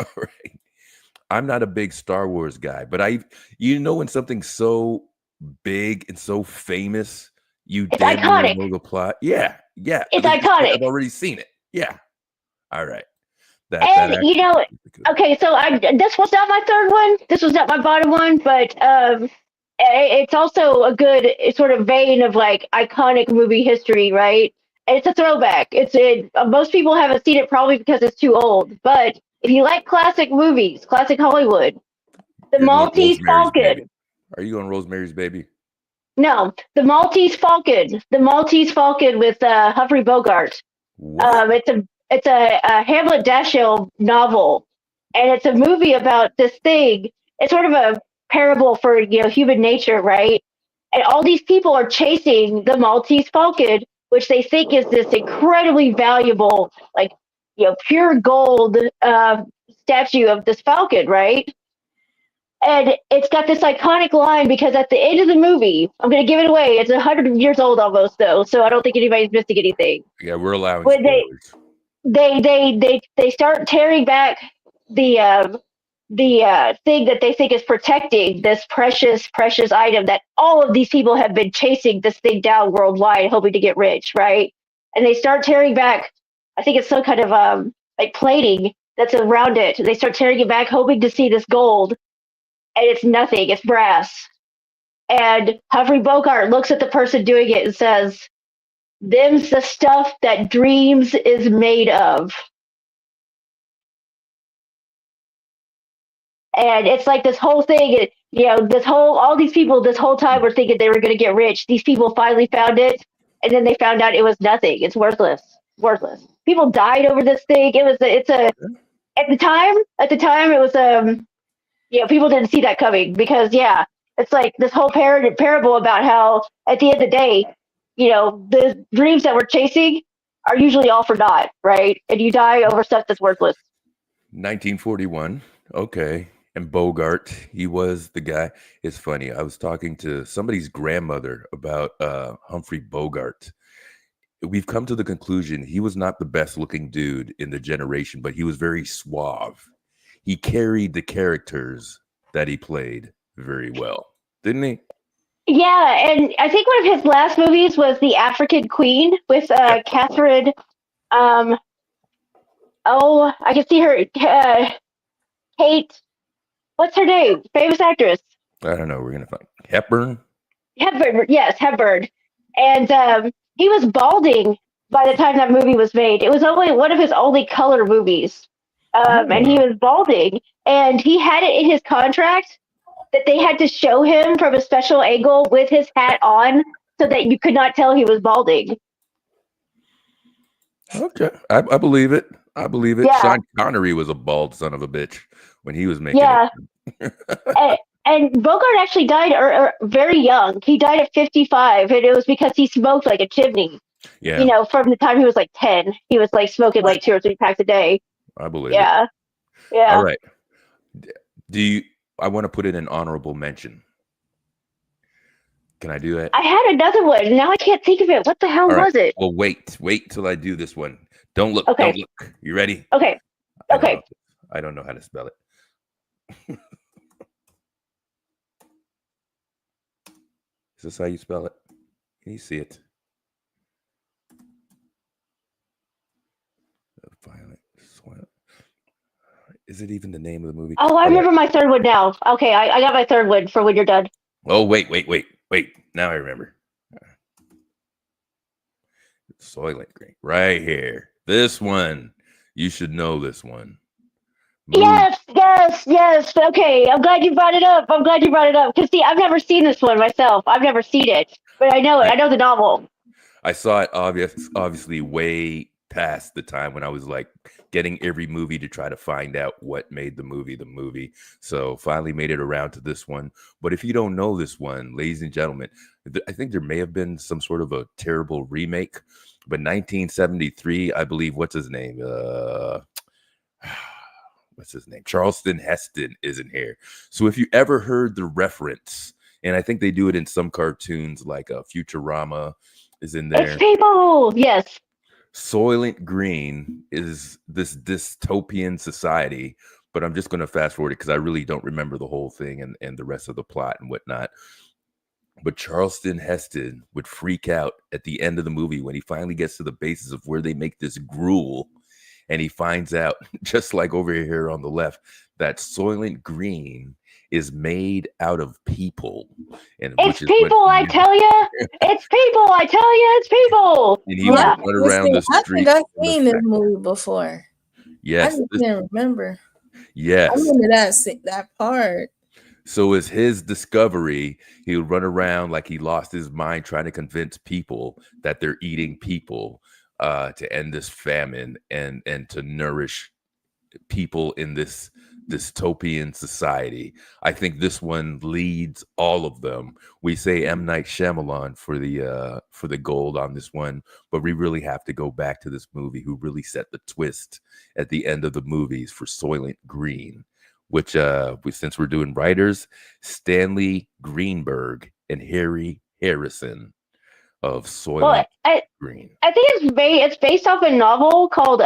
All right. I'm not a big Star Wars guy, but when something's so big and so famous,
It's iconic.
know the plot. Yeah.
It's iconic.
I've already seen it. Yeah. All right.
Okay, so this was not my third one. This was not my bottom one, but it's also a good sort of vein of like iconic movie history, right? And it's a throwback. Most people haven't seen it probably because it's too old. But if you like classic movies, classic Hollywood, The Maltese Falcon.
Are you going Rosemary's Baby?
No, The Maltese Falcon. The Maltese Falcon with Humphrey Bogart. It's a Hamlet Dashiell novel, and it's a movie about this thing. It's sort of a parable for human nature, right? And all these people are chasing the Maltese Falcon, which they think is this incredibly valuable, pure gold statue of this falcon, right? And it's got this iconic line because at the end of the movie, I'm going to give it away. It's 100 years old almost, though, so I don't think anybody's missing anything.
Yeah, we're allowing
When
spoilers.
they start tearing back the thing that they think is protecting this precious item that all of these people have been chasing this thing down worldwide, hoping to get rich, right? And they start tearing back. I think it's some kind of plating that's around it. They start tearing it back, hoping to see this gold, and it's nothing. It's brass. And Humphrey Bogart looks at the person doing it and says, "Them's the stuff that dreams is made of." And it's like this whole thing. all these people this whole time were thinking they were going to get rich. These people finally found it, and then they found out it was nothing. It's worthless. Worthless. People died over this thing. At the time it was people didn't see that coming because it's like this whole parable about how at the end of the day, the dreams that we're chasing are usually all for naught, right? And you die over stuff that's worthless.
1941. Okay. And Bogart, he was the guy. It's funny. I was talking to somebody's grandmother about Humphrey Bogart. We've come to the conclusion he was not the best looking dude in the generation, but he was very suave. He carried the characters that he played very well, didn't he?
Yeah, and I think one of his last movies was The African Queen with Catherine. I can see her. Kate. What's her name? Famous actress.
I don't know. We're gonna find Hepburn.
Hepburn. Yes, Hepburn. And he was balding by the time that movie was made. It was only one of his only color movies, and he was balding. And he had it in his contract that they had to show him from a special angle with his hat on so that you could not tell he was balding.
Okay. I believe it. I believe it.
Yeah.
Sean Connery was a bald son of a bitch when he was making it.
and Bogart actually died very young. He died at 55, and it was because he smoked like a chimney.
Yeah.
From the time he was like 10, he was like smoking like 2 or 3 packs a day.
I believe it.
Yeah.
All right. I want to put in an honorable mention. Can I do that?
I had another one. Now I can't think of it. What the hell was it?
Well, wait till I do this one. Don't look.
Okay.
Don't look. You ready?
Okay.
I don't know how to spell it. Is this how you spell it? Can you see it? Violent. Is it even the name of the movie?
Oh, I remember my third one now. Okay, I got my third one for when you're done.
Oh, wait. Now I remember. Soylent Green. Right here. This one. You should know this one.
Yes. Okay, I'm glad you brought it up. Because, see, I've never seen this one myself. I've never seen it. But I know it. I know the novel.
I saw it obviously way past the time when I was like getting every movie to try to find out what made the movie. So finally made it around to this one. But if you don't know this one, ladies and gentlemen, I think there may have been some sort of a terrible remake. But 1973, I believe, what's his name? Charleston Heston is in here. So if you ever heard the reference, and I think they do it in some cartoons like Futurama is in there.
It's people. Yes.
Soylent Green is this dystopian society, but I'm just going to fast forward it because I really don't remember the whole thing and the rest of the plot and whatnot. But Charleston Heston would freak out at the end of the movie when he finally gets to the basis of where they make this gruel. And he finds out, just like over here on the left, that Soylent Green is made out of people. And
it's people, I tell you. It's people, I tell you. It's people.
And he would run around the street.
I think I've seen this movie before.
Yes.
I just can't remember.
Yes.
I remember that part.
So as his discovery, he would run around like he lost his mind trying to convince people that they're eating people to end this famine and to nourish people in this dystopian society. I think this one leads all of them. We say M. Night Shyamalan for the gold on this one, but we really have to go back to this movie who really set the twist at the end of the movies for Soylent Green, which since we're doing writers, Stanley Greenberg and Harry Harrison of Soylent Green.
I think it's based off a novel called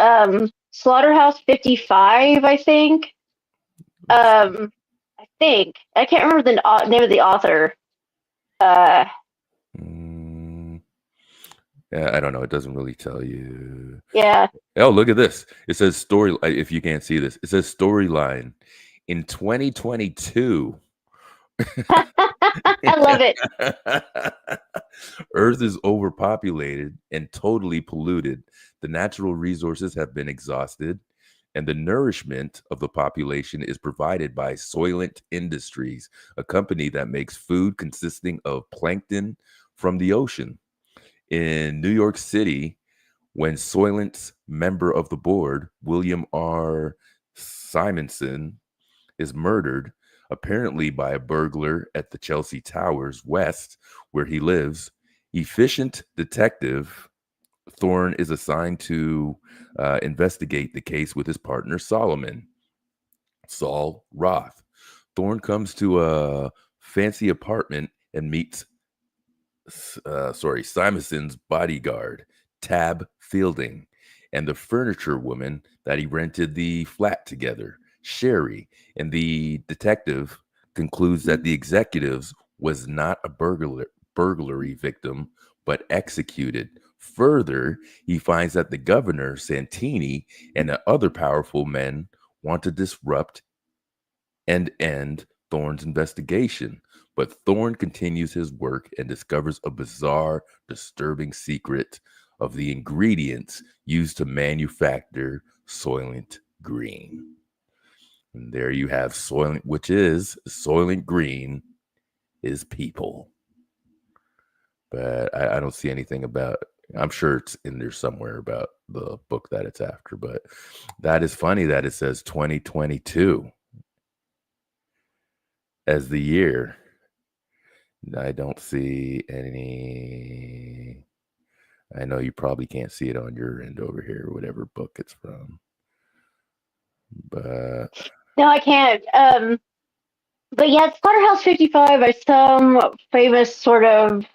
Slaughterhouse 55, I think. I can't remember the name of the author.
Yeah, I don't know. It doesn't really tell you.
Yeah.
Oh, look at this. It says story. If you can't see this, it says storyline in 2022.
I love it.
Earth is overpopulated and totally polluted. The natural resources have been exhausted. And the nourishment of the population is provided by Soylent Industries, a company that makes food consisting of plankton from the ocean. In New York City, when Soylent's member of the board, William R. Simonson, is murdered, apparently by a burglar at the Chelsea Towers West, where he lives, efficient detective Thorne is assigned to investigate the case with his partner Solomon, Saul Roth. Thorne comes to a fancy apartment and meets Simonson's bodyguard, Tab Fielding, and the furniture woman that he rented the flat together, Sherry. And the detective concludes that the executives was not a burglary victim, but executed. Further, he finds that the governor, Santini, and the other powerful men want to disrupt and end Thorne's investigation. But Thorne continues his work and discovers a bizarre, disturbing secret of the ingredients used to manufacture Soylent Green. And there you have Soylent, which is Soylent Green is people. But I don't see anything about, I'm sure it's in there somewhere about the book that it's after, but that is funny that it says 2022 as the year. I don't see any. I know you probably can't see it on your end over here, whatever book it's from. But
no, I can't. But yeah, Slaughterhouse 55 by some famous sort of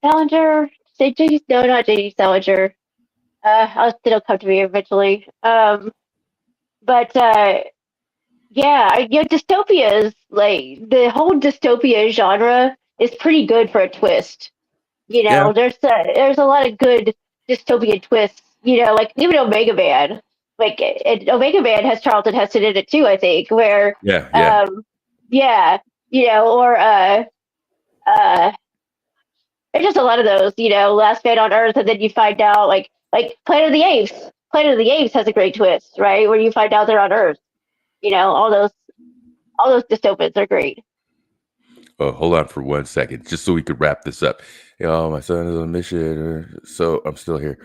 Salinger. No, not J.D. Salinger. It'll come to me eventually. But dystopias, like the whole dystopia genre is pretty good for a twist. You know, there's a lot of good dystopian twists. You know, like even Omega Man. Like Omega Man has Charlton Heston in it too, I think. Where there's just a lot of those. You know, Last Man on Earth, and then you find out like Planet of the Apes. Planet of the Apes has a great twist, right? Where you find out they're on Earth. You know, all those dystopians are great.
Oh, hold on for 1 second, just so we could wrap this up. My son is on a mission, so I'm still here.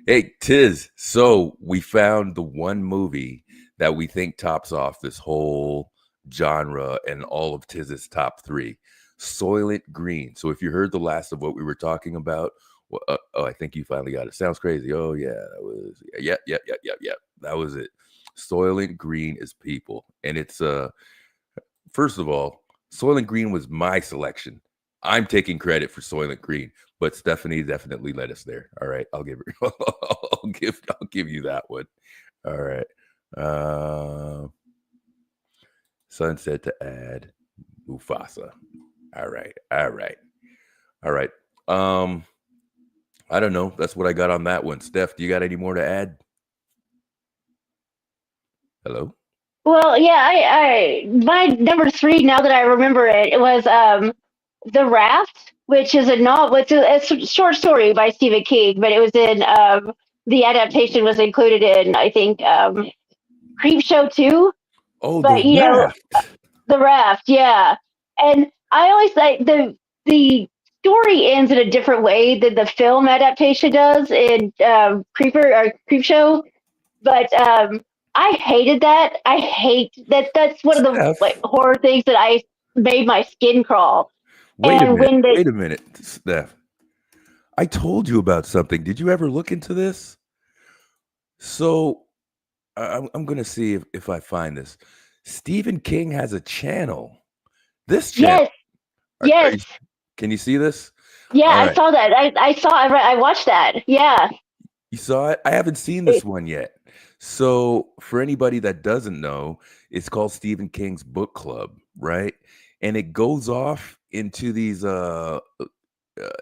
Hey, Tiz, so we found the one movie that we think tops off this whole genre and all of Tiz's top 3, Soylent Green. So if you heard the last of what we were talking about, I think you finally got it. Sounds crazy. Oh, yeah, that was, yep. That was it. Soylent Green is people. And it's, first of all, Soylent Green was my selection. I'm taking credit for Soylent Green, but Stephanie definitely led us there. All right, I'll give her. I'll give you that one. All right. Sunset to add Mufasa. All right. I don't know. That's what I got on that one. Steph, do you got any more to add? Hello?
Well, yeah, I my number 3, now that I remember it was The Raft, which is a novel. It's a short story by Stephen King, but it was in the adaptation was included in, I think, Creepshow 2.
Oh,
but
The Raft.
The Raft, yeah. And I always like the story ends in a different way than the film adaptation does in Creepshow. But I hated that. I hate that. That's one of the horror things that I made my skin crawl.
Wait a minute, Steph. I told you about something. Did you ever look into this? So I'm going to see if I find this. Stephen King has a channel. This channel.
Yes.
Can you see this?
Yeah, right. I saw that. I watched that. Yeah.
You saw it? I haven't seen this one yet. So for anybody that doesn't know, it's called Stephen King's Book Club, right? And it goes off into these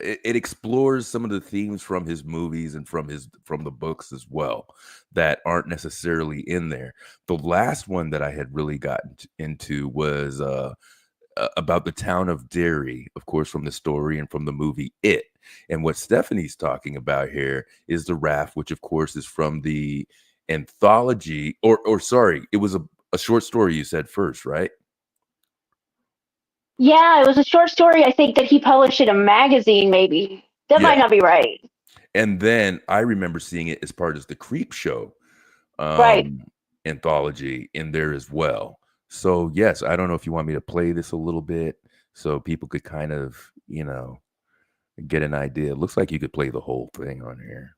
it explores some of the themes from his movies and from the books as well that aren't necessarily in there. The last one that I had really gotten into was about the town of Derry, of course, from the story and from the movie It. And what Stephanie's talking about here is The Raft, which of course is from the anthology, or sorry, it was a short story you said first, right?
Yeah, it was a short story, I think, that he published in a magazine, maybe. That might
Yeah.
not be right.
And then I remember seeing it as part of the Creep Show
Right.
anthology in there as well. So yes, I don't know if you want me to play this a little bit so people could kind of, get an idea. It looks like you could play the whole thing on here.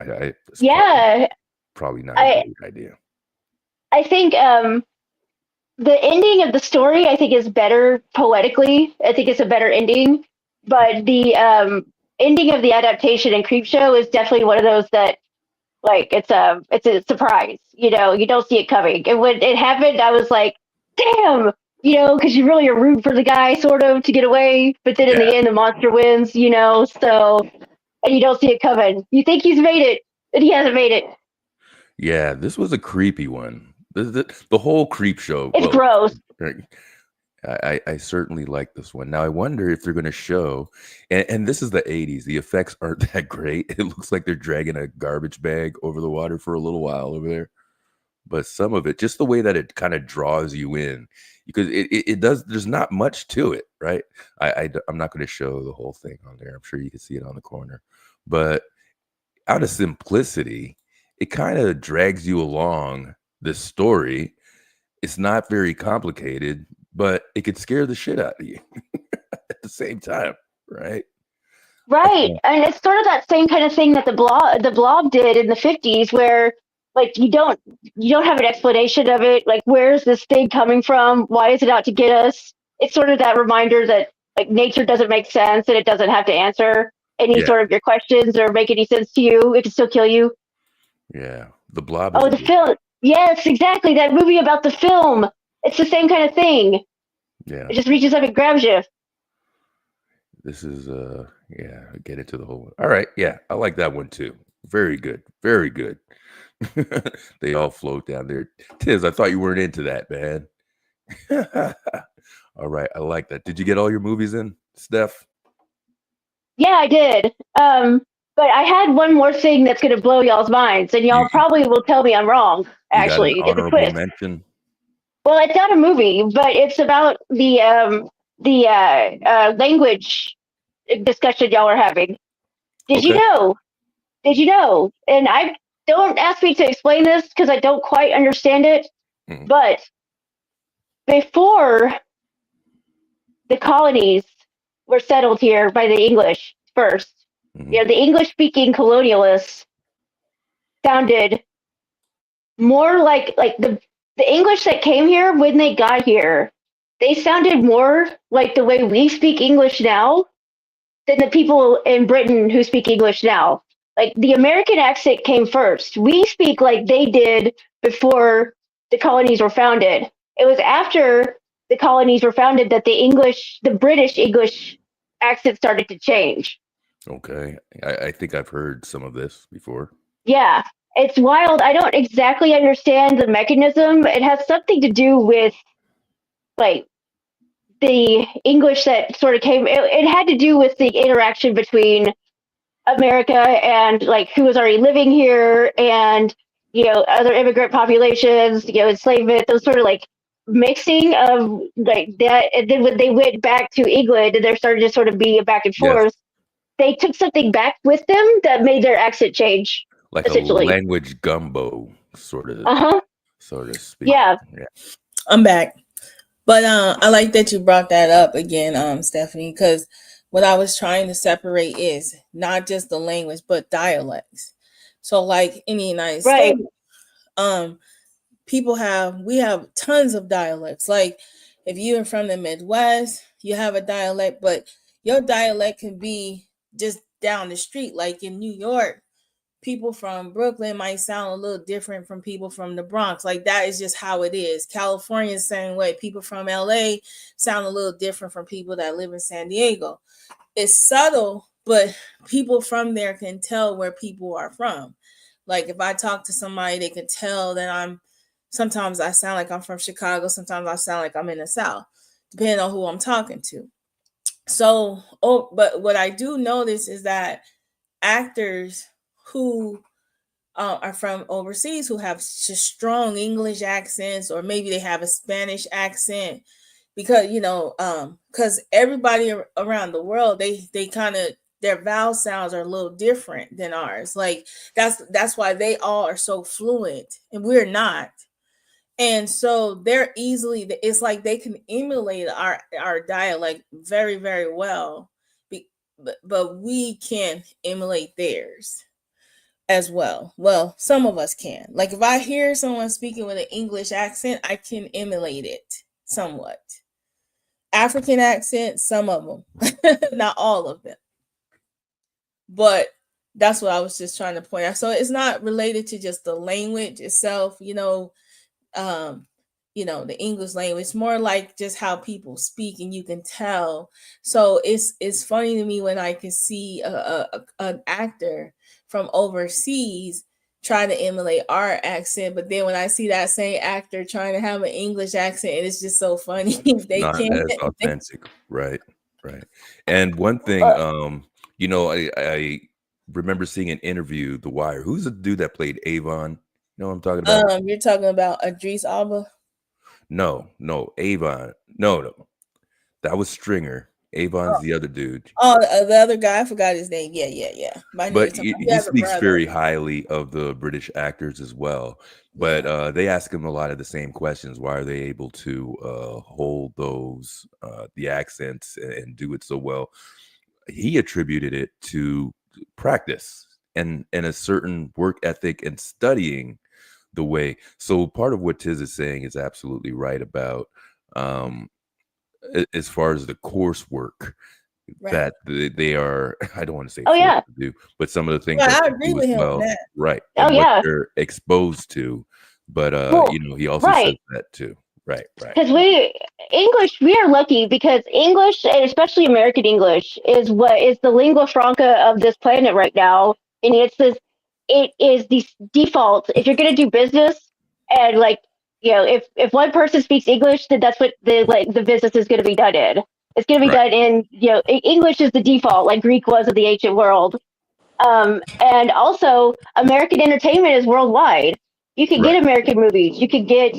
It's
Yeah,
probably not a great idea.
I think the ending of the story, I think, is better poetically. I think it's a better ending. But the ending of the adaptation in Creepshow is definitely one of those that, like, it's a surprise. You don't see it coming. And when it happened, I was like, damn, because you really are rooting for the guy sort of to get away. But then in the end, the monster wins, so, and you don't see it coming. You think he's made it, and he hasn't made it.
Yeah, this was a creepy one. The whole Creep Show.
It's gross.
I certainly like this one. Now I wonder if they're going to show, and this is the 80s. The effects aren't that great. It looks like they're dragging a garbage bag over the water for a little while over there. But some of it, just the way that it kind of draws you in, because it does. There's not much to it, right? I'm not going to show the whole thing on there. I'm sure you can see it on the corner, but out of simplicity, it kind of drags you along this story. It's not very complicated, but it could scare the shit out of you at the same time, right?
Right. And it's sort of that same kind of thing that the blob did in the 50s, where like you don't have an explanation of it. Like, where's this thing coming from? Why is it out to get us? It's sort of that reminder that like nature doesn't make sense and it doesn't have to answer any sort of your questions or make any sense to you. It can still kill you.
Yeah. The Blob.
Oh, the film. Yes, exactly. That movie about the film. It's the same kind of thing.
Yeah.
It just reaches up and grabs you.
This is get into the whole one. All right. Yeah, I like that one too. Very good. Very good. They all float down there. Tiz, I thought you weren't into that, man. All right. I like that. Did you get all your movies in, Steph?
Yeah, I did. But I had one more thing that's going to blow y'all's minds, and y'all probably will tell me I'm wrong. Actually,
you got an honorable mention.
Well, it's not a movie, but it's about the language discussion y'all are having. Did you know? And I don't ask me to explain this because I don't quite understand it. But before the colonies were settled here by the English first, the English-speaking colonialists sounded more like the English that came here when they got here. They sounded more like the way we speak English now than the people in Britain who speak English now. Like, the American accent came first. We speak like they did before the colonies were founded. It was after the colonies were founded that the British English accent started to change.
Okay. I think I've heard some of this before.
Yeah, it's wild. I don't exactly understand the mechanism. It has something to do with, like, the English that sort of came. It had to do with the interaction between America and, like, who was already living here and, other immigrant populations, enslavement, those sort of, like, mixing of, like, that. And then when they went back to England and there started to sort of be a back and forth, they took something back with them that made their accent change.
Like a language gumbo, sort of. So to speak.
Yeah.
I'm back. But I like that you brought that up again, Stephanie, because what I was trying to separate is not just the language, but dialects. So, like in the United States, we have tons of dialects. Like, if you're from the Midwest, you have a dialect, but your dialect can be just down the street. Like in New York, people from Brooklyn might sound a little different from people from the Bronx. Like, that is just how it is. California is the same way. People from LA sound a little different from people that live in San Diego. It's subtle, but people from there can tell where people are from. Like, if I talk to somebody, they can tell that sometimes I sound like I'm from Chicago. Sometimes I sound like I'm in the South, depending on who I'm talking to. So, but what I do notice is that actors who are from overseas who have just strong English accents, or maybe they have a Spanish accent, because because everybody around the world, they kind of, their vowel sounds are a little different than ours. Like that's why they all are so fluent and we're not. And so they're easily, it's like they can emulate our dialect very, very well, but we can emulate theirs as well. Well, some of us can. Like if I hear someone speaking with an English accent, I can emulate it somewhat. African accent, some of them, not all of them. But that's what I was just trying to point out. So it's not related to just the language itself, the English language. It's more like just how people speak, and you can tell. So it's funny to me when I can see an actor from overseas trying to emulate our accent, but then when I see that same actor trying to have an English accent, it's just so funny. They
Not
can't.
as authentic, right? And one thing, I remember seeing an interview, The Wire. Who's the dude that played Avon? You know what I'm talking about?
You're talking about Idris Elba?
No, Avon. No, that was Stringer. Avon's the other dude.
Oh, the other guy, I forgot his name. Yeah.
But he speaks very highly of the British actors as well. But they ask him a lot of the same questions. Why are they able to hold those the accents and do it so well? He attributed it to practice and a certain work ethic and studying the way. So part of what Tiz is saying is absolutely right about as far as the coursework that they are, I don't want to say to do, but some of the things that
I agree with him on that.
Right. And what they're exposed to. But he also says that too. Right.
Because we are lucky because English, and especially American English, is what is the lingua franca of this planet right now. And it is the default. If you're going to do business, and if one person speaks English, then that's what the business is going to be done in. It's going to be done in, English is the default, like Greek was of the ancient world. And also, American entertainment is worldwide. You can get American movies. You can get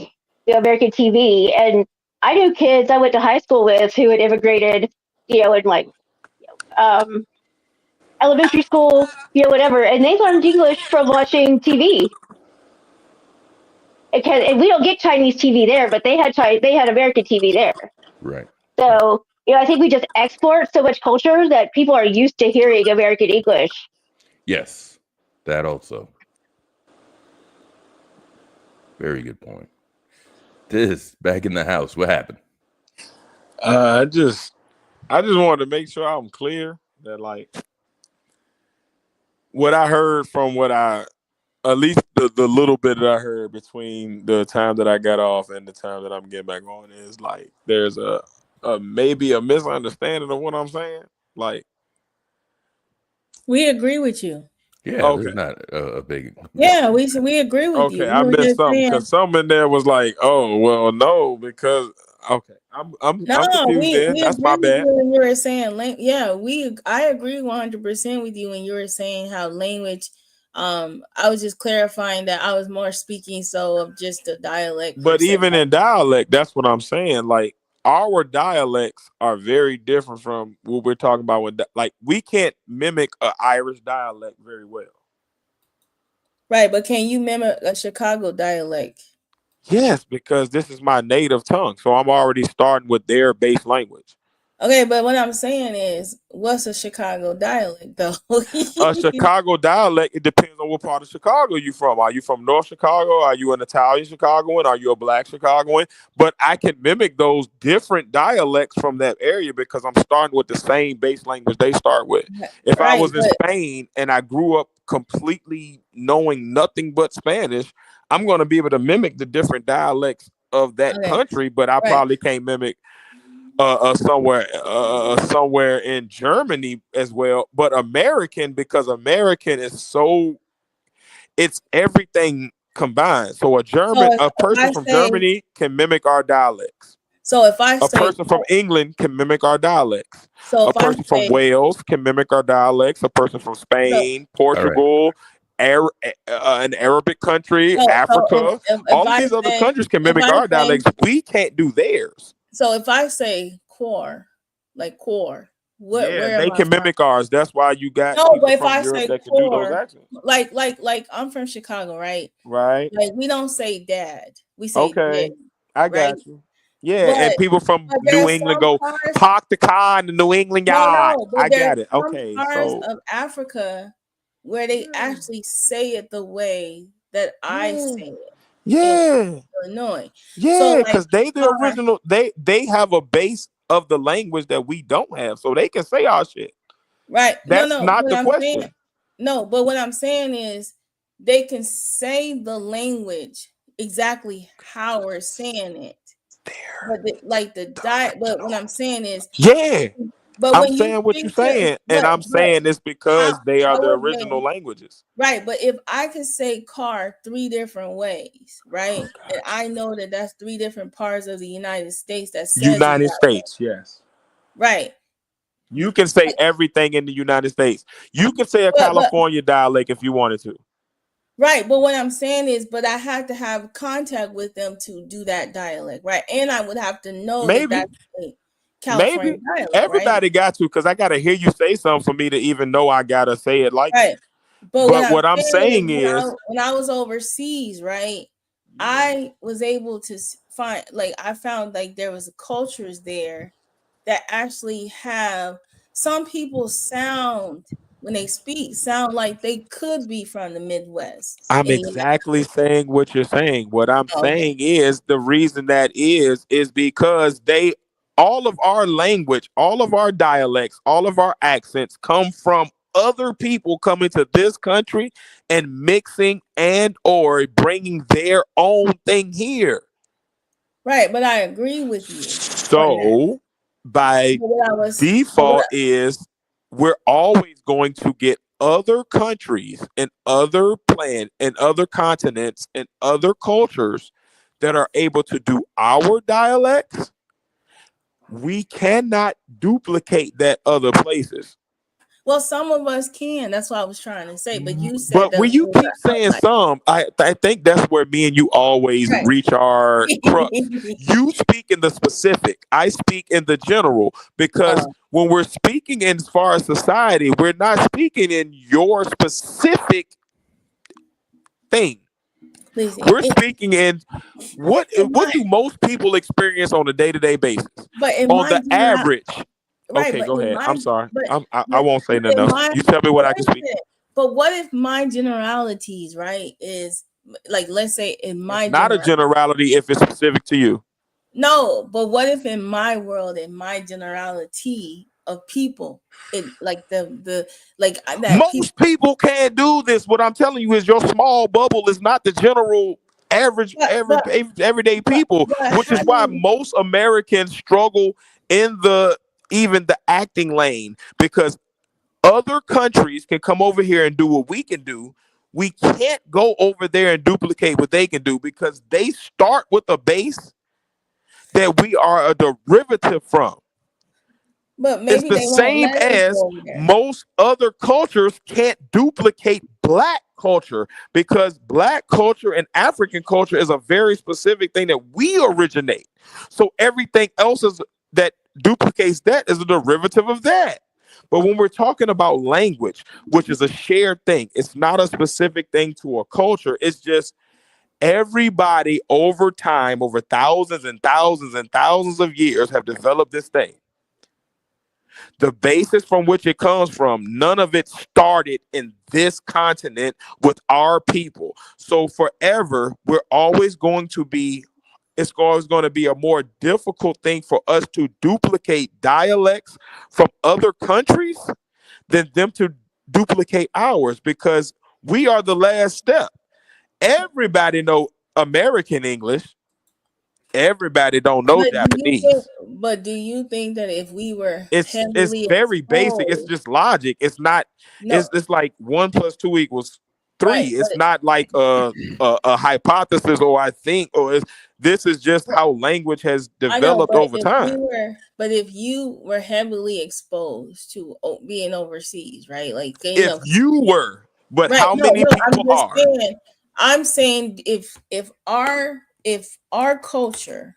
American TV. And I knew kids I went to high school with who had immigrated, in elementary school, whatever. And they learned English from watching TV. And we don't get Chinese TV there, but they had American TV there.
Right.
So, I think we just export so much culture that people are used to hearing American English.
Yes, that also. Very good point. This back in the house. What happened?
I just wanted to make sure I'm clear that what I heard from at least the little bit that I heard between the time that I got off and the time that I'm getting back on is there's a maybe a misunderstanding of what I'm saying.
We agree with you.
Yeah, okay. There's not a big.
Yeah, we agree with you.
Okay, I missed something because something in there was oh well, no, because I'm confused. That's my bad.
When you were saying, I agree 100% with you when you were saying how language. I was just clarifying that I was more speaking of just the dialect.
But even in dialect, that's what I'm saying. Our dialects are very different from what we're talking about. We can't mimic an Irish dialect very well.
Right, but can you mimic a Chicago dialect?
Yes, because this is my native tongue. So I'm already starting with their base language.
Okay, but what I'm saying is, what's a Chicago dialect, though?
A Chicago dialect, it depends on what part of Chicago you're from. Are you from North Chicago? Are you an Italian Chicagoan? Are you a Black Chicagoan? But I can mimic those different dialects from that area because I'm starting with the same base language they start with. If I was in Spain and I grew up completely knowing nothing but Spanish, I'm going to be able to mimic the different dialects of that country, but I probably can't mimic somewhere in Germany as well, but American, because American is it's everything combined. So a person from Germany can mimic our dialects.
So if I
A
say,
person from England can mimic our dialects.
so
A
if I
person from
say,
Wales can mimic our dialects. A person from
so,
Spain, Portugal, an Arabic country,
so
Africa,
if
all of
I
these other
say,
countries can
if
mimic
I
our
say,
dialects. We can't do theirs.
so if I say core, like core,
Yeah,
where am
they
I
can
from?
mimic ours. That's why you got
No, but
people
if
from
I
Europe
say
that can do those
core,
accents.
like I'm from Chicago, right?
Right.
Like we don't say dad, we say dad,
Okay. I
right?
got you. Yeah, and
But
people from
but
New
there's
England
some
go
parts,
park the car in the New England yard.
but
I
there's
got it.
some
Okay,
parts
so
of Africa where they actually say it the way that I say it in
yeah,
Illinois. So
yeah,
like
because they the
car,
original. They have a base of the language that we don't have, so they can say our shit.
right?
That's
No,
not
what
the
I'm saying,
question.
no, but what I'm saying is they can say the language exactly how we're saying it. But but what I'm saying is,
Yeah,
but
I'm
when you
saying what you're
speak to,
saying, and I'm
but
saying this because they are
how
the
would they,
original languages.
right? But if I could say car 3 different ways, right, and I know that that's 3 different parts of the United States that says it
United
that way,
States, yes.
right?
You can say everything in the United States. You can say a
But
California dialect if you wanted to.
right, but what I'm saying is, but I had to have contact with them to do that dialect, right? And I would have to know that
Maybe,
that's a California
maybe
dialect, right?
everybody got to, because I got to hear you say something for me to even know I got to say it like
Right.
that.
But what
But
I'm
what I'm
saying is,
saying is,
when I was overseas, right, I was able to find, like, I found like there was cultures there that actually have some people sound when they speak sound like they could be from the Midwest.
I'm
In the United
exactly
States.
saying what you're saying. What I'm
Oh, okay.
saying is the reason that is because all of our language, all of our dialects, all of our accents come from other people coming to this country and mixing and or bringing their own thing here.
Right, but I agree with you on that.
So by
But what I was, but what
default is we're always going to get other countries and other and other continents and other cultures that are able to do our dialects. We cannot duplicate that other places.
well, some of us can. That's what I was trying to say. But you said
But
that
when you
we were
keep saying
outliers.
some, I think that's where me and you always
Right.
reach our crux. You speak in the specific, I speak in the general, because when we're speaking in as far as society, we're not speaking in your specific thing.
Listen,
We're speaking in what do most people experience on a day-to-day basis?
but in
On
my
the average.
right,
Okay,
but
go
in
ahead.
my
I'm sorry.
but
I won't say nothing
in
else.
my
You tell me what I can speak.
but what if my generalities, right, is like, let's say in my
It's not a generality if it's specific to you.
No, but what if in my world, in my generality of people, it like the like that
Most people can't do this. What I'm telling you is your small bubble is not the general average everyday people, which is why most Americans struggle in even the acting lane, because other countries can come over here and do what we can do. We can't go over there and duplicate what they can do because they start with a base that we are a derivative from.
But maybe
it's the
they won't
same
let us
as
go over there.
most other cultures can't duplicate Black culture, because Black culture and African culture is a very specific thing that we originate. So everything else that duplicates that is a derivative of that. But when we're talking about language, which is a shared thing, it's not a specific thing to a culture. It's just everybody over time, over thousands and thousands and thousands of years, have developed this thing. The basis from which it comes from, none of it started in this continent with our people. So forever, it's always going to be a more difficult thing for us to duplicate dialects from other countries than them to duplicate ours, because we are the last step. Everybody know American English. Everybody don't know Japanese.
But do you think that if we were
It's
heavily
very basic. It's
exposed,
just logic. It's not.
no,
It's like 1 + 2 = 3.
Right,
It's
but
not like a hypothesis, or I think, or this is just how language has
I know,
developed over time.
if you were heavily exposed to being overseas, right? Like,
If you were, but
right?
how
No,
many
no,
people are?
I'm saying if our culture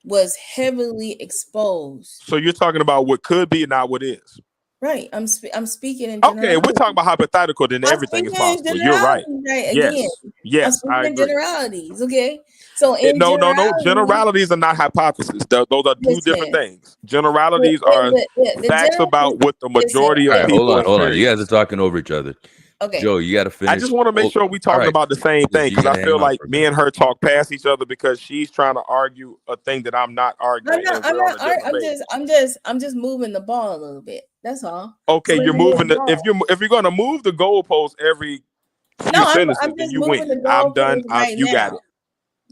was heavily exposed.
So you're talking about what could be, not what is.
Right. I'm speaking in
Okay,
generalities.
we're talking about hypothetical, then everything is possible. You're right.
Right?
Yes,
Again,
yes,
I'm
I
speaking in
agree.
generalities. Okay. So
No. Generalities are not hypotheses. Those are two different things. Generalities are facts about what the majority of people experience.
Hold on. You guys are talking over each other.
Okay.
Joe, you got to finish.
I just want to make sure we're talking about the same thing, because I feel like me and her talk past each other because she's trying to argue a thing that I'm not arguing.
I'm just moving the ball a little bit. That's all.
Okay, so you're moving if you're going to move the goalpost every few sentences, then you win. I'm done. You got it.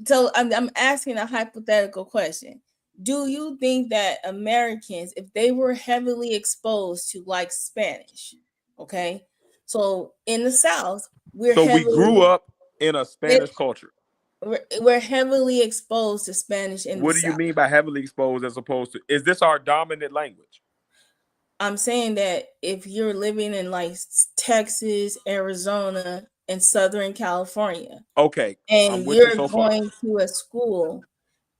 So I'm asking a hypothetical question. Do you think that Americans, if they were heavily exposed to like Spanish, okay? So in the South, we
grew up in a Spanish culture.
We're heavily exposed to Spanish in the South.
What do you mean by heavily exposed as opposed to, is this our dominant language?
I'm saying that if you're living in like Texas, Arizona, and Southern California,
okay,
and you're going to a school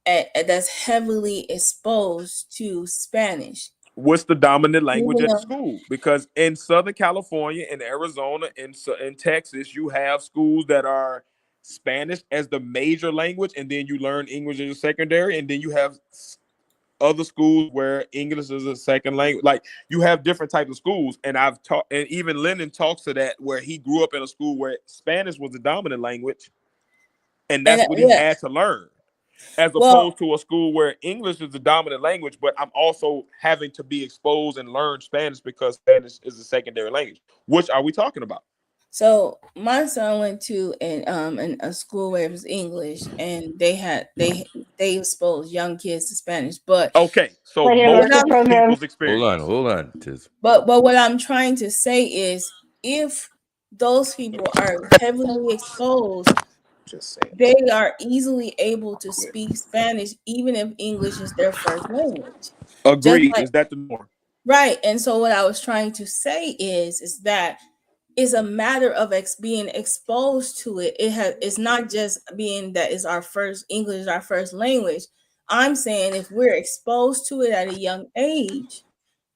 that's heavily exposed to Spanish,
what's the dominant language at the school? Because in Southern California, in Arizona, in Texas, you have schools that are Spanish as the major language, and then you learn English as a secondary, and then you have other schools where English is a second language. Like, you have different types of schools, and I've taught, and even Lennon talks to that, where he grew up in a school where Spanish was the dominant language, and that's what he had to learn. As opposed to a school where English is the dominant language, but I'm also having to be exposed and learn Spanish because Spanish is a secondary language. Which are we talking about?
So my son went to a school where it was English, and they exposed young kids to Spanish. But
okay, so most people's experience.
Hold on, Tiz.
But what I'm trying to say is, if those people are heavily exposed, they are easily able to speak Spanish, even if English is their first language.
Agreed. Is that the norm?
Right. And so what I was trying to say is that it's a matter of being exposed to it. It's not just being that is our first English is our first language. I'm saying if we're exposed to it at a young age,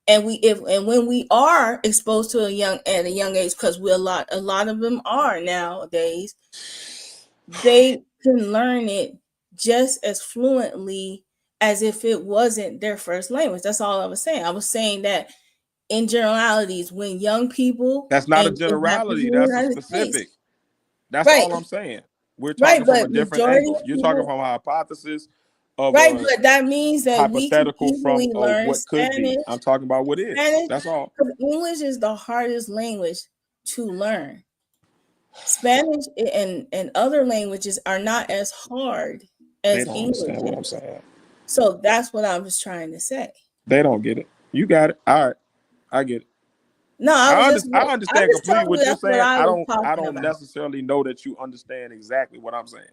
and when we are exposed to at a young age, because a lot of them are nowadays, they can learn it just as fluently as if it wasn't their first language. That's all I was saying. I was saying that in generalities, when young people,
that's not a generality, that's a specific. That's all I'm saying. We're talking from a different angle. You're talking from a hypothesis of
but that means that
hypothetical
we can
from what could Spanish, be. I'm talking about what is. Spanish, that's all.
English is the hardest language to learn. Spanish and other languages are not as hard as English. Understand what I'm saying. So that's what I was trying to say.
They don't get it. You got it. All right, I get it.
No, I
understand completely what you're saying. I don't necessarily know that you understand exactly what I'm saying.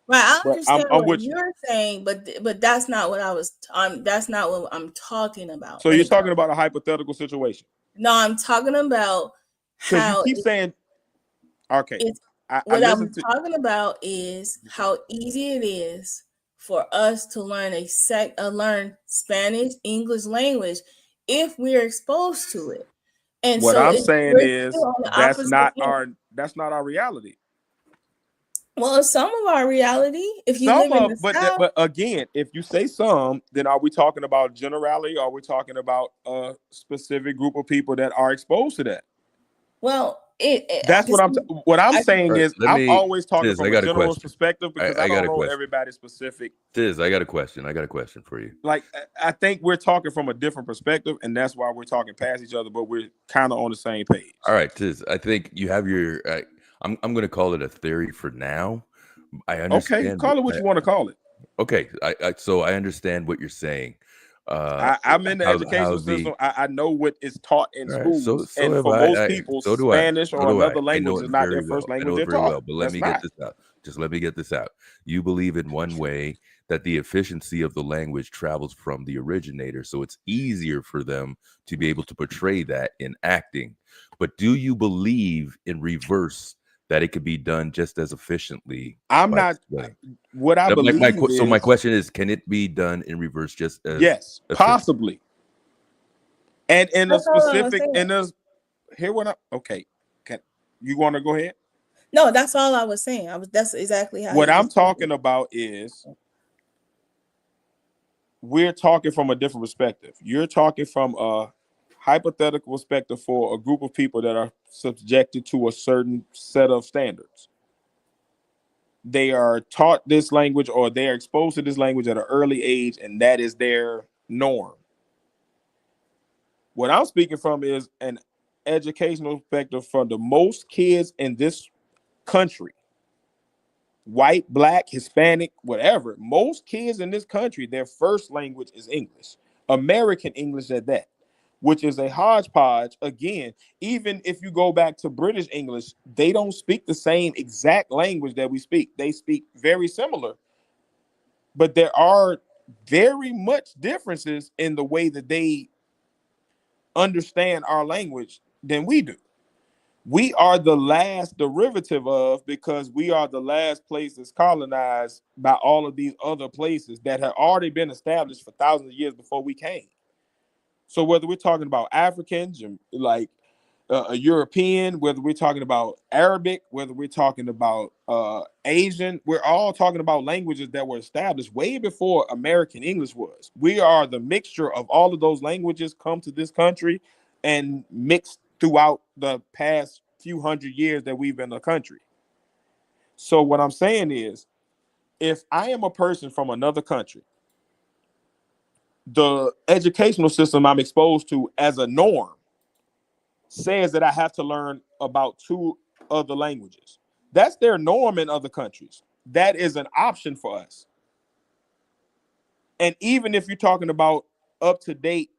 Right, I understand what you're saying, but that's not what I was. That's not what I'm talking about.
So you're talking about a hypothetical situation.
No, I'm talking about how
you keep saying. Okay.
What I'm talking about is how easy it is for us to learn learn Spanish, English language if we're exposed to it. And
what I'm saying is that's not our reality.
Well, some of our reality, if you live in the South,
but again, if you say some, then are we talking about generality? Or are we talking about a specific group of people that are exposed to that?
Well,
that's what I'm saying is I'm always talking from a general perspective because I don't know everybody's specific.
Tiz, I got a question for you.
Like, I think we're talking from a different perspective, and that's why we're talking past each other, but we're kind of on the same page.
All right, Tiz, I think you have your. I'm going to call it a theory for now. I understand.
Okay, call it what you want to call it.
Okay, so I understand what you're saying.
I'm in the educational system. I know what is taught in schools, and for most people, Spanish or another language is not their first language. They're taught.
Well, but let me get this out. Just let me get this out. You believe in one way that the efficiency of the language travels from the originator, so it's easier for them to be able to portray that in acting. But do you believe in reverse, that it could be done just as efficiently?
I'm not. What I believe
so my question is, can it be done in reverse just as?
Yes, possibly. And in a specific, okay. Can you want to go ahead?
No, that's all I was saying. That's exactly how.
What I'm talking about is we're talking from a different perspective. You're talking from a hypothetical perspective for a group of people that are subjected to a certain set of standards. They are taught this language, or they are exposed to this language at an early age, and that is their norm. What I'm speaking from is an educational perspective for the most kids in this country, white, black, Hispanic, whatever. Most kids in this country, their first language is English, American English at that, which is a hodgepodge. Again, even if you go back to British English, they don't speak the same exact language that we speak. They speak very similar, but there are very much differences in the way that they understand our language than we do. We are the last derivative of, because we are the last places colonized by all of these other places that have already been established for thousands of years before we came. So whether we're talking about Africans, like a European, whether we're talking about Arabic, whether we're talking about Asian, we're all talking about languages that were established way before American English was. We are the mixture of all of those languages come to this country and mixed throughout the past few hundred years that we've been a country. So what I'm saying is, if I am a person from another country, the educational system I'm exposed to as a norm says that I have to learn about 2 other languages. That's their norm in other countries. That is an option for us. And even if you're talking about up to date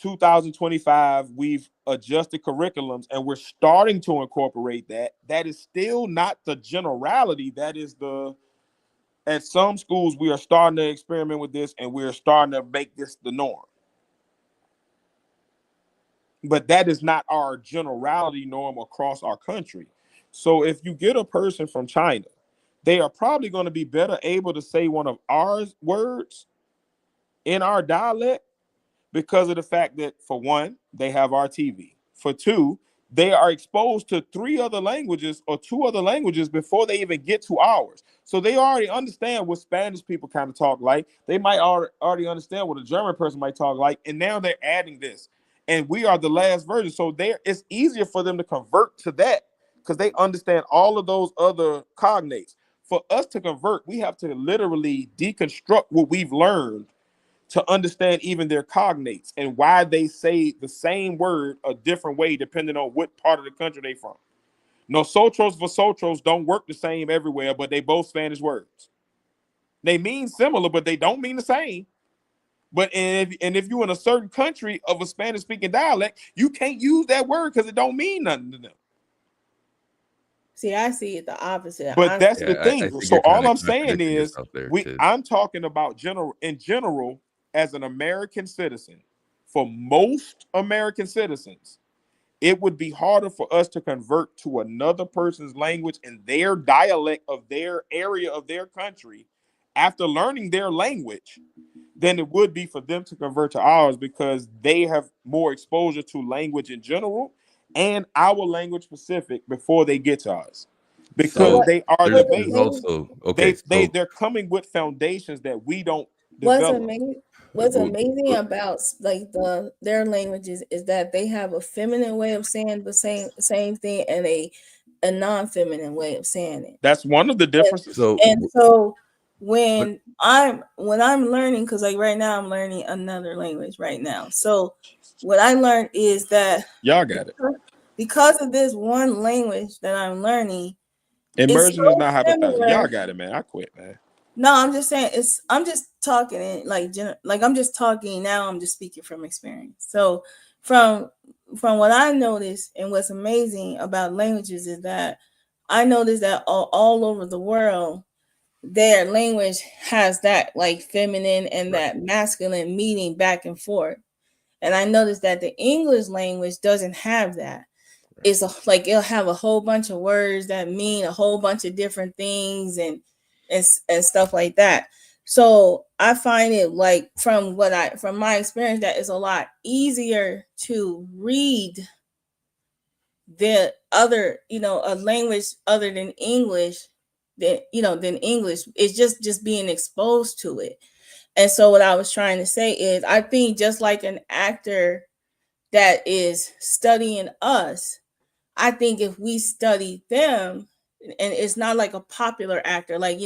2025, we've adjusted curriculums and we're starting to incorporate that. That is still not the generality. That is at some schools, we are starting to experiment with this, and we're starting to make this the norm. But that is not our generality norm across our country. So if you get a person from China, they are probably going to be better able to say one of our words in our dialect, because of the fact that, for one, they have our TV. For 2, they are exposed to 3 other languages or 2 other languages before they even get to ours. So they already understand what Spanish people kind of talk like. They might already understand what a German person might talk like. And now they're adding this. And we are the last version. So it's easier for them to convert to that because they understand all of those other cognates. For us to convert, we have to literally deconstruct what we've learned to understand even their cognates and why they say the same word a different way depending on what part of the country they're from. Nosotros vosotros don't work the same everywhere, but they both Spanish words. They mean similar, but they don't mean the same. But if you're in a certain country of a Spanish-speaking dialect, you can't use that word because it don't mean nothing to them.
See, I see it the opposite.
But that's the thing. So all I'm saying is, I'm talking about in general, as an American citizen, for most American citizens, it would be harder for us to convert to another person's language in their dialect of their area of their country after learning their language than it would be for them to convert to ours, because they have more exposure to language in general and our language specific before they get to us. Because they are the base.
Also, okay,
they're coming with foundations that we don't develop.
What's amazing about like their languages is that they have a feminine way of saying the same thing and a non-feminine way of saying it.
That's one of the differences.
So when I'm learning, because like right now I'm learning another language right now. So what I learned is that
y'all got it.
Because of this one language that I'm learning,
immersion is not hypothetical. Y'all got it, man. I quit, man.
No, I'm just saying I'm just talking like I'm just talking now. I'm just speaking from experience. So from what I noticed and what's amazing about languages is that I noticed that all over the world, their language has that like feminine and that masculine meaning back and forth. And I noticed that the English language doesn't have that. It's like it'll have a whole bunch of words that mean a whole bunch of different things and stuff like that. So I find it like from my experience that it's a lot easier to read the other, a language other than English than English. It's just being exposed to it. And so what I was trying to say is I think just like an actor that is studying us, I think if we study them, and it's not like a popular actor, like,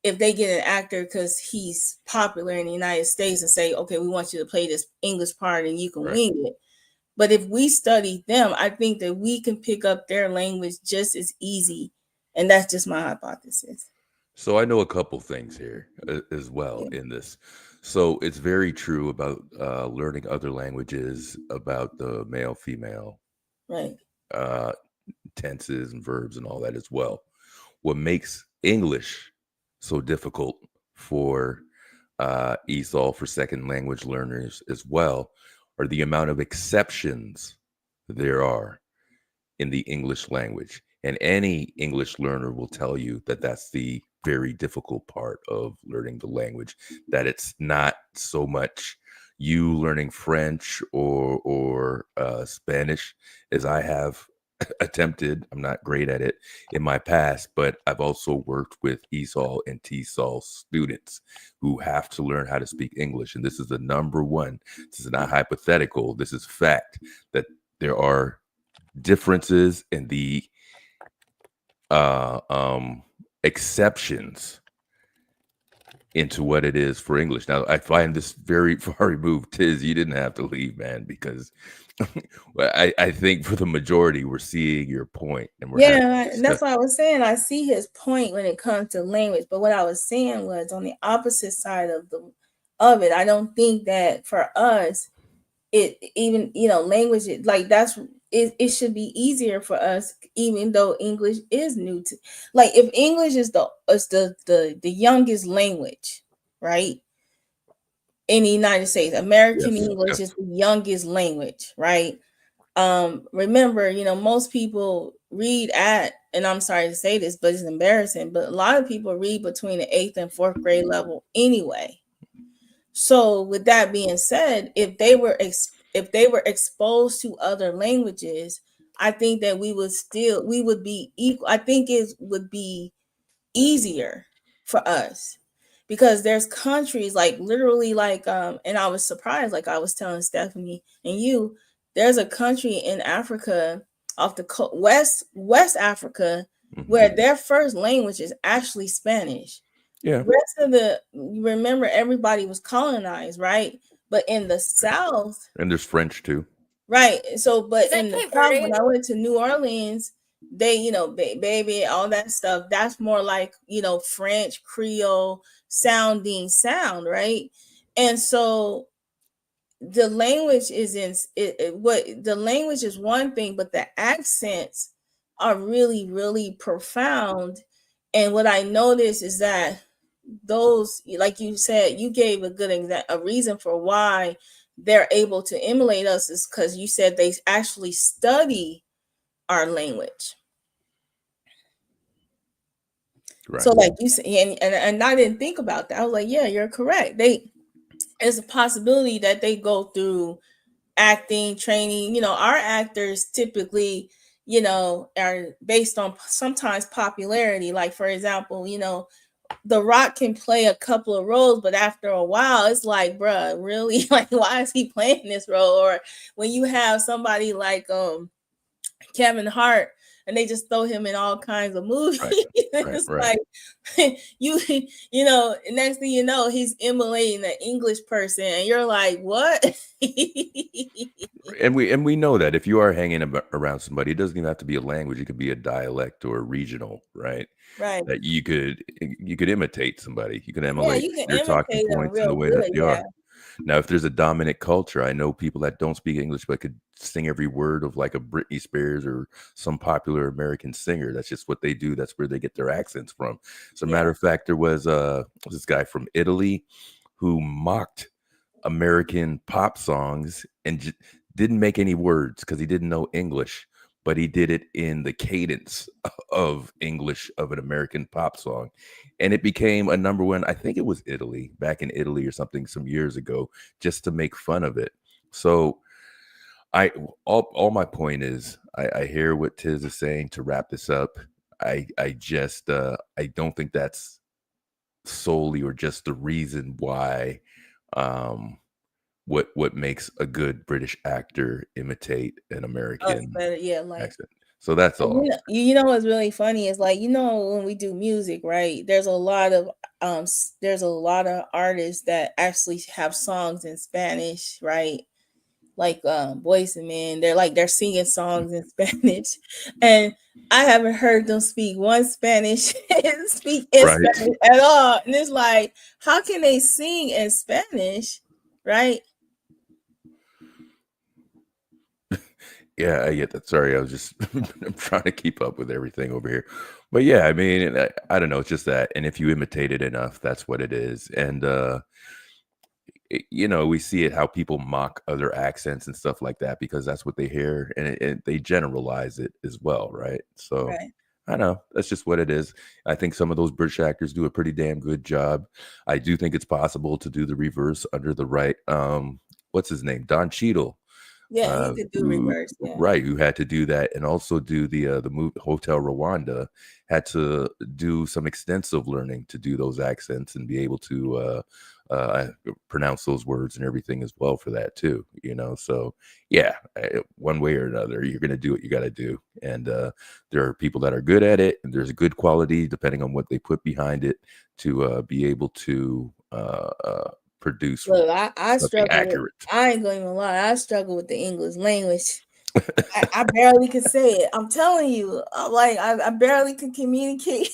if they get an actor because he's popular in the United States and say, okay, we want you to play this English part and you can wing it. But if we study them, I think that we can pick up their language just as easy. And that's just my hypothesis.
So I know a couple things here as well in this. So it's very true about learning other languages, about the male, female,
right,
tenses and verbs and all that as well. What makes English so difficult for ESOL, for second language learners as well, are the amount of exceptions there are in the English language. And any English learner will tell you that that's the very difficult part of learning the language, that it's not so much you learning French or Spanish as I have attempted. I'm not great at it in my past, but I've also worked with ESOL and TESOL students who have to learn how to speak English. And this is the number one. This is not hypothetical. This is fact, that there are differences in the exceptions into what it is for English. Now, I find this very far removed. Tiz, you didn't have to leave, man, because I think for the majority, we're seeing your point. And
that's what I was saying. I see his point when it comes to language. But what I was saying was on the opposite side of it. I don't think that for us, it even, language, like it should be easier for us, even though English is new to, like, if English is the youngest language, right? In the United States, American English is the youngest language, right? Remember, most people read and I'm sorry to say this, but it's embarrassing, but a lot of people read between the 8th and 4th grade level anyway. So with that being said, if they were exposed to other languages, I think that we would be equal. I think it would be easier for us, because there's countries like literally like and I was surprised, like I was telling Stephanie and you, there's a country in Africa off the West Africa where their first language is actually Spanish. Rest of remember, everybody was colonized, right? But in the South,
and there's French too,
right? So, but in the South, when I went to New Orleans, they, baby, all that stuff, that's more like, French Creole sound, right? And so the language is the language is one thing, but the accents are really, really profound. And what I noticed is that those, like you said, you gave a reason for why they're able to emulate us, is because you said they actually study our language. Right. So like you said, and I didn't think about that. I was like, yeah, you're correct. There's a possibility that they go through acting training. Our actors typically, are based on sometimes popularity. Like, for example, The Rock can play a couple of roles, but after a while, it's like, bruh, really? Like, why is he playing this role? Or when you have somebody like Kevin Hart and they just throw him in all kinds of movies. It's
right.
like you know, next thing you know, he's emulating an English person, and you're like, what?
And we know that if you are hanging around somebody, it doesn't even have to be a language. It could be a dialect or a regional, right?
Right.
That you could imitate somebody. You can
Yeah,
emulate
you can
their talking
imitate them
points and the
real
way that
good.
they
Yeah.
are. Now, if there's a dominant culture, I know people that don't speak English but could sing every word of like a Britney Spears or some popular American singer. That's just what they do. That's where they get their accents from. As a matter of fact, there was this guy from Italy who mocked American pop songs and didn't make any words because he didn't know English, but he did it in the cadence of English of an American pop song. And it became a number one, I think it was Italy, back in Italy or something some years ago, just to make fun of it. So all my point is, I hear what Tiz is saying to wrap this up. I just I don't think that's solely or just the reason why what makes a good British actor imitate an American accent. So that's all.
You know what's really funny is, like, you know, when we do music, right? There's a lot of artists that actually have songs in Spanish, right? Like Boyz II Men, they're singing songs in Spanish, and I haven't heard them speak one Spanish Spanish at all. And it's like, how can they sing in Spanish, right?
Yeah, I get that. Sorry, I was just I'm trying to keep up with everything over here. But yeah, I mean, I don't know. It's just that, and if you imitate it enough, that's what it is. And you know, we see it how people mock other accents and stuff like that because that's what they hear, and they generalize it as well, right? So I know that's just what it is. I think some of those British actors do a pretty damn good job. I do think it's possible to do the reverse under the right. What's his name? Don Cheadle.
Yeah, he could do reverse. Yeah.
Right, who had to do that and also do the movie Hotel Rwanda, had to do some extensive learning to do those accents and be able to pronounce those words and everything as well for that too, you know. So yeah, one way or another, you're gonna do what you got to do, and there are people that are good at it, and there's a good quality depending on what they put behind it to be able to produce.
Look, I struggle
accurate.
I ain't going to even lie. I struggle with the English language. I barely can say it. I'm telling you, I barely can communicate.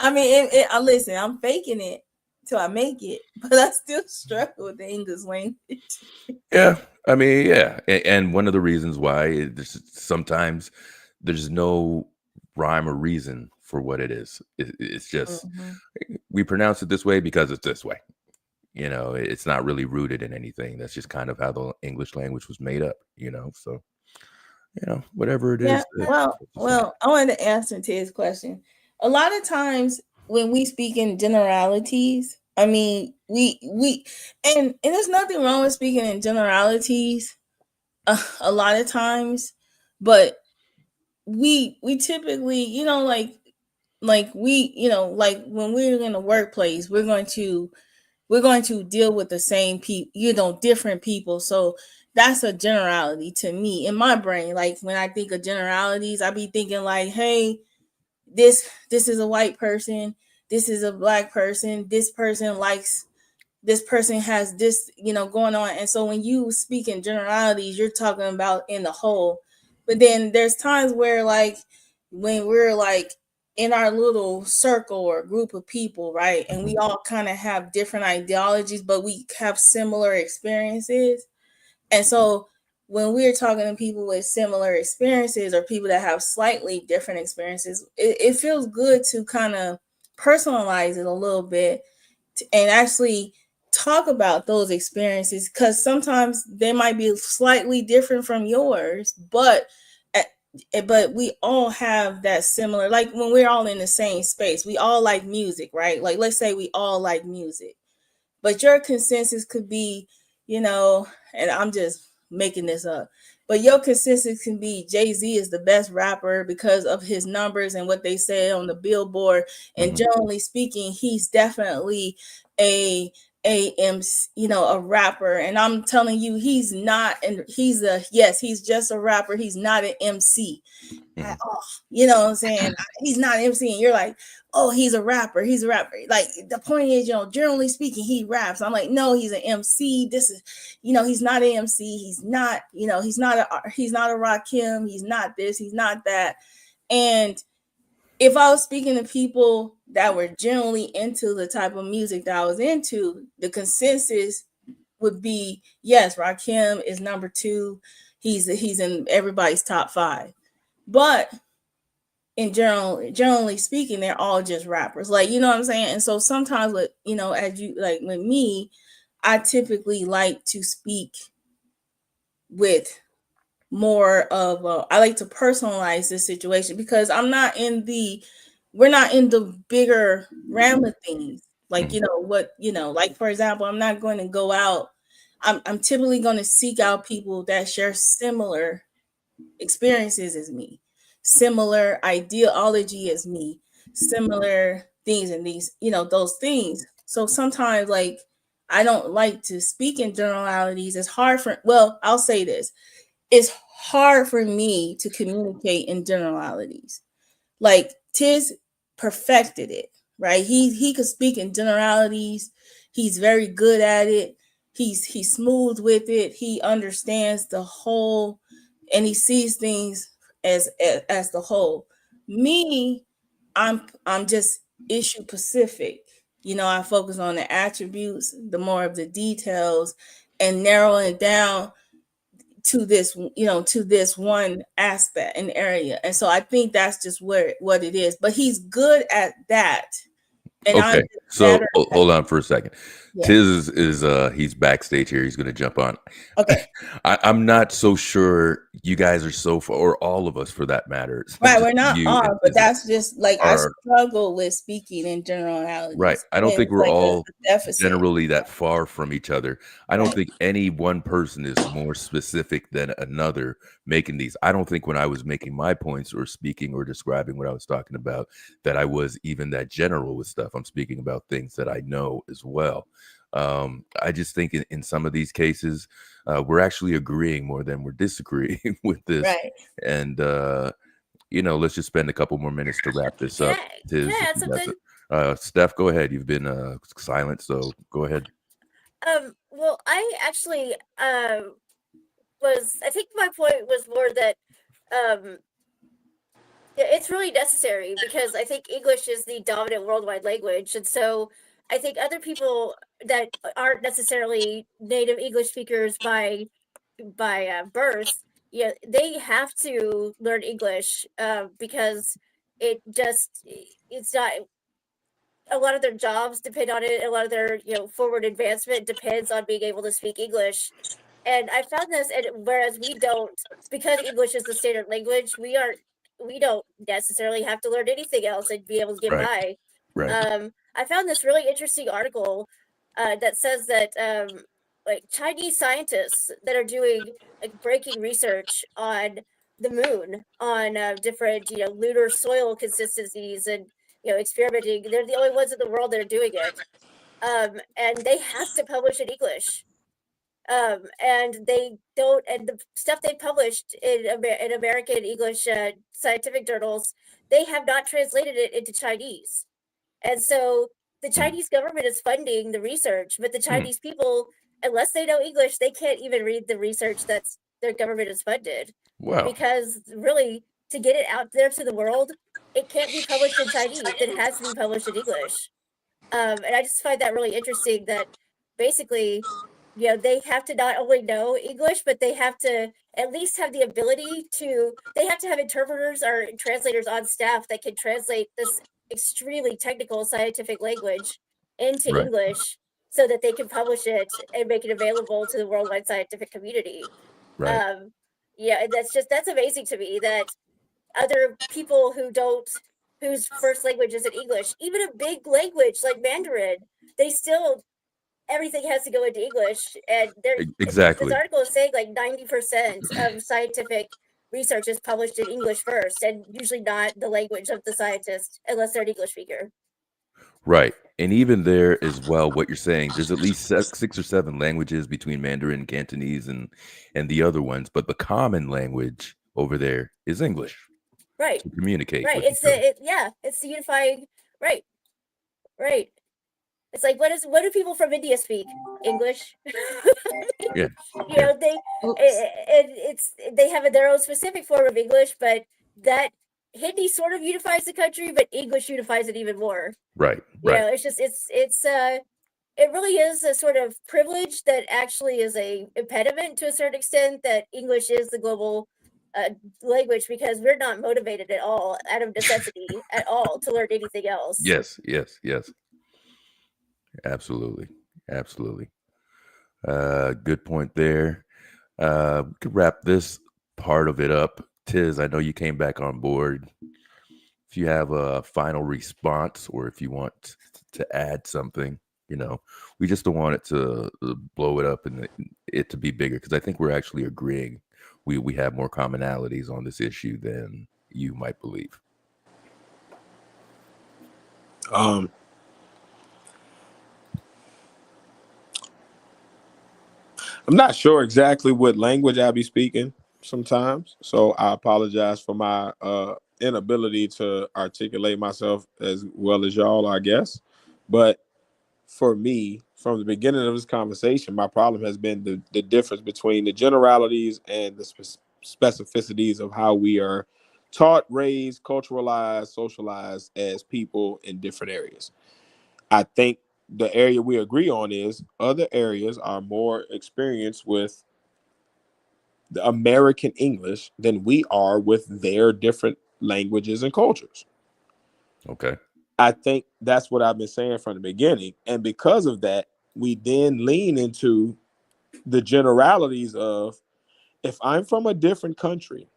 I mean, listen, I'm faking it till I make it, but I still struggle with the English language.
Yeah, I mean, yeah, and one of the reasons why sometimes there's no rhyme or reason for what it is. It's just we pronounce it this way because it's this way. You know, it's not really rooted in anything. That's just kind of how the English language was made up, you know. So, you know, whatever it is.
Well, I wanted to answer to his question. A lot of times when we speak in generalities, I mean, we and there's nothing wrong with speaking in generalities a lot of times, but we typically, you know, like we, you know, like when we're in the workplace, we're going to deal with the same people, you know, different people. So that's a generality to me in my brain. Like when I think of generalities, I be thinking like, hey, this is a white person, this is a black person, this person likes, this person has this, you know, going on. And so when you speak in generalities, you're talking about in the whole. But then there's times where, like, when we're like in our little circle or group of people, right? And we all kind of have different ideologies, but we have similar experiences. And so when we're talking to people with similar experiences or people that have slightly different experiences, it feels good to kind of personalize it a little bit and actually talk about those experiences, because sometimes they might be slightly different from yours, but we all have that similar, like when we're all in the same space, we all like music, right? Like let's say we all like music, but your consensus could be, you know, and I'm just making this up, but your consensus can be Jay-Z is the best rapper because of his numbers and what they say on the Billboard. And generally speaking, he's definitely a a rapper, and I'm telling you he's not, and he's just a rapper, he's not an MC at all. You know what I'm saying? He's not an MC, and you're like, oh, he's a rapper. Like, the point is, generally speaking, he raps. I'm like, no, he's an MC. This is, he's not an MC. He's not, he's not a Rakim. He's not this. He's not that. And if I was speaking to people that were generally into the type of music that I was into, the consensus would be, yes, Rakim is number 2. He's in everybody's top 5. But generally speaking, they're all just rappers. Like, you know what I'm saying? And so sometimes with, as you like with me, I typically like to speak with more of I like to personalize this situation, because we're not in the bigger realm of things. Like, like, for example, I'm not going to go out. I'm typically going to seek out people that share similar experiences as me, similar ideology as me, similar things, and these, those things. So sometimes, like, I don't like to speak in generalities. It's hard I'll say this. It's hard for me to communicate in generalities. Like, Tiz perfected it, right? He could speak in generalities. He's very good at it. He's smooth with it. He understands the whole, and he sees things as the whole. Me, I'm just issue specific. I focus on the attributes, the more of the details, and narrowing it down to this one aspect and area. And so I think that's just what it is. But he's good at that. And
okay, so hold on for a second. Yeah. Tiz is he's backstage here. He's going to jump on.
Okay.
I'm not so sure you guys are so far, or all of us for that matter.
Right, we're not all, but that's just like I struggle with speaking in generalities.
Right. I don't think we're all generally that far from each other. I don't think any one person is more specific than another making these. I don't think when I was making my points or speaking or describing what I was talking about that I was even that general with stuff. I'm speaking about things that I know as well. I just think in some of these cases, we're actually agreeing more than we're disagreeing with this.
Right.
And, let's just spend a couple more minutes to wrap this up. Steph, go ahead. You've been silent, so go ahead.
Well, I actually I think my point was more that it's really necessary, because I think English is the dominant worldwide language. And so I think other people that aren't necessarily native English speakers by birth, they have to learn English, because it's not, a lot of their jobs depend on it. A lot of their, forward advancement depends on being able to speak English. And I found this, and whereas we don't, because English is the standard language, we don't necessarily have to learn anything else and be able to get by.
Right.
I found this really interesting article that says that like Chinese scientists that are doing like breaking research on the moon, on different lunar soil consistencies, and experimenting. They're the only ones in the world that are doing it, and they have to publish in English. And they don't, and the stuff they published in American English scientific journals, they have not translated it into Chinese. And so the Chinese government is funding the research, but the Chinese people, unless they know English, they can't even read the research that's their government is funded.
Wow.
Because really, to get it out there to the world, it can't be published in Chinese. It has to be published in English. And I just find that really interesting, that basically, they have to not only know English, but they have to at least have the ability to, they have to have interpreters or translators on staff that can translate this extremely technical scientific language into English, so that they can publish it and make it available to the worldwide scientific community.
Right.
That's amazing to me, that other people whose first language isn't English, even a big language like Mandarin, everything has to go into English. And
exactly.
This article is saying like 90% of scientific research is published in English first, and usually not the language of the scientist unless they're an English speaker.
Right. And even there as well, what you're saying, there's at least 6 or 7 languages between Mandarin, Cantonese, and the other ones, but the common language over there is English
Right.
to communicate
Right.
with
It's
each other.
it's the unifying. Right. Right. It's like what do people from India speak? English.
Yeah.
You know, they have their own specific form of English, but that Hindi sort of unifies the country, but English unifies it even more.
Right.
You
Right.
know, it's just it really is a sort of privilege that actually is a impediment to a certain extent, that English is the global language, because we're not motivated at all out of necessity at all to learn anything else.
Yes. Yes. Yes. Absolutely. Absolutely. Good point there. We could wrap this part of it up. Tiz, I know you came back on board. If you have a final response, or if you want to add something, we just don't want it to blow it up and it to be bigger, because I think we're actually agreeing. We have more commonalities on this issue than you might believe.
I'm not sure exactly what language I be speaking sometimes, so I apologize for my inability to articulate myself as well as y'all, I guess. But for me, from the beginning of this conversation, my problem has been the difference between the generalities and the specificities of how we are taught, raised, culturalized, socialized as people in different areas. I think the area we agree on is other areas are more experienced with the American English than we are with their different languages and cultures.
Okay.
I think that's what I've been saying from the beginning. And because of that, we then lean into the generalities of, if I'm from a different country,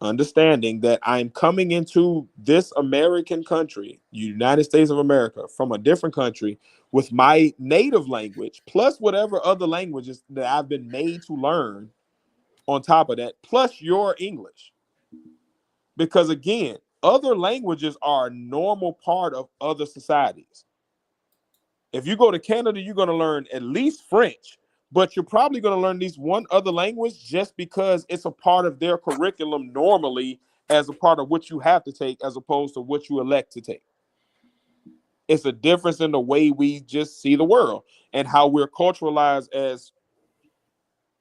understanding that I'm coming into this American country, United States of America, from a different country with my native language, plus whatever other languages that I've been made to learn on top of that, plus your English. Because again, other languages are a normal part of other societies. If you go to Canada, you're going to learn at least French, but you're probably going to learn at least one other language just because it's a part of their curriculum normally, as a part of what you have to take as opposed to what you elect to take. It's a difference in the way we just see the world and how we're culturalized as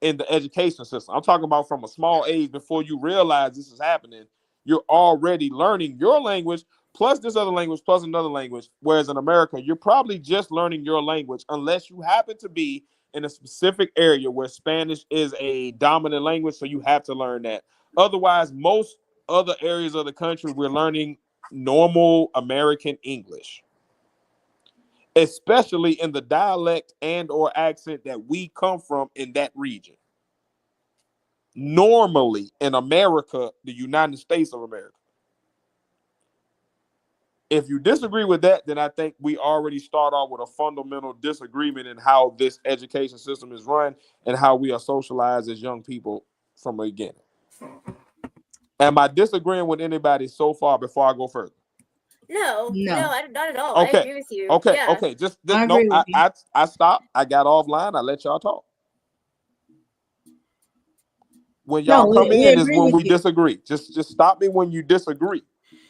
in the education system. I'm talking about from a small age, before you realize this is happening, you're already learning your language plus this other language plus another language. Whereas in America, you're probably just learning your language unless you happen to be in a specific area where Spanish is a dominant language, so you have to learn that. Otherwise, most other areas of the country, we're learning normal American English, especially in the dialect and or accent that we come from in that region. Normally in America, the United States of America. If you disagree with that, then I think we already start off with a fundamental disagreement in how this education system is run and how we are socialized as young people from the beginning. Am I disagreeing with anybody so far before I go further?
No, not at all.
Okay.
I agree with you.
Okay,
Yeah.
okay. I stopped. I got offline. I let y'all talk. When y'all come in is when we disagree. Just stop me when you disagree.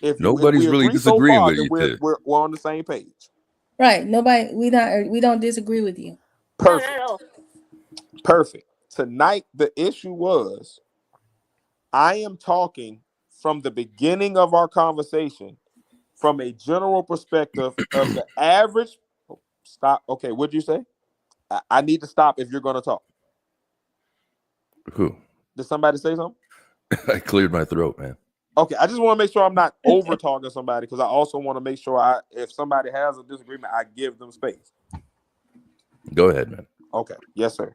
If
Nobody's
we
really
agree so
disagreeing
far,
with
then
you.
we're on the same page.
Right. Nobody. We don't disagree with you.
Perfect.
No, not at all.
Perfect. Tonight the issue was, I am talking from the beginning of our conversation from a general perspective of the average. Stop. Okay, what'd you say? I need to stop if you're going to talk.
Who?
Did somebody say something?
I cleared my throat, man.
Okay, I just want to make sure I'm not over talking somebody, because I also want to make sure if somebody has a disagreement, I give them space.
Go ahead, man.
Okay, yes, sir.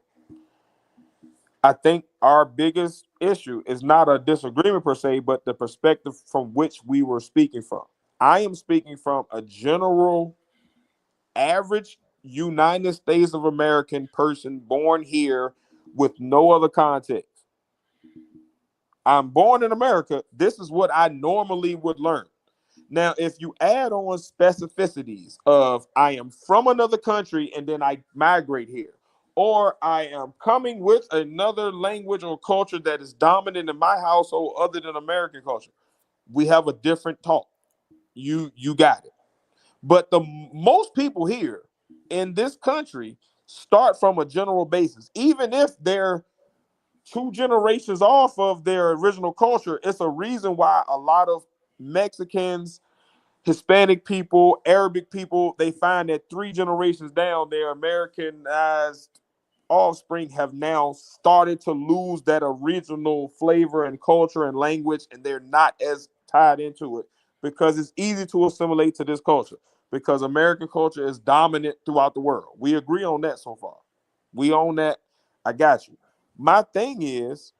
I think our biggest issue is not a disagreement per se, but the perspective from which we were speaking from. I am speaking from a general, average United States of American person born here with no other context. I'm born in America. This is what I normally would learn. Now, if you add on specificities of I am from another country and then I migrate here, or I am coming with another language or culture that is dominant in my household other than American culture, we have a different talk. You got it. But the most people here in this country start from a general basis, even if they're 2 generations off of their original culture. It's a reason why a lot of Mexicans, Hispanic people, Arabic people, they find that 3 generations down, their Americanized offspring have now started to lose that original flavor and culture and language, and they're not as tied into it because it's easy to assimilate to this culture because American culture is dominant throughout the world. We agree on that so far. We own that. I got you. My thing is,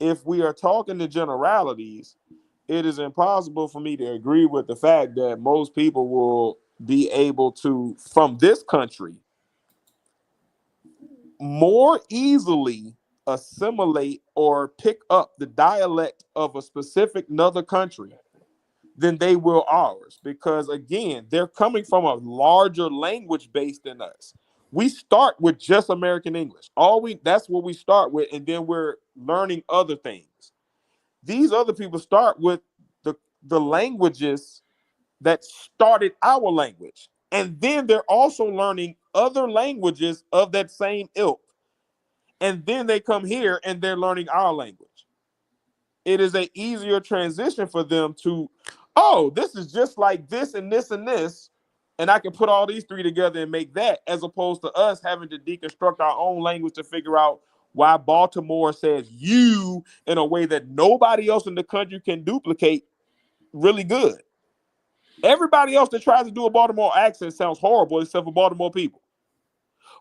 if we are talking the generalities, it is impossible for me to agree with the fact that most people will be able to, from this country, more easily assimilate or pick up the dialect of a specific another country than they will ours. Because again, they're coming from a larger language base than us. We start with just American English. That's what we start with, and then we're learning other things. These other people start with the languages that started our language. And then they're also learning other languages of that same ilk. And then they come here and they're learning our language. It is an easier transition for them to, oh, this is just like this and this and this. And I can put all these 3 together and make that, as opposed to us having to deconstruct our own language to figure out why Baltimore says you in a way that nobody else in the country can duplicate really good. Everybody else that tries to do a Baltimore accent sounds horrible except for Baltimore people.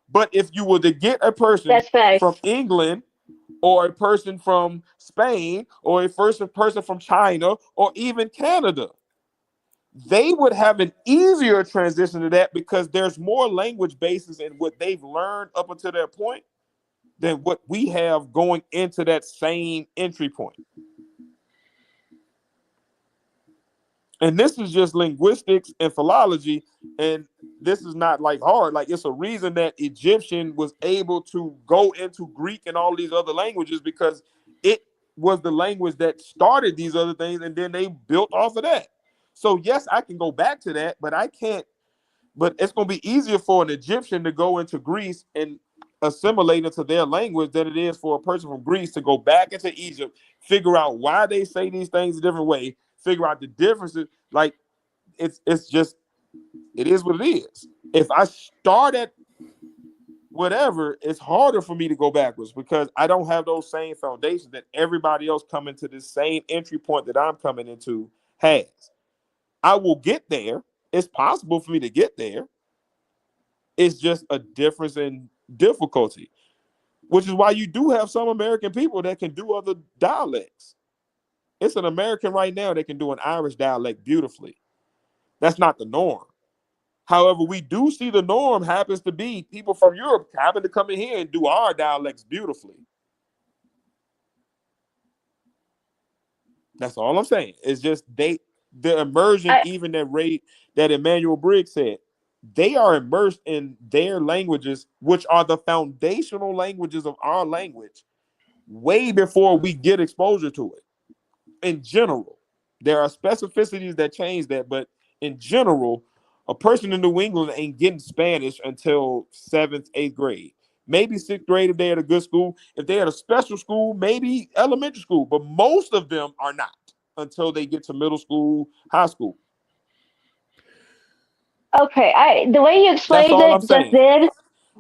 But if you were to get a person from England or a person from Spain or a person from China or even Canada, they would have an easier transition to that because there's more language bases in what they've learned up until that point than what we have going into that same entry point. And this is just linguistics and philology, and this is not like hard. Like, it's a reason that Egyptian was able to go into Greek and all these other languages because it was the language that started these other things, and then they built off of that. So yes, I can go back to that, but I can't. But it's going to be easier for an Egyptian to go into Greece and assimilate into their language than it is for a person from Greece to go back into Egypt, figure out why they say these things a different way, figure out the differences. Like, it's just, it is what it is. If I start at whatever, it's harder for me to go backwards because I don't have those same foundations that everybody else coming to this same entry point that I'm coming into has. I will get there. It's possible for me to get there. It's just a difference in difficulty, which is why you do have some American people that can do other dialects. It's an American right now that can do an Irish dialect beautifully. That's not the norm. However, we do see the norm happens to be people from Europe happen to come in here and do our dialects beautifully. That's all I'm saying. It's just the immersion, even that Emmanuel Briggs said, they are immersed in their languages, which are the foundational languages of our language, way before we get exposure to it. In general, there are specificities that change that, but in general, a person in New England ain't getting Spanish until 7th, 8th grade. Maybe 6th grade if they're at a good school. If they're at a special school, maybe elementary school. But most of them are not until they get to middle school, high school.
Okay, the way you explained it just then,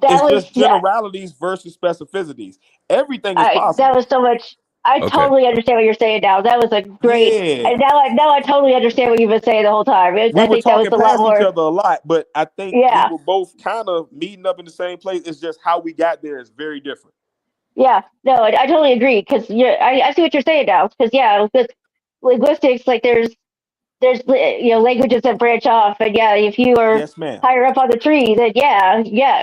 that was just generalities versus specificities. Everything is possible.
That was so much. I totally understand what you're saying now. That was a great.
Yeah.
And now I totally understand what you've been saying the whole time.
We were talking past each other a lot, but I think we were both kind of meeting up in the same place. It's just how we got there is very different.
Yeah, no, I totally agree because I see what you're saying now. Because with linguistics, like there's languages that branch off, and if you are higher up on the tree, then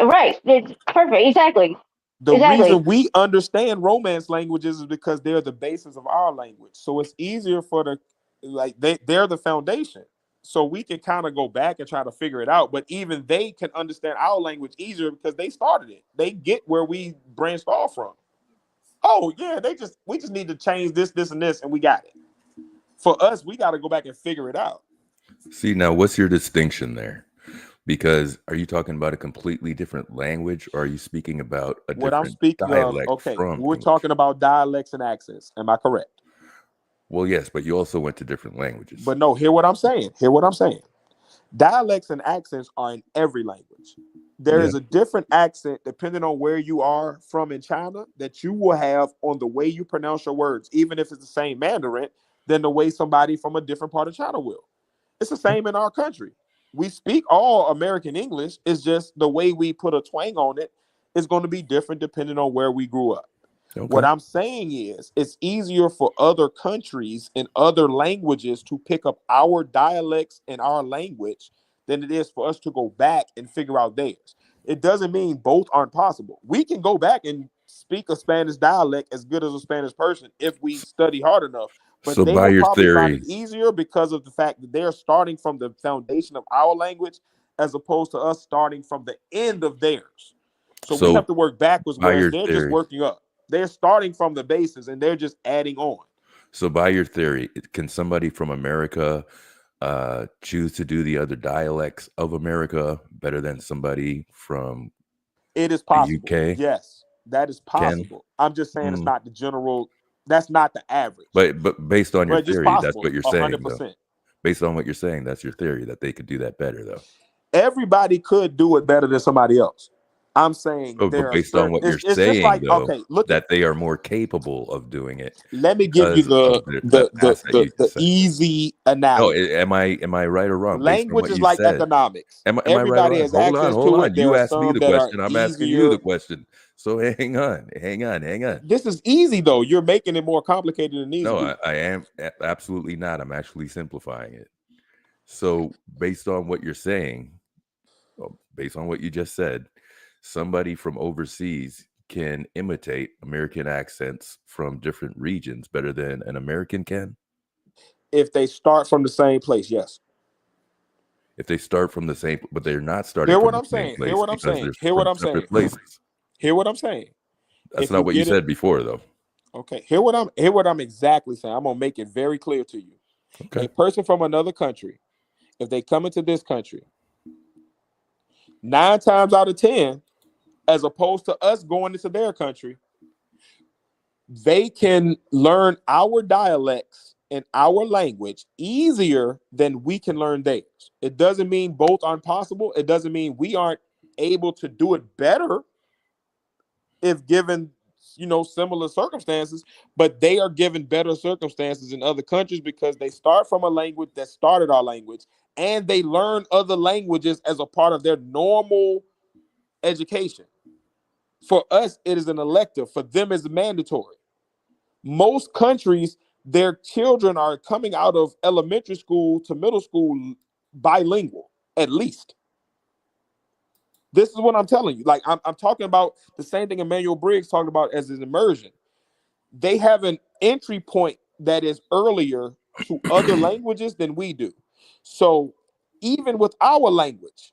right, it's perfect, exactly.
The reason we understand Romance languages is because they're the basis of our language, so it's easier for they're the foundation. So we can kind of go back and try to figure it out. But even they can understand our language easier because they started it. They get where we branched off from. Oh yeah, we just need to change this, and this, and we got it. For us, we got to go back and figure it out.
See, now what's your distinction there? Because are you talking about a completely different language, or are you speaking about a
What I'm
different
speaking of,
dialect
okay,
from
we're
English?
talking about dialects and accents. Am I correct?
Well, yes, but you also went to different languages.
But no, hear what I'm saying. Dialects and accents are in every language. There is a different accent depending on where you are from in China that you will have on the way you pronounce your words, even if it's the same Mandarin, than the way somebody from a different part of China will. It's the same in our country. We speak all American English. It's just the way we put a twang on it is going to be different depending on where we grew up.
Okay.
What I'm saying is it's easier for other countries and other languages to pick up our dialects and our language than it is for us to go back and figure out theirs. It doesn't mean both aren't possible. We can go back and speak a Spanish dialect as good as a Spanish person if we study hard enough. But
So
they
by
will
your
probably find
theory,
it easier because of the fact that they're starting from the foundation of our language as opposed to us starting from the end of theirs. So we have to work backwards,
by
whereas
your
they're just
theory,
working up. They're starting from the bases and they're just adding on.
so by your theory, can somebody from America choose to do the other dialects of America better than somebody from
It is
the
possible.
UK?
Yes, that is
Can?
possible. I'm just saying it's
Mm.
not the general. That's not the average.
But based on your
But it's
theory, that's
possible.
what you're saying, though.
100%.
Based on what you're saying, that's your theory that they could do that better, though.
Everybody could do it better than somebody else. I'm saying
But
there are
based
certain.
on what you're
It's just
saying,
like,
though,
okay, look
that they are more capable of doing it
let me give you
because of that asset you
the
just said.
easy
No,
analogy.
am I right or wrong? Based on
Language
what
is
you
like
said,
economics.
am I right or
Everybody
wrong?
has
Hold
access
on.
to it. There
You
are
asked me
some
the
that are
question. I'm asking you
easier.
the question. So hang on.
This is easy though. You're making it more complicated than it needs to
No,
be.
I am absolutely not. I'm actually simplifying it. So based on what you're saying, based on what you just said, somebody from overseas can imitate American accents from different regions better than an American can?
If they start from the same place, yes.
If they start from the same, but they're not starting
Hear
from
what
the
I'm
same
saying. Hear
place
what I'm
because
saying.
they're
Hear what
from
I'm saying.
separate places.
Hear what I'm saying.
That's
If
not what you
get it-
said before, though.
Okay. Hear what I'm exactly saying. I'm gonna make it very clear to you.
Okay.
A person from another country, if they come into this country, 9 times out of 10, as opposed to us going into their country, they can learn our dialects and our language easier than we can learn theirs. It doesn't mean both aren't possible. It doesn't mean we aren't able to do it better if given, similar circumstances, but they are given better circumstances in other countries because they start from a language that started our language and they learn other languages as a part of their normal education. For us, it is an elective. For them, it's mandatory. Most countries, their children are coming out of elementary school to middle school bilingual, at least. This is what I'm telling you. Like, I'm talking about the same thing Emmanuel Briggs talked about as an immersion. They have an entry point that is earlier to other languages than we do. So even with our language,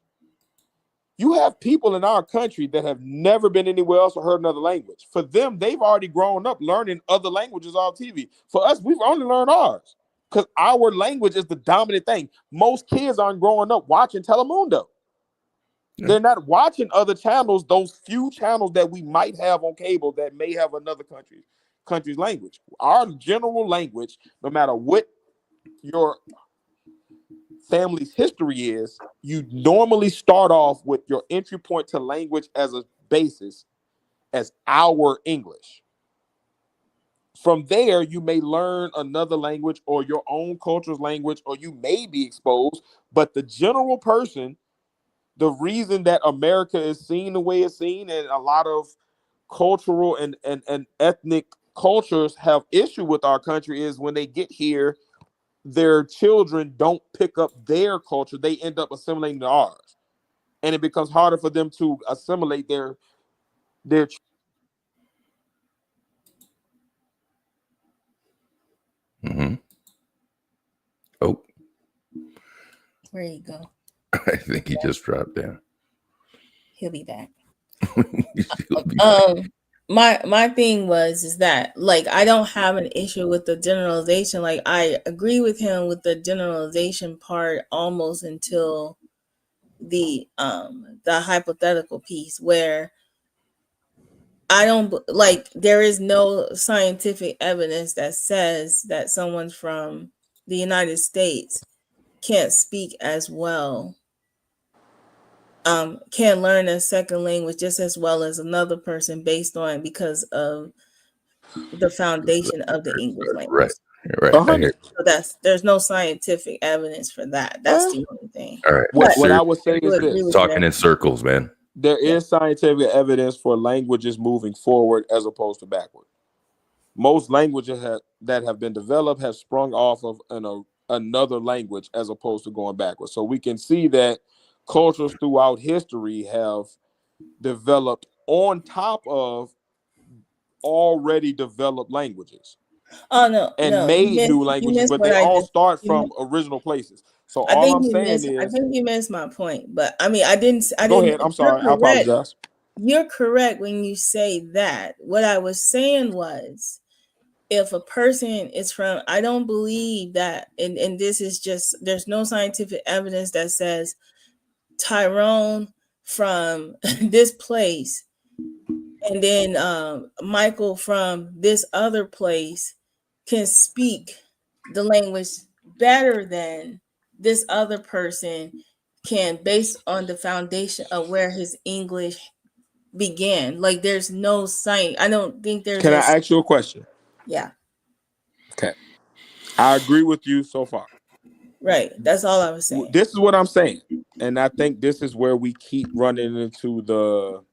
you have people in our country that have never been anywhere else or heard another language. For them, they've already grown up learning other languages on TV. For us, we've only learned ours because our language is the dominant thing. Most kids aren't growing up watching Telemundo. Yeah. They're not watching other channels, those few channels that we might have on cable that may have another country's language. Our general language, no matter what your family's history is, you normally start off with your entry point to language as a basis as our English. From there, you may learn another language or your own culture's language, or you may be exposed. But the general person, the reason that America is seen the way it's seen, and a lot of cultural and ethnic cultures have issue with our country, is when they get here, their children don't pick up their culture. They end up assimilating to ours. And it becomes harder for them to assimilate their
Mm-hmm. Oh.
Where you go?
I think he just dropped down.
He'll be back.
He'll be back.
My thing is that, like, I don't have an issue with the generalization. Like, I agree with him with the generalization part almost until the hypothetical piece, where I don't like, there is no scientific evidence that says that someone from the United States can't speak as well, can learn a second language just as well as another person because of the foundation of the English language.
Right. I hear.
So there's no scientific evidence for that. That's the only thing.
All right.
What I would say is this:
talking in circles, man.
There is scientific evidence for languages moving forward as opposed to backward. Most languages that have been developed have sprung off of another language as opposed to going backwards. So we can see that cultures throughout history have developed on top of already developed languages. Made new languages, but they all start from original places. So all I'm saying is,
I think you missed my point. But I mean, I didn't.
Go ahead. I'm sorry. I apologize.
You're correct when you say that. What I was saying was, if a person is from, I don't believe that, and this is just, there's no scientific evidence that says Tyrone from this place and then Michael from this other place can speak the language better than this other person can, based on the foundation of where his English began. Like, there's no science. I don't think there's.
Can I ask you a question?
Yeah.
Okay. I agree with you so far.
Right. That's all I was saying.
This is what I'm saying. And I think this is where we keep running into the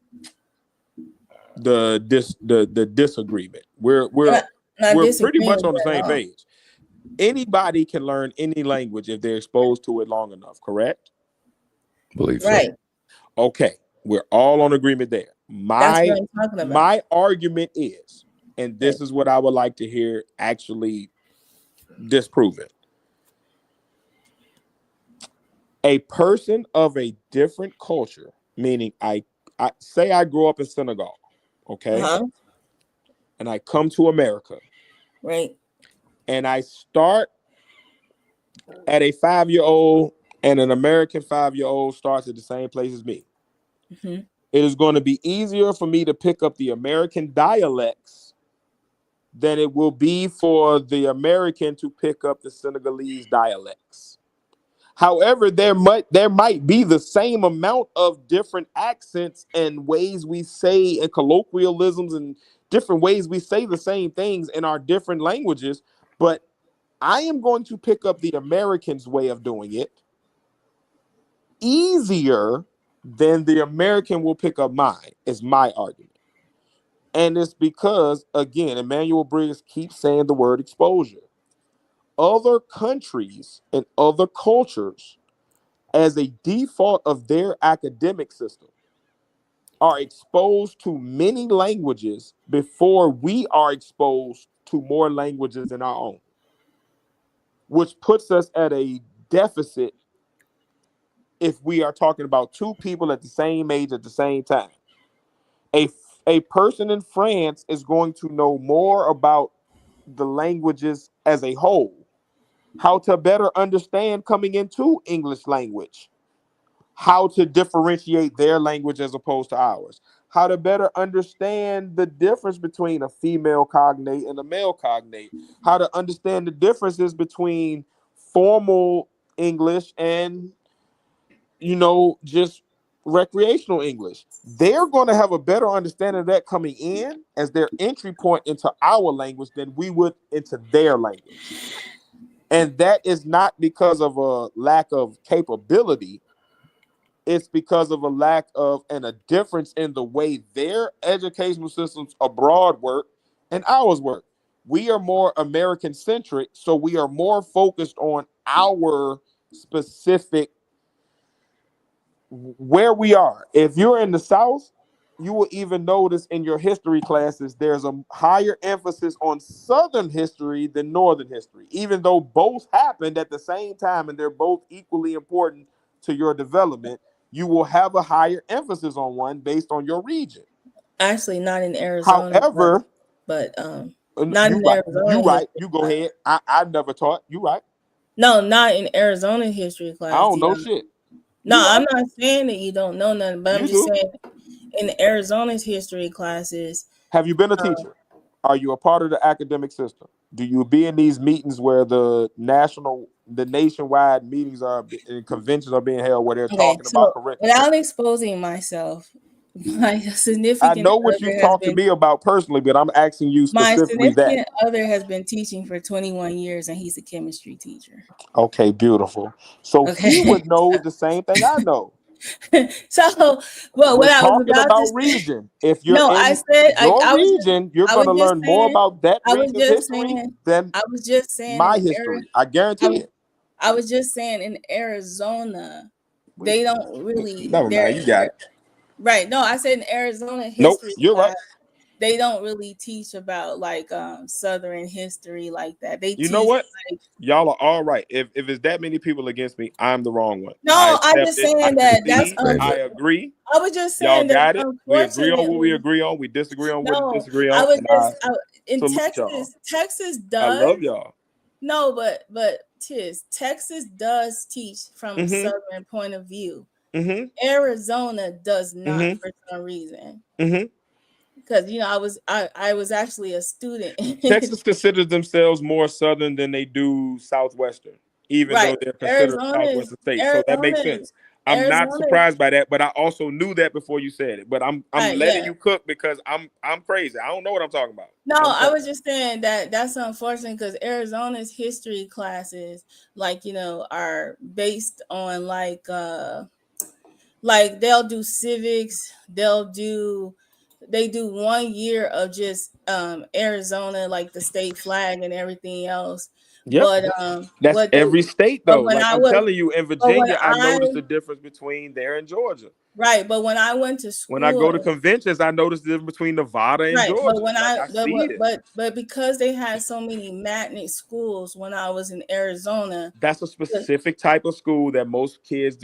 disagreement. We're pretty much on the same page. Anybody can learn any language if they're exposed to it long enough, correct?
Believe so.
Right.
Okay. We're all on agreement there. My argument is, and this is what I would like to hear actually disproven. A person of a different culture, meaning I say I grew up in Senegal, okay? And I come to America.
Right.
And I start at a 5-year-old, and an American 5-year-old starts at the same place as me.
Mm-hmm.
It is going to be easier for me to pick up the American dialects than it will be for the American to pick up the Senegalese dialects. However, there might be the same amount of different accents and ways we say, and colloquialisms and different ways we say the same things in our different languages, but I am going to pick up the American's way of doing it easier than the American will pick up mine, is my argument. And it's because, again, Emmanuel Briggs keeps saying the word exposure. Other countries and other cultures, as a default of their academic system, are exposed to many languages before we are exposed to more languages than our own, which puts us at a deficit if we are talking about two people at the same age at the same time. A person in France is going to know more about the languages as a whole, how to better understand coming into English language, how to differentiate their language as opposed to ours, how to better understand the difference between a female cognate and a male cognate, how to understand the differences between formal English and, just recreational English. They're going to have a better understanding of that coming in as their entry point into our language than we would into their language. And that is not because of a lack of capability. It's because of a lack of and a difference in the way their educational systems abroad work and ours work. We are more American centric, so we are more focused on our specific where we are. If you're in the South, notice in your history classes there's a higher emphasis on Southern history than Northern history, even though both happened at the same time and they're both equally important to your development. You will have a higher emphasis on one based on your region.
Actually, not in Arizona.
However,
but not in Arizona.
You right. You go ahead. I never taught. You right.
No, not in Arizona history class.
I don't know shit.
No, I'm not saying that you don't know nothing, but I'm just saying in Arizona's history classes.
Have you been a teacher? Are you a part of the academic system? Do you be in these meetings where the nationwide meetings and conventions are being held where they're talking about curriculum?
Without exposing myself, my significant
I know what you talked to me about personally, but I'm asking you specifically that. My
significant other has been teaching for 21 years, and he's a chemistry teacher.
Okay, beautiful. So he would know the same thing I know.
So, well, what I was
about region. If you're region, you're going to learn more about that region's history than
I was just saying
my history. I guarantee it.
I was just saying in Arizona, they don't really.
No, you got it.
Right. No, I said in Arizona history.
Nope, you're right.
They don't really teach about like Southern history like that. They
you know what? Y'all are all right. If it's that many people against me, I'm the wrong one.
No, I'm just saying that's
I agree.
I was just saying
y'all got it. We agree on what we agree on. We disagree on what we disagree on.
I was just in Texas does.
I love y'all.
No, but Texas does teach from a Southern point of view. Arizona does not for some reason. Because I was actually a student.
Texas considers themselves more Southern than they do Southwestern, even though they're considered Southwestern state. So that makes sense. I'm not surprised by that, but I also knew that before you said it. But I'm letting you cook because I'm crazy. I don't know what I'm talking about.
No, I was just saying that's unfortunate because Arizona's history classes, are based on like they'll do civics, they do 1 year of just Arizona, like the state flag and everything else.
Yep. But that's every state though. Like I'm telling you, in Virginia, I noticed the difference between there and Georgia.
Right, but when I went to school,
when I go to conventions, I noticed the difference between Nevada and Georgia.
But because they had so many magnet schools when I was in Arizona,
that's a specific type of school that most kids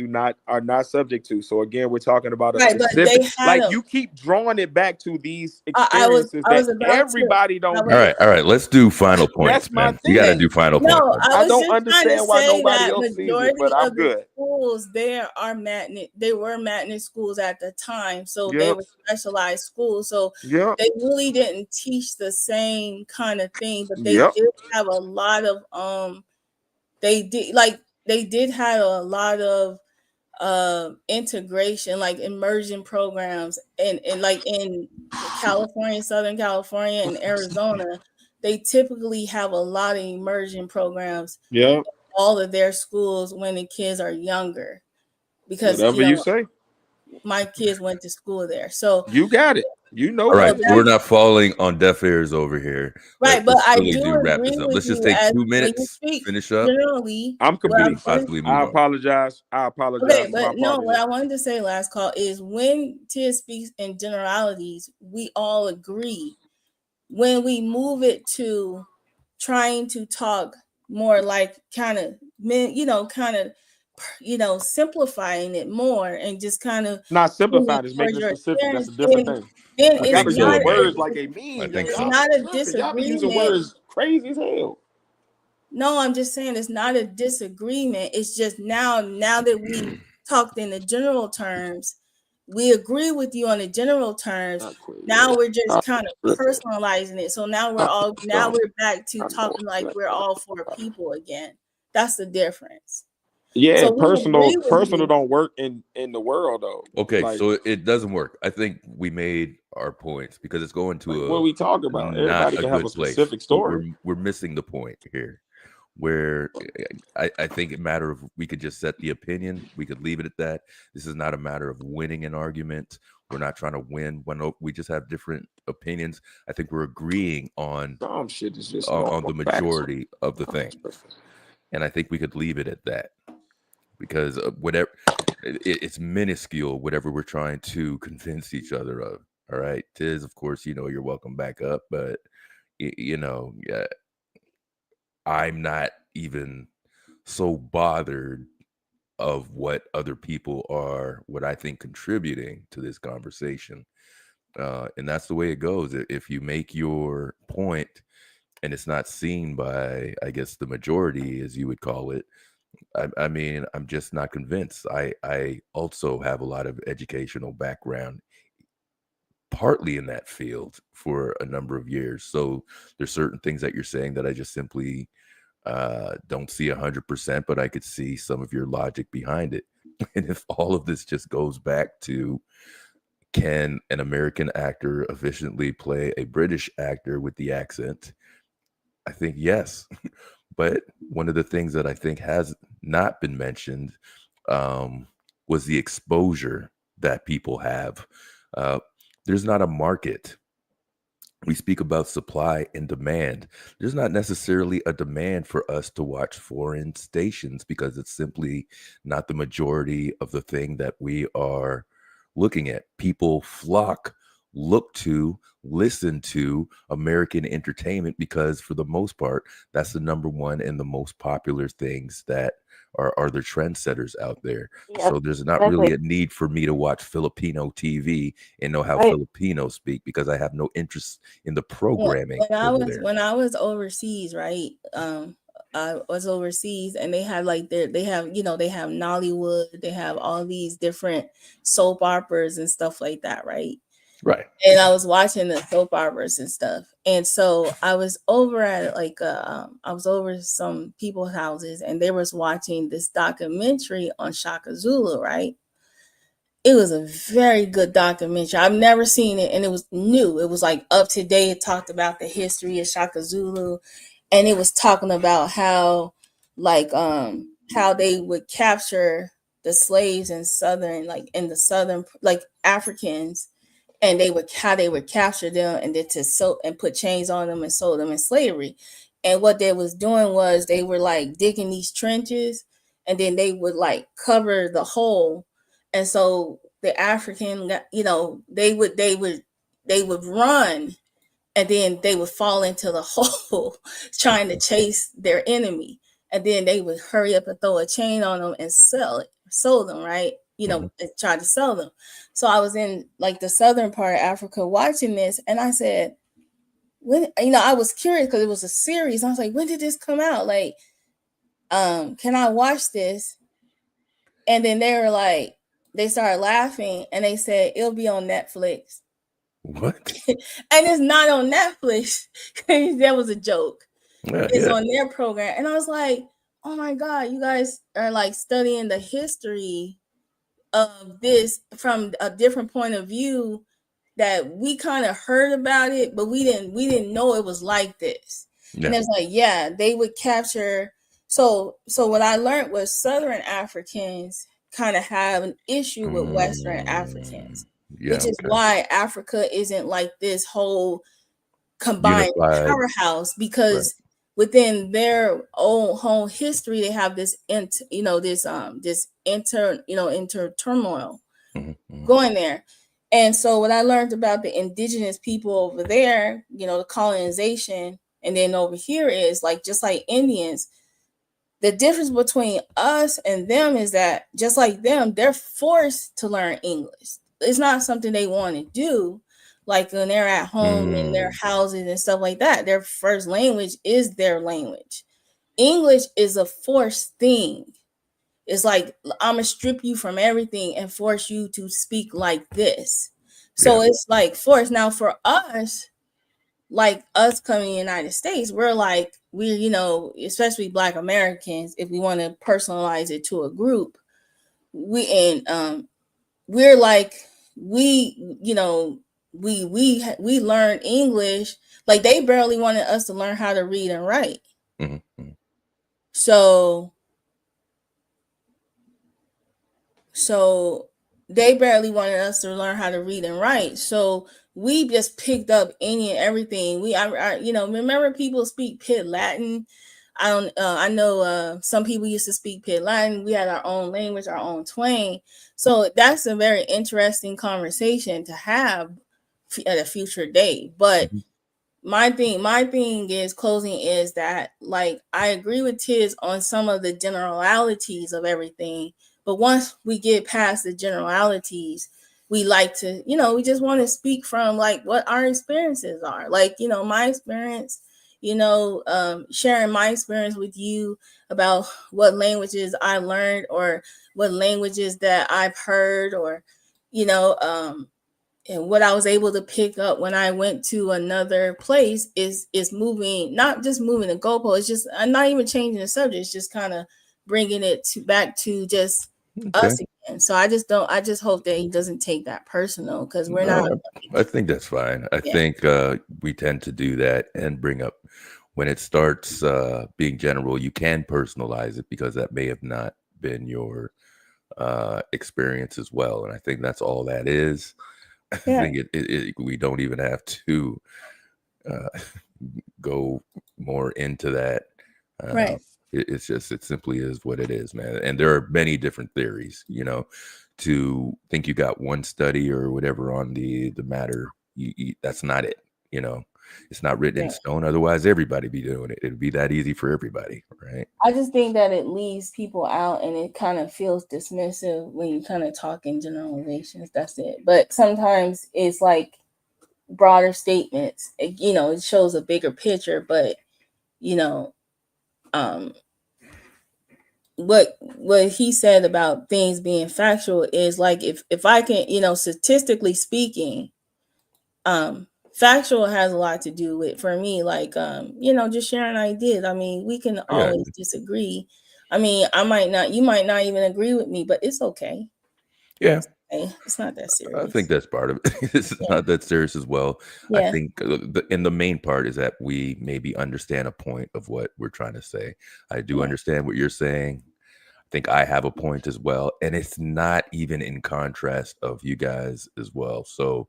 are not subject to. So again, we're talking about a specific. You keep drawing it back to these experiences that everybody don't.
All right. Let's do final points, man. You got to do final points.
I don't understand why nobody else sees it, but I'm good.
Schools there are magnet. They were magnet schools at the time, so they were specialized schools, so they really didn't teach the same kind of thing, but they did have a lot of they did have a lot of integration, like immersion programs, and like in California, Southern California and Arizona, they typically have a lot of immersion programs in all of their schools when the kids are younger, because
whatever you say.
My kids went to school there, so
you got it. All
right, we're not falling on deaf ears over here.
Right, but I do
wrap this up. Let's just take 2 minutes. Finish up.
Generally,
I'm completely possibly. I apologize.
Okay, but no, what I wanted to say last call is when Tia speaks in generalities, we all agree. When we move it to trying to talk more like kind of simplifying it more and just kind of
not simplifying is making it specific. That's a different thing.
Then it's
not words like a mean.
It's not a disagreement.
Using words crazy as hell.
No, I'm just saying it's not a disagreement. It's just now that we talked in the general terms, we agree with you on the general terms. Now we're just kind of personalizing it. So now we're back to talking like we're all for people again. That's the difference.
Yeah, so personal don't work in the world though.
Okay, so it doesn't work. I think we made our points because it's going to
what we talk about. Everybody can have a specific story.
We're missing the point here, where I think it matter if we could just set the opinion. We could leave it at that. This is not a matter of winning an argument. We're not trying to win. We just have different opinions. I think we're agreeing on
shit is just
on the majority of the thing, and I think we could leave it at that. Because whatever It's minuscule, whatever we're trying to convince each other of. All right, Tiz, of course, you're welcome back up, but yeah, I'm not even so bothered of what other people are, what I think contributing to this conversation. And that's the way it goes. If you make your point and it's not seen by, I guess, the majority, as you would call it, I mean, I'm just not convinced. I also have a lot of educational background, partly in that field for a number of years. So there's certain things that you're saying that I just simply don't see 100%, but I could see some of your logic behind it. And if all of this just goes back to, can an American actor efficiently play a British actor with the accent? I think yes. But one of the things that I think has not been mentioned was the exposure that people have. There's not a market. We speak about supply and demand. There's not necessarily a demand for us to watch foreign stations because it's simply not the majority of the thing that we are looking at. People look to, listen to American entertainment because for the most part, that's the number one and the most popular things that are the trendsetters out there.
Yes,
So there's not
exactly.
really a need for me to watch Filipino TV and know how
Right.
Filipinos speak because I have no interest in the programming over there.
When I was overseas, right? I was overseas, and they have like they have Nollywood, they have all these different soap operas and stuff like that, right?
Right.
And I was watching the soap operas and stuff, and so I was over at I was over some people's houses, and they was watching this documentary on Shaka Zulu, right? It was a very good documentary. I've never seen it, and it was new. It was like up to date. It talked about the history of Shaka Zulu, and it was talking about how they would capture the slaves in the southern Africans, and how they would capture them and then and put chains on them and sold them in slavery. And what they was doing was they were like digging these trenches, and then they would like cover the hole, and so the African, they would run, and then they would fall into the hole trying to chase their enemy, and then they would hurry up and throw a chain on them and sell them, right? And try to sell them. So I was in like the southern part of Africa watching this, and I said, I was curious because it was a series. I was like, when did this come out? Like, can I watch this? And then they started laughing, and they said it'll be on Netflix.
What?
And it's not on Netflix. That was a joke. It's on their program. And I was like, oh my God, you guys are like studying the history of this from a different point of view, that we kind of heard about it, but we didn't know it was like this. Yeah. And it's like, yeah, they would capture. So what I learned was Southern Africans kind of have an issue with Western Africans, which is why Africa isn't like this whole combined powerhouse, because within their own home history, they have this inter turmoil going there. And so what I learned about the indigenous people over there, the colonization, and then over here is like, just like Indians, the difference between us and them is that just like them, they're forced to learn English. It's not something they want to do. Like when they're at home in their houses and stuff like that, their first language is their language. English is a forced thing. It's like, I'm gonna strip you from everything and force you to speak like this. So it's like forced. Now for us, like us coming to the United States, we're especially Black Americans, if we want to personalize it to a group, we learn English. Like they barely wanted us to learn how to read and write. So they barely wanted us to learn how to read and write. So we just picked up any and everything. I remember people speak Pit Latin. I know some people used to speak Pit Latin. We had our own language, our own twang. So that's a very interesting conversation to have at a future date. But my thing is closing is that, like, I agree with Tiz on some of the generalities of everything, but once we get past the generalities, we like to, we just want to speak from like what our experiences are. Like, my experience, sharing my experience with you about what languages I learned or what languages that I've heard, or, and what I was able to pick up when I went to another place is moving, not just moving the goalpost. It's just, I'm not even changing the subject. It's just kind of bringing it back to just us again. So I just hope that he doesn't take that personal, because we're not.
I think that's fine. I think we tend to do that and bring up when it starts being general. You can personalize it because that may have not been your experience as well. And I think that's all that is. I think we don't even have to go more into that.
Right.
It simply is what it is, man. And there are many different theories, to think you got one study or whatever on the matter. That's not it. It's not written in stone. Otherwise, everybody be doing it. It'd be that easy for everybody, right?
I just think that it leaves people out, and it kind of feels dismissive when you kind of talk in generalizations. That's it. But sometimes it's like broader statements. It shows a bigger picture. But what he said about things being factual is like, if I can, statistically speaking, factual has a lot to do with, for me, like, just sharing ideas. I mean, we can always disagree. I mean, you might not even agree with me, but it's okay.
Yeah.
It's not that serious.
I think that's part of it. It's not that serious as well. I think the main part is that we maybe understand a point of what we're trying to say. I do understand what you're saying. I think I have a point as well. And it's not even in contrast of you guys as well. So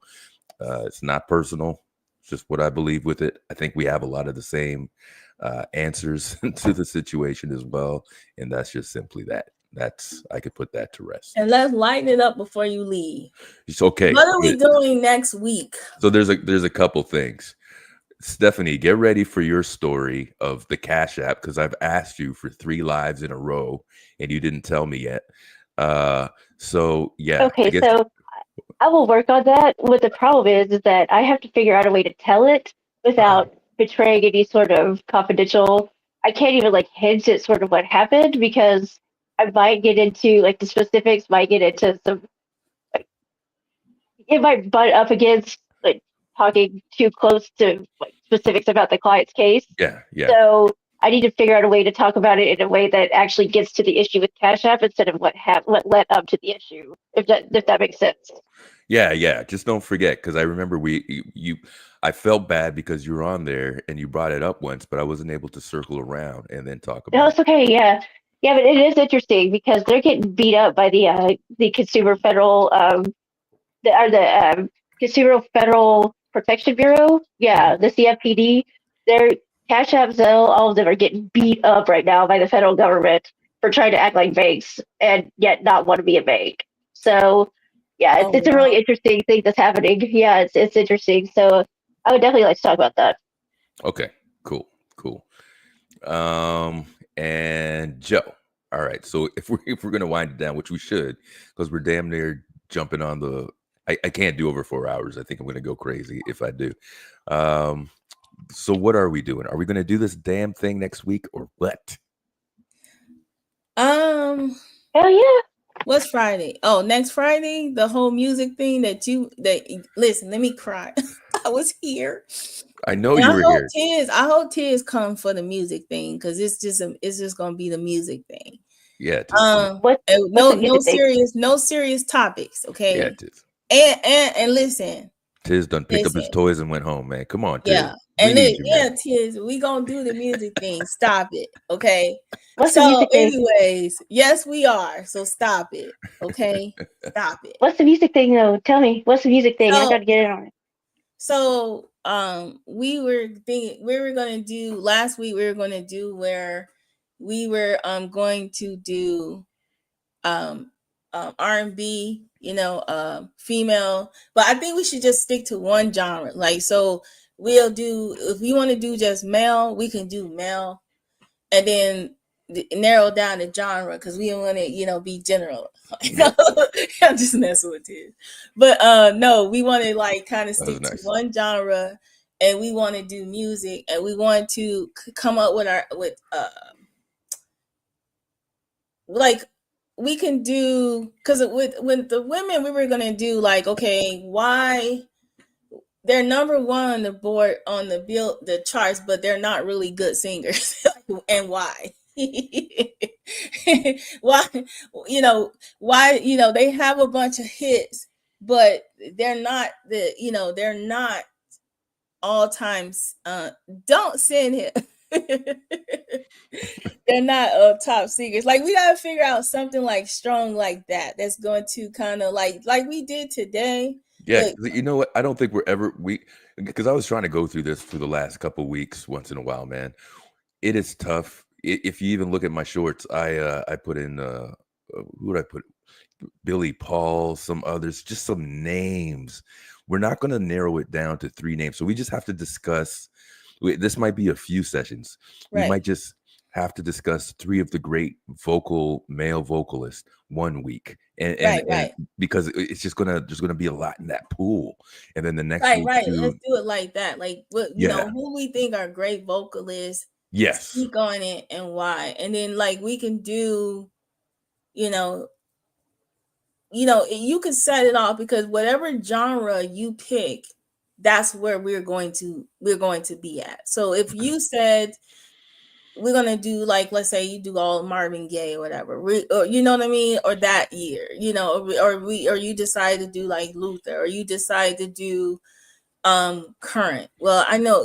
it's not personal. It's just what I believe with it. I think we have a lot of the same answers to the situation as well. And that's just simply that. I could put that to rest.
And let's lighten it up before you leave.
It's okay.
What are we doing next week?
So there's a couple things. Stephanie, get ready for your story of the Cash App, because I've asked you for 3 lives in a row and you didn't tell me yet. So yeah.
Okay, so I will work on that. What the problem is that I have to figure out a way to tell it without betraying any sort of confidential. I can't even like hint at sort of what happened, because I might get into like the specifics, might get into some, like, it might butt up against like talking too close to like specifics about the client's case.
Yeah.
So I need to figure out a way to talk about it in a way that actually gets to the issue with Cash App instead of what led up to the issue, if that makes sense.
Yeah. Just don't forget, because I remember I felt bad because you were on there and you brought it up once, but I wasn't able to circle around and then talk about it.
No, it's okay. Yeah, but it is interesting because they're getting beat up by the Consumer Federal the Consumer Federal Protection Bureau. Yeah, the CFPB. Their Cash App, Zelle, all of them are getting beat up right now by the federal government for trying to act like banks and yet not want to be a bank. So yeah, it's a really interesting thing that's happening. Yeah, it's interesting. So I would definitely like to talk about that.
Okay, cool. And Joe. All right. So if we're gonna wind it down, which we should, because we're damn near jumping on the. I can't do over 4 hours. I think I'm gonna go crazy if I do. So what are we doing? Are we gonna do this damn thing next week or what?
Hell yeah.
What's Friday? Oh, next Friday, the whole music thing that listen, let me cry. I was here.
I know you were here.
I hope Tiz come for the music thing, because it's just gonna be the music thing.
Yeah.
No serious topics. Okay.
Yeah, Tiz.
And listen.
Tiz done picked up his toys and went home, man. Come on, Tiz.
Yeah. And then, Tiz, we gonna do the music thing. Stop it, okay? Anyways, yes, we are. So stop it, okay? Stop it.
What's the music thing, though? Tell me. What's the music thing? I gotta get in on it.
So we were thinking we were gonna do last week. We were gonna do where we were going to do R&B, female, but I think we should just stick to one genre. Like, so we'll do, if we want to do just male, we can do male, and then narrow down the genre because we don't want to, be general. I'm just messing with you, but no, we want to like kind of stick to one genre, and we want to do music, and we want to come up with like we can do, because with the women we were gonna do like, okay, why they're number one on the board on the charts, but they're not really good singers, and why? Why? Why? They have a bunch of hits, but they're not they're not all times. Don't send him. They're not top singers. Like, we gotta figure out something like strong like that. That's going to kind of like we did today.
Yeah, you know what? I don't think because I was trying to go through this for the last couple weeks once in a while, man. It is tough. If you even look at my shorts, I put in who did I put? Billy Paul, some others, just some names. We're not going to narrow it down to 3 names, so we just have to discuss. This might be a few sessions.
Right.
We might just have to discuss 3 of the great male vocalists one week, and because it's just there's gonna be a lot in that pool, and then the next week,
let's do it like that. Like, who we think are great vocalists.
Yes.
Speak on it and why, and then like we can do, you can set it off, because whatever genre you pick, that's where we're going to be at. So if you said we're gonna do, like, let's say you do all Marvin Gaye or whatever, or you know what I mean, or that year, or you decide to do like Luther, or you decide to do current. Well, I know,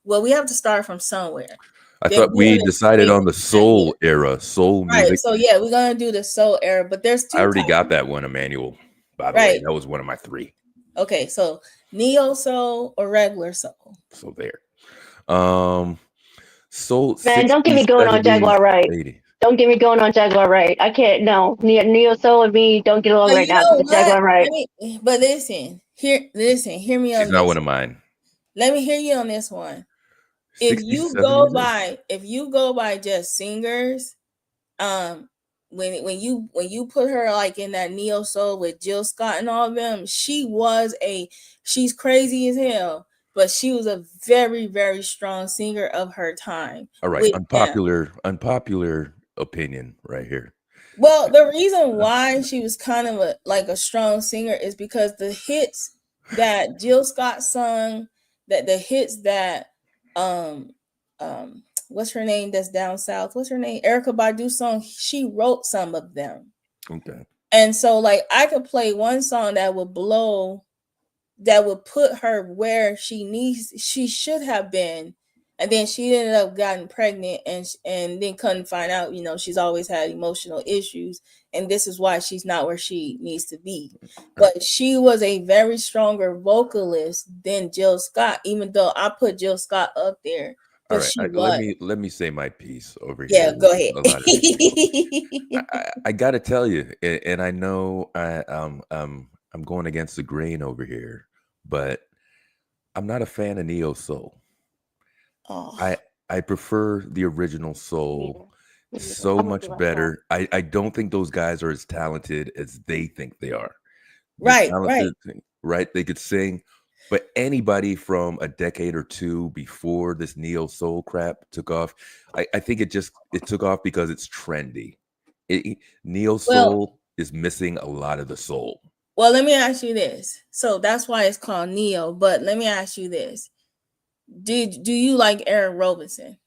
we have to start from somewhere.
I thought we decided on the soul era, soul music.
Right. So yeah, we're gonna do the soul era, but there's 2.
I already got that one, Emmanuel. By the way, that was one of my 3.
Okay, so neo soul or regular soul.
So there. Soul.
Man, don't get me going on Jaguar Wright.
80.
Don't get me going on Jaguar Wright. I can't. No, neo soul and me don't get along right now. Jaguar Wright.
But listen, hear me on.
She's not one of mine.
Let me hear you on this one. If you go by just singers, when you put her like in that neo soul with Jill Scott and all of them, she's crazy as hell, but she was a very, very strong singer of her time.
All right, unpopular opinion right here.
Well, the reason why she was kind of a strong singer is because the hits that Jill Scott sung, that the hits that what's her name that's down south? What's her name? Erykah Badu song. She wrote some of them.
Okay.
And so like I could play one song that would put her where she should have been. And then she ended up getting pregnant and then couldn't find out, she's always had emotional issues. And this is why she's not where she needs to be. But she was a very stronger vocalist than Jill Scott, even though I put Jill Scott up there.
All right, let me say my piece over
here. Yeah, go ahead.
I got to tell you, and I know I'm going against the grain over here, but I'm not a fan of neo soul.
Oh.
I prefer the original soul so much better. I don't think those guys are as talented as they think they are.
Right.
They could sing. But anybody from a decade or 2 before this neo soul crap took off, I think it took off because it's trendy. Neo soul is missing a lot of the soul.
Well, let me ask you this. So that's why it's called neo. But let me ask you this: do you like Eric Robinson?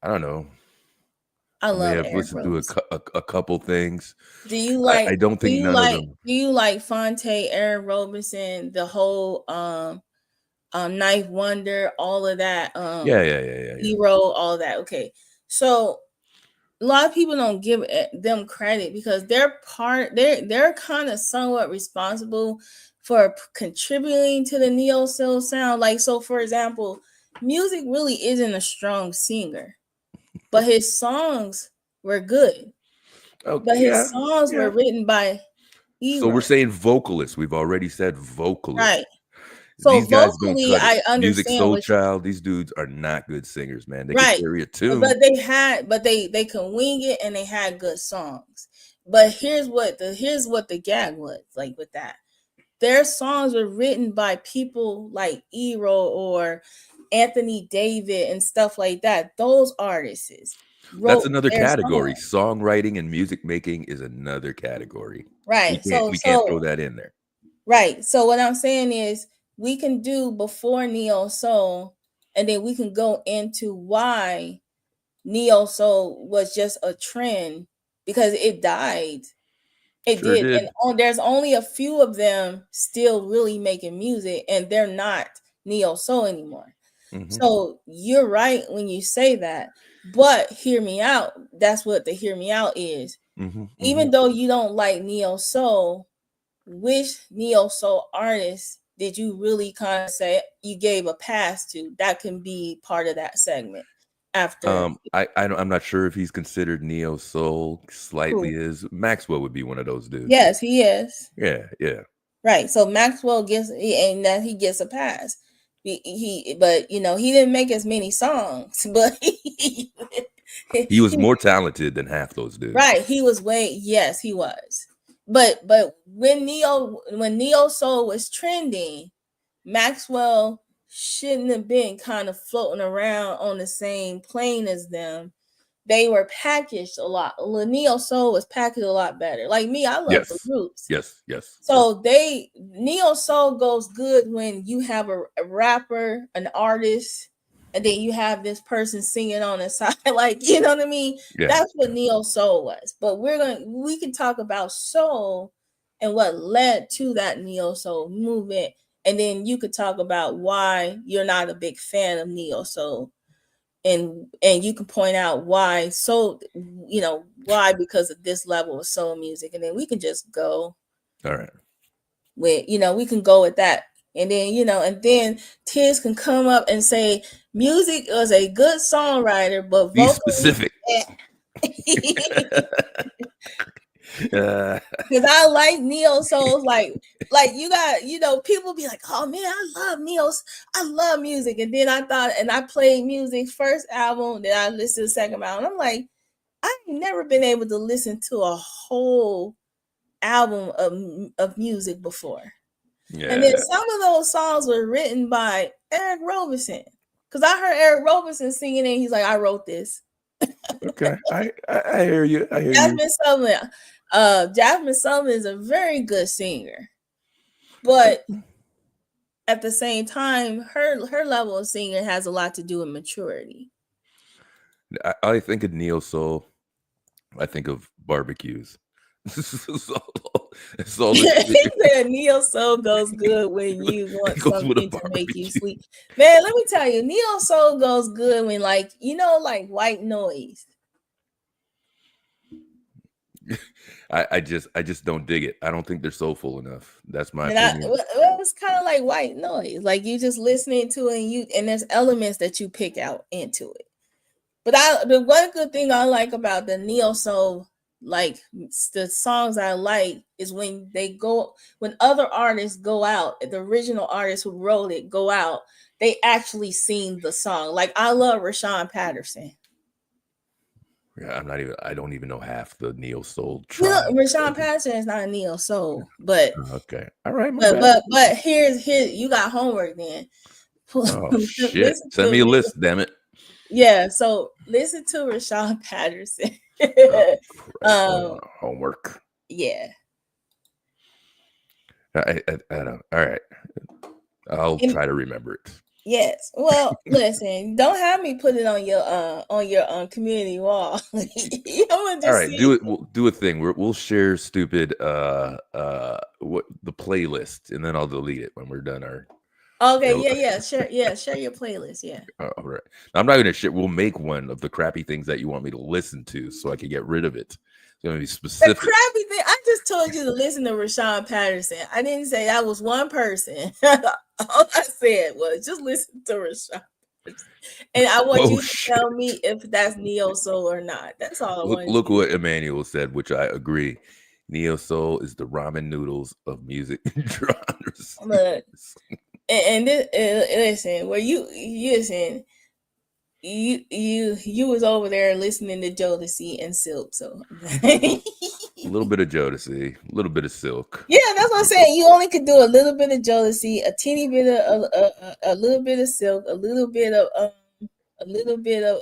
I don't know.
I love
Eric listened to a couple things.
Do you like?
I don't think none of them.
Do you like Fonte, Eric Robinson, the whole Ninth Wonder, all of that?
Yeah.
Hero, all that. Okay, so a lot of people don't give them credit because they're kind of somewhat responsible for contributing to the neo soul sound. Like, so for example, Music really isn't a strong singer, but his songs were good.
Okay,
But his songs were written by
So we're saying vocalists. We've already said vocalists.
Right. So
these guys don't
vocally,
cut it.
I understand
Music Soul
what
Child. These dudes are not good singers, man. They
right.
can carry a tune.
But they can wing it and they had good songs. But here's what the gag was like with that. Their songs were written by people like Eero or Anthony David and stuff like that. Those artists.
That's another category. Songwriting and music making is another category.
Right.
We can't throw that in there.
Right. So what I'm saying is we can do before neo soul, and then we can go into why neo soul was just a trend, because it died. It
Sure did.
And there's only a few of them still really making music, and they're not neo soul anymore. Mm-hmm. So you're right when you say that, but hear me out. That's what the hear me out is. Mm-hmm. Even though you don't like neo soul, which neo soul artist did you really kind of say you gave a pass to? That can be part of that segment. After
I'm not sure if he's considered neo soul. Slightly is. Maxwell would be one of those dudes.
Yes, he is.
Yeah.
Right. So Maxwell gets, and that he gets a pass. But you know, he didn't make as many songs, but
he was more talented than half those dudes.
Right. He was yes, he was. But when neo soul was trending, Maxwell shouldn't have been kind of floating around on the same plane as them. They were packaged a lot. Neo soul was packaged a lot better. Like me, I love the Roots.
Yes.
So neo soul goes good when you have a rapper, an artist, and then you have this person singing on the side, like, you know what I mean? Yeah. That's what neo soul was. But we can talk about soul and what led to that neo soul movement, and then you could talk about why you're not a big fan of neo soul, and you can point out why. So why, because of this level of soul music, and then we can just go.
All right.
With we can go with that. And then, and then Tiz can come up and say, Music was a good songwriter, but
be specific.
Because I like neo souls, like you got, people be like, oh man, I love music. And then I played Music's first album, then I listened to the second album. I'm like, I've never been able to listen to a whole album of music before. Yeah. And then some of those songs were written by Eric Roberson, because I heard Eric Roberson singing and he's like, I wrote this.
Okay, I hear you.
Jasmine Sullivan is a very good singer, but at the same time, her level of singing has a lot to do with maturity.
I think of neo soul, I think of barbecues. It's all
neo soul goes good when you want something to make you sleep. Man, let me tell you, neo soul goes good when like white noise.
I just don't dig it. I don't think they're soulful enough. That's my opinion.
It's kind of like white noise. Like you just listening to it, and there's elements that you pick out into it. But the one good thing I like about the neo soul, like the songs I like, is when other artists go out, the original artists who wrote it go out, they actually sing the song. Like I love Rashawn Patterson.
Yeah, I don't even know half the neo soul.
Rashawn Patterson is not a neo soul, but
okay, all right.
But here's you got homework then.
Oh shit! Send me a list, damn it.
Yeah, so listen to Rashawn Patterson.
Homework.
Yeah.
I don't. All right. I'll try to remember it.
Yes. Well, listen, don't have me put it on your community wall. All
right, do it. We'll do a thing. We'll share stupid what the playlist, and then I'll delete it when we're done our.
Okay, yeah, share your playlist. Yeah.
All right. I'm not gonna share. We'll make one of the crappy things that you want me to listen to, so I can get rid of it. It's gonna be
The
specific.
crappy thing. I just told you to listen to Rashawn Patterson. I didn't say that was one person. All I said was just listen to Rashawn. And I want you to tell me if that's neo soul or not. That's all I want.
Look what Emmanuel said, which I agree. Neo soul is the ramen noodles of music genres.
Look, and listen, where you listen, you was over there listening to Jodeci and Silk, so
a little bit of Jodeci, a little bit of Silk.
Yeah, that's what I'm saying. You only could do a little bit of Jodeci, a teeny bit of a little bit of Silk, a little bit of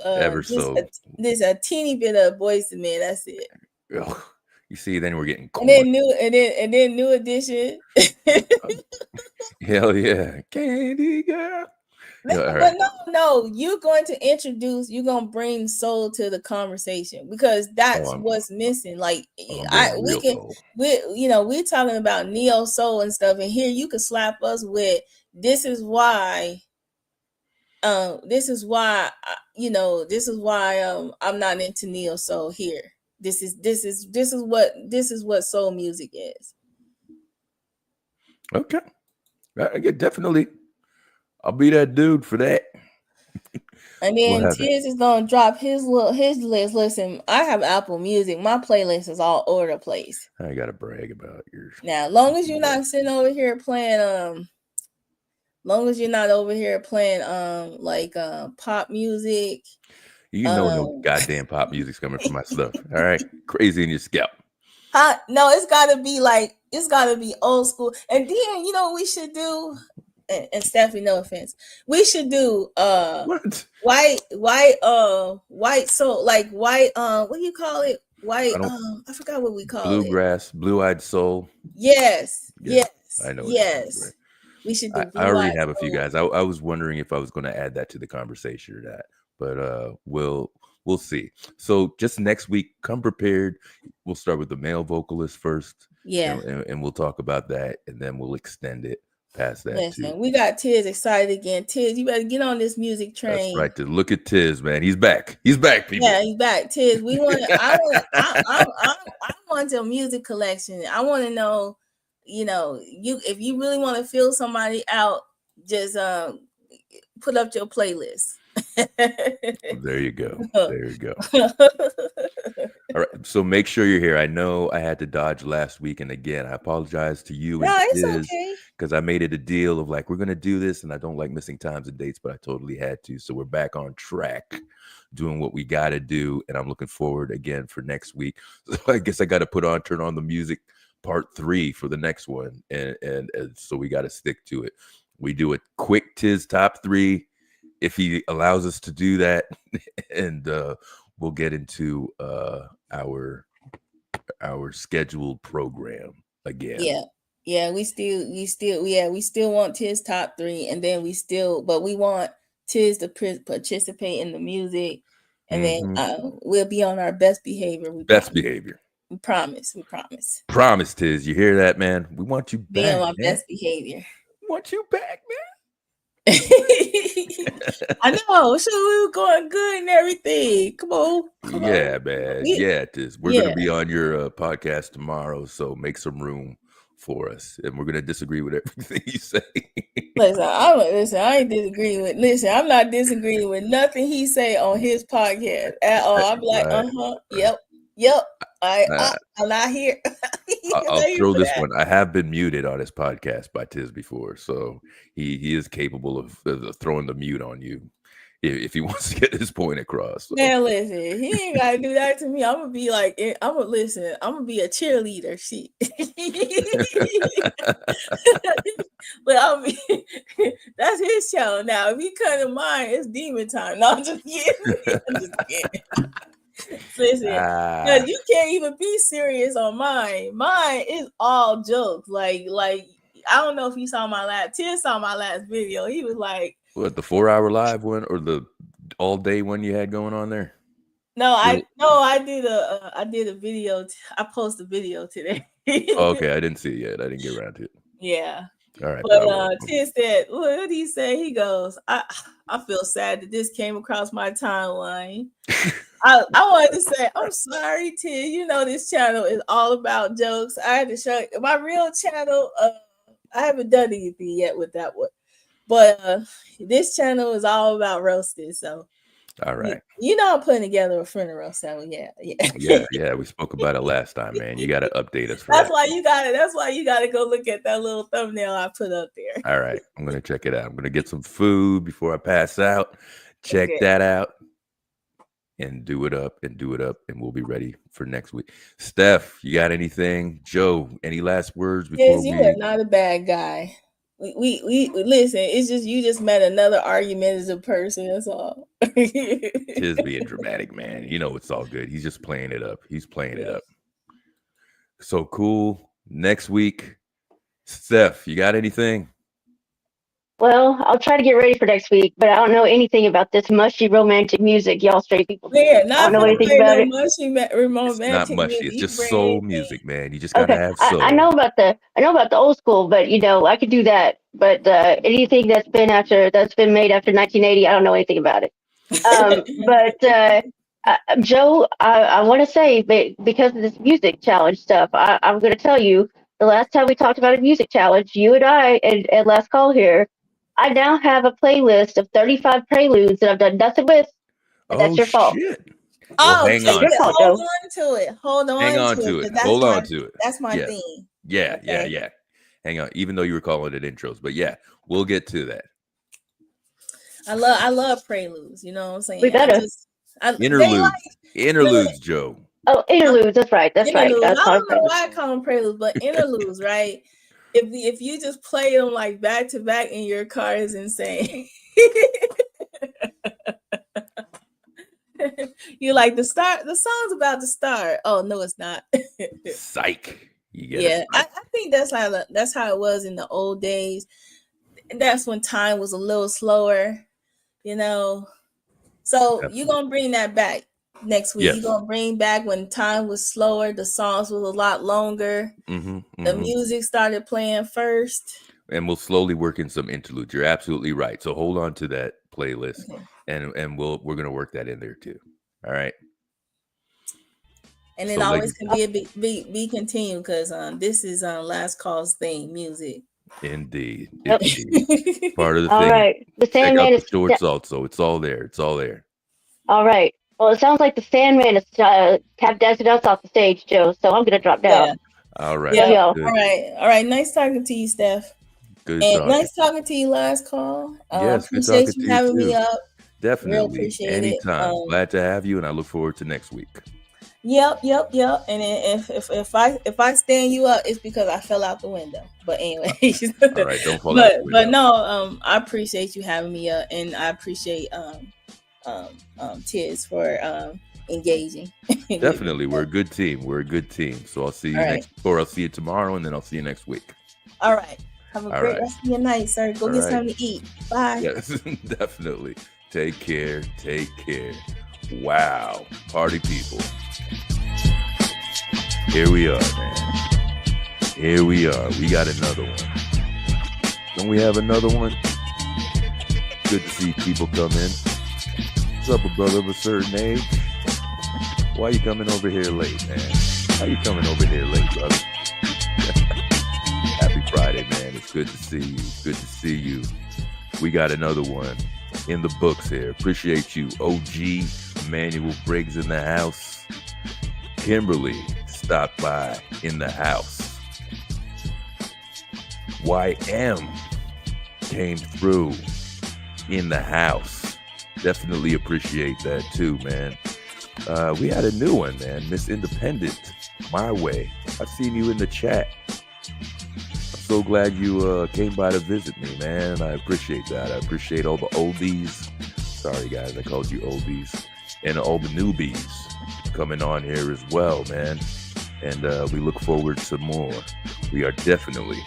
Ever so.
There's a teeny bit of Boyz II Men. That's it.
Ugh. You see, then we're getting cold.
And then New Edition.
Hell yeah, Candy Girl.
But no, you're going to bring soul to the because that's what's missing. Like we're talking about neo soul and stuff, and here you could slap us with this is why I'm not into neo soul here. This is what soul music is.
Okay. I get definitely. I'll be that dude for that.
And then Tiz is gonna drop his list. Listen, I have Apple Music. My playlist is all over the place.
I gotta brag about yours.
Now, long as you're not sitting over here playing pop music.
You know no goddamn pop music's coming from my stuff. All right. Crazy in your scalp.
No, it's gotta be old school. And then you know what we should do? And Stephanie, no offense, we should do white soul, like white what do you call it? White I forgot what we call
bluegrass, blue-eyed soul.
Yes.
I know.
Yes. We should do
I already have a few guys. I was wondering if I was going to add that to the conversation or not, but we'll see. So just next week, come prepared. We'll start with the male vocalist first.
Yeah.
And we'll talk about that, and then we'll extend it past that.
Listen, we got Tiz excited again. Tiz, you better get on this music train.
That's right. Look at Tiz, man. He's back. He's back, people.
Yeah, he's back. Tiz, I want your music collection. I want to know, if you really want to feel somebody out, just put up your playlist.
There you go. All right, so make sure you're here. I know I had to dodge last week, and again, I apologize to you.
No, it's okay.
Because I made it a deal of like, we're going to do this, and I don't like missing times and dates, but I totally had to. So we're back on track doing what we got to do, and I'm looking forward again for next week. So I guess I got to turn on the music part 3 for the next one, and so we got to stick to it. We do a quick Tiz top 3 if he allows us to do that, and we'll get into our scheduled program again.
Yeah, we still want Tiz top 3, and then we want Tiz to participate in the music, and then we'll be on our best behavior.
Behavior.
We promise.
Promise, Tiz. You hear that, man? We want you back.
Be on our best behavior.
We want you back, man.
I know. So we were going good and everything. Come on.
Man. Yeah, Tiz. We're gonna be on your podcast tomorrow, so make some room for us, and we're gonna disagree with everything you say.
I'm not disagreeing with nothing he say on his podcast at all. I'm like, yep. I'm not here.
I'll throw this one. I have been muted on his podcast by Tiz before, so he is capable of throwing the mute on you if he wants to get his point across. So.
Man, listen, he ain't gotta do that to me. I'm gonna be like, I'm gonna be a cheerleader. Shit. But that's his show now. If he cut in mine, it's demon time. No, I'm just kidding. Listen, you can't even be serious on mine. Mine is all jokes. Like I don't know if you saw Tiz saw my last video. He was like,
"What, the 4-hour live one or the all day one you had going on there?"
No, I did a video. I posted a video today.
Okay, I didn't see it yet. I didn't get around to it.
Yeah,
All right.
But Ted said, what did he say? He goes, I feel sad that this came across my timeline. I wanted to say, I'm sorry, Ted. You know this channel is all about jokes. I had to show you my real channel. I haven't done anything yet with that one. But this channel is all about roasting. So
all right.
You know I'm putting together a friend of roast. So
yeah. We spoke about it last time, man. You got to update us.
That's why you got to go look at that little thumbnail I put up there.
All right, I'm gonna check it out. I'm gonna get some food before I pass out. Check that out, and do it up, and we'll be ready for next week. Steph, you got anything? Joe, any last words before
Yes, you are not a bad guy. We listen. It's just you just met another argument as a person. That's all.
Tis being dramatic, man. You know it's all good. He's just playing it up. He's playing it up. So cool. Next week, Steph, you got anything?
Well, I'll try to get ready for next week, but I don't know anything about this mushy romantic music y'all straight people do.
Yeah,
I don't know anything about it.
It's
not mushy. It's just soul music, man. You just gotta have soul.
I know about the old school, but I could do that. But anything that's been made after 1980, I don't know anything about it. Joe, I want to say because of this music challenge stuff, I'm going to tell you the last time we talked about a music challenge, you and I and Last Call here, I now have a playlist of 35 preludes that I've done nothing with. And that's your fault.
Shit. Well, hang on.
Hold on to it. Hold on to it. That's my thing.
Yeah. Hang on. Even though you were calling it intros, but yeah, we'll get to that.
I love preludes. You know what I'm saying?
We better.
Interludes, Joe.
Oh, interludes. That's right. That's right.
I don't know why I call them preludes, but interludes, right? If you just play them like back to back in your car is insane. You like the song's about to start. Oh no, it's not.
Psych. I
think that's how it was in the old days. That's when time was a little slower, So you're gonna bring that back next week. Yes. You're gonna bring back when time was slower, the songs was a lot longer. The music started playing first.
And we'll slowly work in some interludes. You're absolutely right. So hold on to that playlist, and we're gonna work that in there too. All right.
And it always can be continued because this is Last Call's theme music.
Indeed. Part of the thing.
All right. The Sandman is
shorts also. It's all there.
All right. Well, it sounds like the Sandman is tap dancing us off the stage, Joe. So I'm gonna drop down.
Yeah. All right.
Yeah. All right. Nice talking to you, Steph.
Good.
And nice talking to you, Last Call.
Yes.
Appreciate you having me up.
Definitely.
Real appreciate
Anytime. Glad to have you, and I look forward to next week.
Yep. And if I stand you up, it's because I fell out the window. But anyway,
all right, don't fall out the window.
But no, I appreciate you having me up, and I appreciate Tiz for engaging.
Definitely, we're a good team. So I'll see you I'll see you tomorrow, and then I'll see you next week.
All right. Have a great rest of your night, sir. Go get something to eat. Bye.
Yes, definitely. Take care. Wow, party people. Here we are, man. Here we are. We got another one. Don't we have another one? Good to see people come in. What's up, a brother of a certain age? Why you coming over here late, man? How you coming over here late, brother? Happy Friday, man. It's good to see you. We got another one in the books here. Appreciate you. OG Manuel Briggs in the house. Kimberly stopped by in the house. YM came through in the house. Definitely appreciate that too, man. We had a new one, man. Miss Independent, My Way. I've seen you in the chat. I'm so glad you came by to visit me, man. I appreciate that. I appreciate all the oldies. Sorry, guys, I called you oldies. And all the newbies coming on here as well, man. And we look forward to more. We are definitely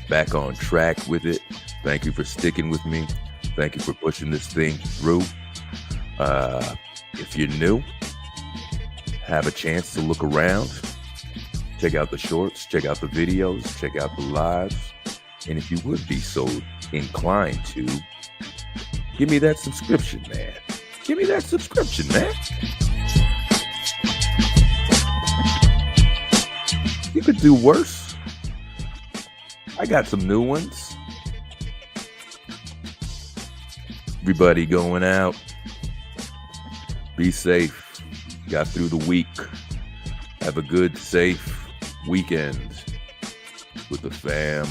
back on track with it. Thank you for sticking with me. Thank you for pushing this thing through. If you're new, have a chance to look around. Check out the shorts, check out the videos, check out the lives. And if you would be so inclined to, give me that subscription, man. Give me that subscription, man. You could do worse. I got some new ones. Everybody going out. Be safe. Got through the week. Have a good, safe weekend with the fam.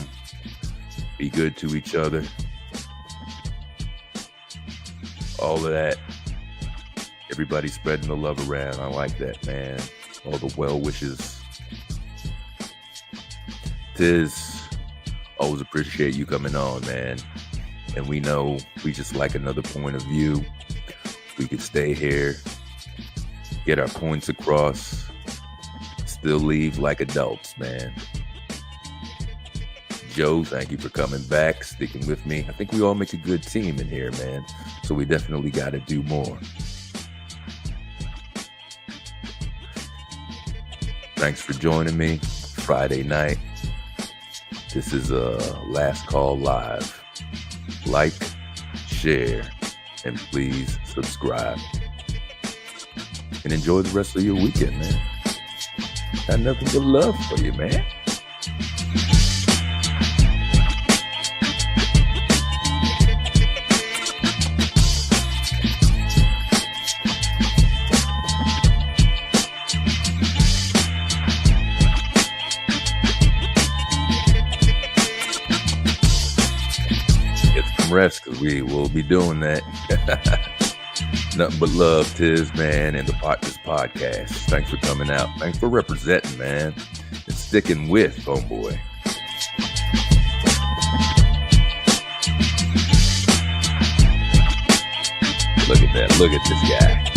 Be good to each other. All of that. Everybody spreading the love around. I like that, man. All the well wishes. Tiz, always appreciate you coming on, man. And we know we just like another point of view. We could stay here, get our points across, still leave like adults, man. Joe, thank you for coming back, sticking with me. I think we all make a good team in here, man. So we definitely got to do more. Thanks for joining me Friday night. This is Last Call Live. Like, share, and please subscribe. And enjoy the rest of your weekend, man. Got nothing but love for you, man. Rest, because we will be doing that. Nothing but love, Tiz, man, and the Partners Podcast. Thanks for coming out. Thanks for representing, man, and sticking with homeboy. Look at that. Look at this guy.